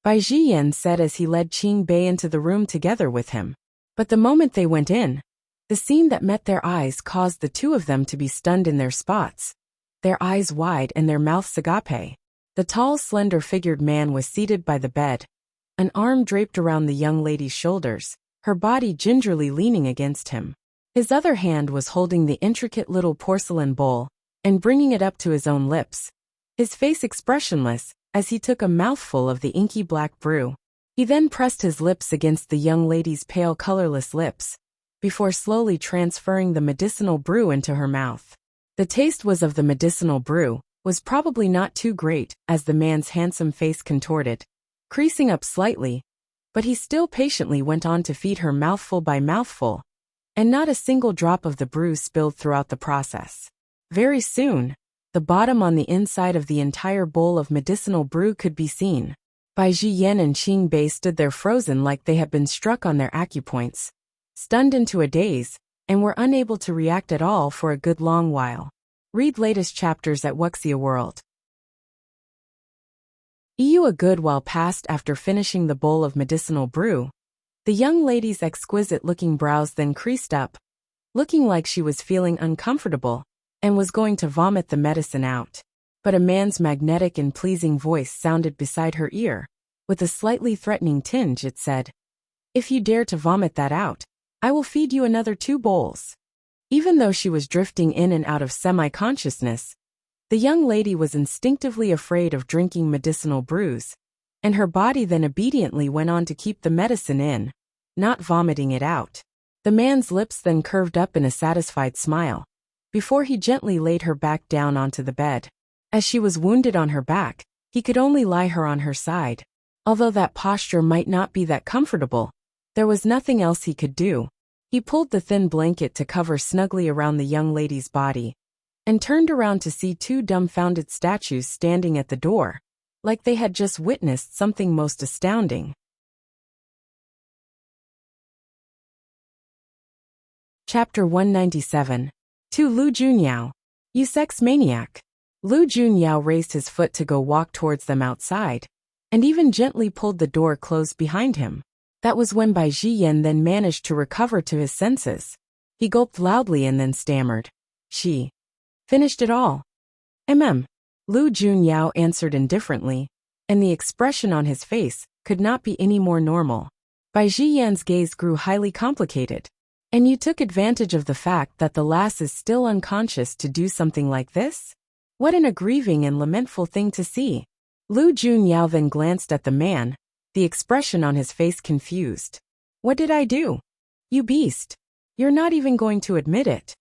Bai Ziyin said as he led Qing Bei into the room together with him. But the moment they went in, the scene that met their eyes caused the two of them to be stunned in their spots, their eyes wide and their mouths agape. The tall, slender-figured man was seated by the bed, an arm draped around the young lady's shoulders, her body gingerly leaning against him. His other hand was holding the intricate little porcelain bowl and bringing it up to his own lips, his face expressionless as he took a mouthful of the inky black brew. He then pressed his lips against the young lady's pale, colorless lips, before slowly transferring the medicinal brew into her mouth. The taste was of the medicinal brew, was probably not too great, as the man's handsome face contorted, creasing up slightly, but he still patiently went on to feed her mouthful by mouthful, and not a single drop of the brew spilled throughout the process. Very soon, the bottom on the inside of the entire bowl of medicinal brew could be seen. Bai Ziyin and Qing Bei stood there frozen like they had been struck on their acupoints, stunned into a daze, and were unable to react at all for a good long while. Read latest chapters at Wuxia World. A good while passed after finishing the bowl of medicinal brew. The young lady's exquisite-looking brows then creased up, looking like she was feeling uncomfortable, and was going to vomit the medicine out. But a man's magnetic and pleasing voice sounded beside her ear. With a slightly threatening tinge it said, "If you dare to vomit that out, I will feed you another 2 bowls." Even though she was drifting in and out of semi-consciousness, the young lady was instinctively afraid of drinking medicinal brews, and her body then obediently went on to keep the medicine in. not vomiting it out. The man's lips then curved up in a satisfied smile, before he gently laid her back down onto the bed. As she was wounded on her back, he could only lie her on her side. Although that posture might not be that comfortable, there was nothing else he could do. He pulled the thin blanket to cover snugly around the young lady's body, and turned around to see two dumbfounded statues standing at the door, like they had just witnessed something most astounding. Chapter 197. To Lu Junyao. You sex maniac. Lu Junyao raised his foot to go walk towards them outside, and even gently pulled the door closed behind him. That was when Bai Zhiyan then managed to recover to his senses. He gulped loudly and then stammered. She finished it all. Lu Junyao answered indifferently, and the expression on his face could not be any more normal. Bai Zhiyan's gaze grew highly complicated. And you took advantage of the fact that the lass is still unconscious to do something like this? What an aggrieving and lamentful thing to see. Lu Junyao then glanced at the man, the expression on his face confused. What did I do? You beast. You're not even going to admit it.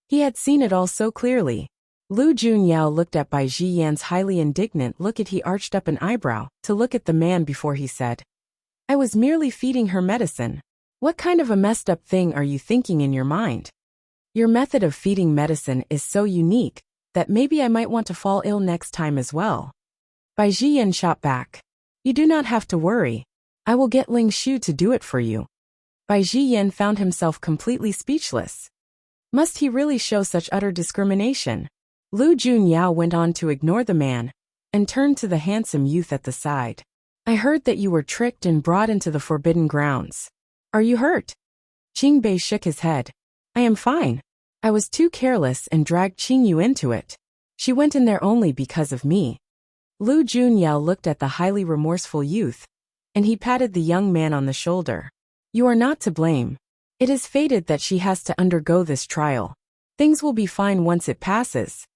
He had seen it all so clearly. Lu Junyao looked at Bai Zhiyan's highly indignant look as he arched up an eyebrow to look at the man before he said, I was merely feeding her medicine. What kind of a messed up thing are you thinking in your mind? Your method of feeding medicine is so unique that maybe I might want to fall ill next time as well. Bai Zhiyan shot back. You do not have to worry. I will get Ling Shu to do it for you. Bai Zhiyan found himself completely speechless. Must he really show such utter discrimination? Lu Junyao went on to ignore the man and turned to the handsome youth at the side. I heard that you were tricked and brought into the forbidden grounds. Are you hurt? Qingbei shook his head. I am fine. I was too careless and dragged Qingyu into it. She went in there only because of me. Lu Junyao looked at the highly remorseful youth, and he patted the young man on the shoulder. You are not to blame. It is fated that she has to undergo this trial. Things will be fine once it passes.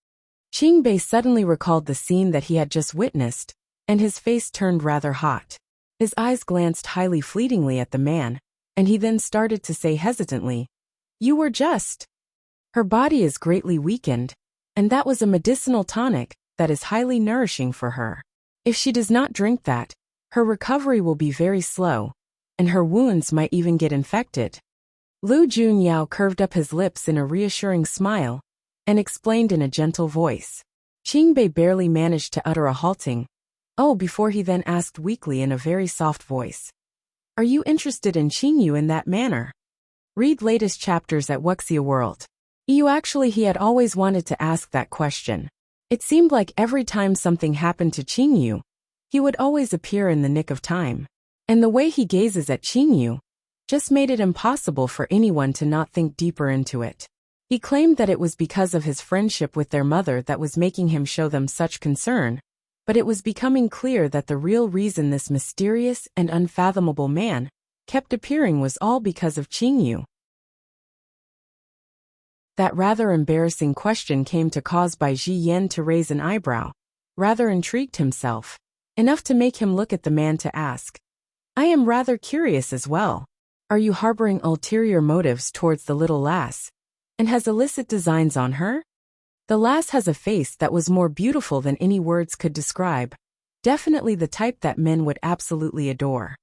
Qingbei suddenly recalled the scene that he had just witnessed, and his face turned rather hot. His eyes glanced highly fleetingly at the man, and he then started to say hesitantly, You were just. Her body is greatly weakened, and that was a medicinal tonic that is highly nourishing for her. If she does not drink that, her recovery will be very slow, and her wounds might even get infected. Lu Junyao curved up his lips in a reassuring smile, and explained in a gentle voice. Qingbei barely managed to utter a halting, "Oh," before he then asked weakly in a very soft voice. Are you interested in Qingyu in that manner? Read latest chapters at Wuxia World. He had always wanted to ask that question. It seemed like every time something happened to Qingyu, he would always appear in the nick of time. And the way he gazes at Qingyu just made it impossible for anyone to not think deeper into it. He claimed that it was because of his friendship with their mother that was making him show them such concern, but it was becoming clear that the real reason this mysterious and unfathomable man kept appearing was all because of Qingyu. That rather embarrassing question came to cause Bai Zhiyan to raise an eyebrow, rather intrigued himself, enough to make him look at the man to ask, I am rather curious as well. Are you harboring ulterior motives towards the little lass, and has illicit designs on her? The lass has a face that was more beautiful than any words could describe, definitely the type that men would absolutely adore.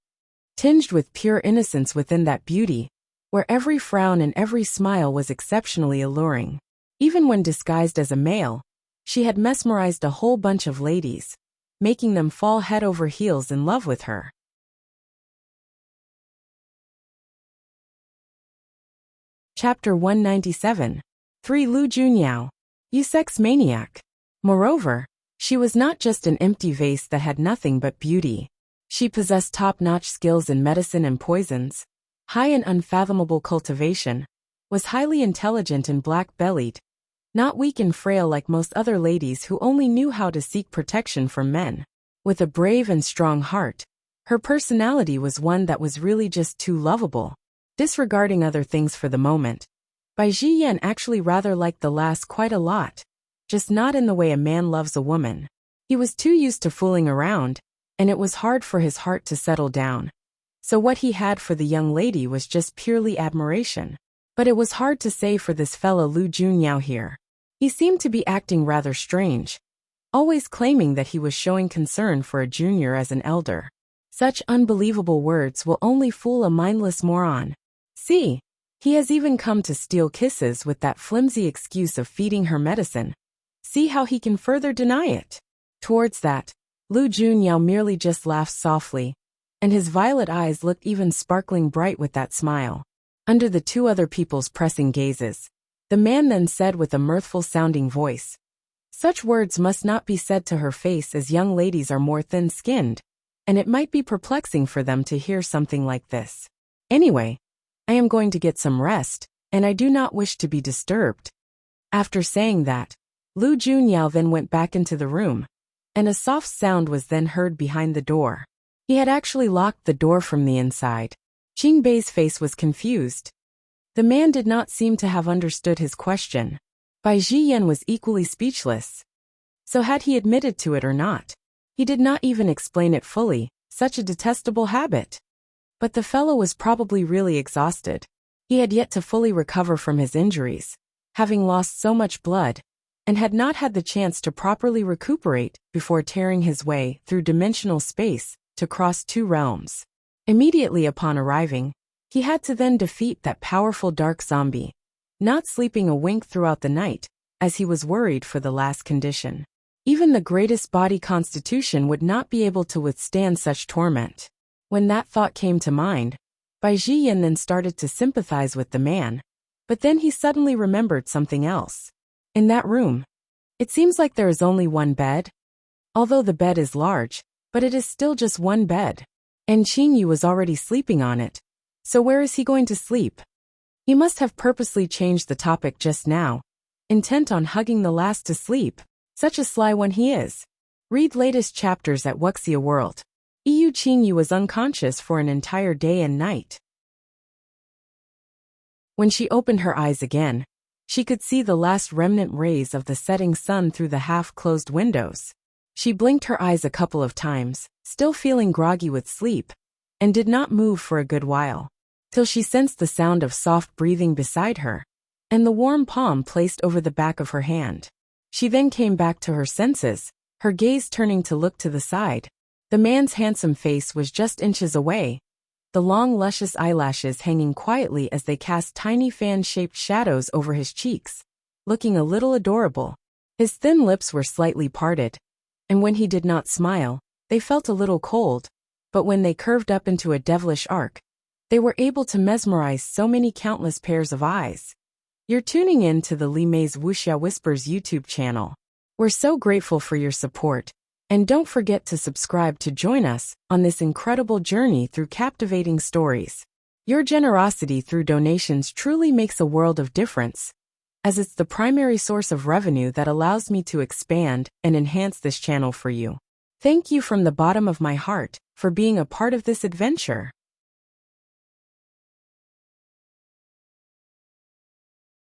Tinged with pure innocence within that beauty, where every frown and every smile was exceptionally alluring. Even when disguised as a male, she had mesmerized a whole bunch of ladies, making them fall head over heels in love with her. Chapter 197. 3 Lu Junyao. You sex maniac. Moreover, she was not just an empty vase that had nothing but beauty. She possessed top-notch skills in medicine and poisons, high and unfathomable cultivation, was highly intelligent and black-bellied, not weak and frail like most other ladies who only knew how to seek protection from men. With a brave and strong heart, her personality was one that was really just too lovable. Disregarding other things for the moment, Bai Zhiyan actually rather liked the lass quite a lot, just not in the way a man loves a woman. He was too used to fooling around, and it was hard for his heart to settle down. so what he had for the young lady was just purely admiration. But it was hard to say for this fellow Lu Junyao here. He seemed to be acting rather strange, always claiming that he was showing concern for a junior as an elder. Such unbelievable words will only fool a mindless moron. See, he has even come to steal kisses with that flimsy excuse of feeding her medicine. See how he can further deny it. Towards that, Lu Junyao merely just laughed softly, and his violet eyes looked even sparkling bright with that smile. Under the two other people's pressing gazes, the man then said with a mirthful-sounding voice, "Such words must not be said to her face, as young ladies are more thin-skinned, and it might be perplexing for them to hear something like this. Anyway, I am going to get some rest, and I do not wish to be disturbed." After saying that, Lu Junyao then went back into the room, and a soft sound was then heard behind the door. He had actually locked the door from the inside. Qingbei's face was confused. The man did not seem to have understood his question. Bai Ziyan was equally speechless. So had he admitted to it or not? He did not even explain it fully, such a detestable habit. But the fellow was probably really exhausted. He had yet to fully recover from his injuries, having lost so much blood, and had not had the chance to properly recuperate before tearing his way through dimensional space to cross two realms. Immediately upon arriving, he had to then defeat that powerful dark zombie, not sleeping a wink throughout the night, as he was worried for the last condition. Even the greatest body constitution would not be able to withstand such torment. When that thought came to mind, Bai Ziyan then started to sympathize with the man, but then he suddenly remembered something else. In that room, it seems like there is only one bed. Although the bed is large, but it is still just one bed. And Qingyu was already sleeping on it. So where is he going to sleep? He must have purposely changed the topic just now, intent on hugging the last to sleep. Such a sly one he is. Read latest chapters at Wuxia World. Qingyu was unconscious for an entire day and night. When she opened her eyes again, she could see the last remnant rays of the setting sun through the half-closed windows. She blinked her eyes a couple of times, still feeling groggy with sleep, and did not move for a good while, till she sensed the sound of soft breathing beside her, and the warm palm placed over the back of her hand. She then came back to her senses, her gaze turning to look to the side. The man's handsome face was just inches away, the long luscious eyelashes hanging quietly as they cast tiny fan-shaped shadows over his cheeks, looking a little adorable. His thin lips were slightly parted, and when he did not smile, they felt a little cold, but when they curved up into a devilish arc, they were able to mesmerize so many countless pairs of eyes. You're tuning in to the Li Mei's Wuxia Whispers YouTube channel. We're so grateful for your support. And don't forget to subscribe to join us on this incredible journey through captivating stories. Your generosity through donations truly makes a world of difference, as it's the primary source of revenue that allows me to expand and enhance this channel for you. Thank you from the bottom of my heart for being a part of this adventure.